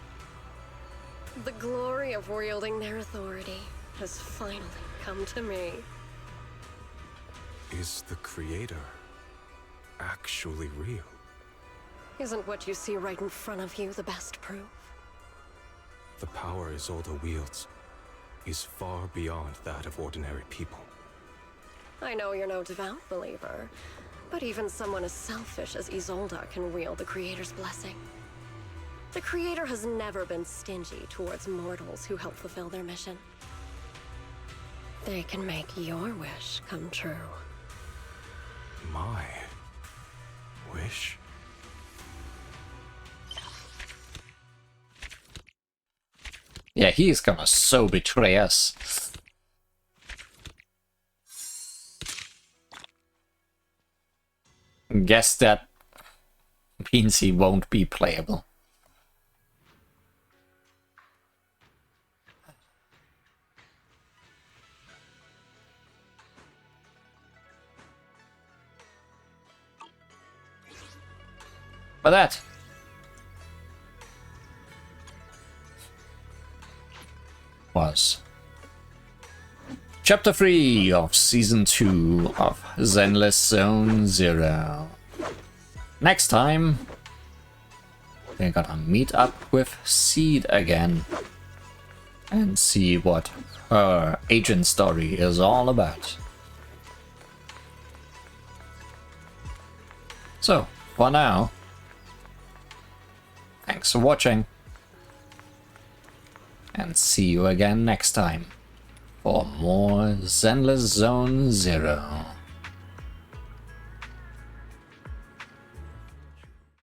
The glory of wielding their authority has finally come to me. Is the Creator actually real? Isn't what you see right in front of you the best proof? The power Isolde wields is far beyond that of ordinary people. I know you're no devout believer, but even someone as selfish as Isolde can wield the Creator's blessing. The Creator has never been stingy towards mortals who help fulfill their mission. They can make your wish come true. My wish? Yeah, he's gonna so betray us. Guess that means he won't be playable. But that was Chapter 3 of Season 2 of Zenless Zone 0. Next time, we're gonna meet up with Seed again and see what her agent story is all about. So, for now, thanks for watching, and see you again next time for more Zenless Zone 0.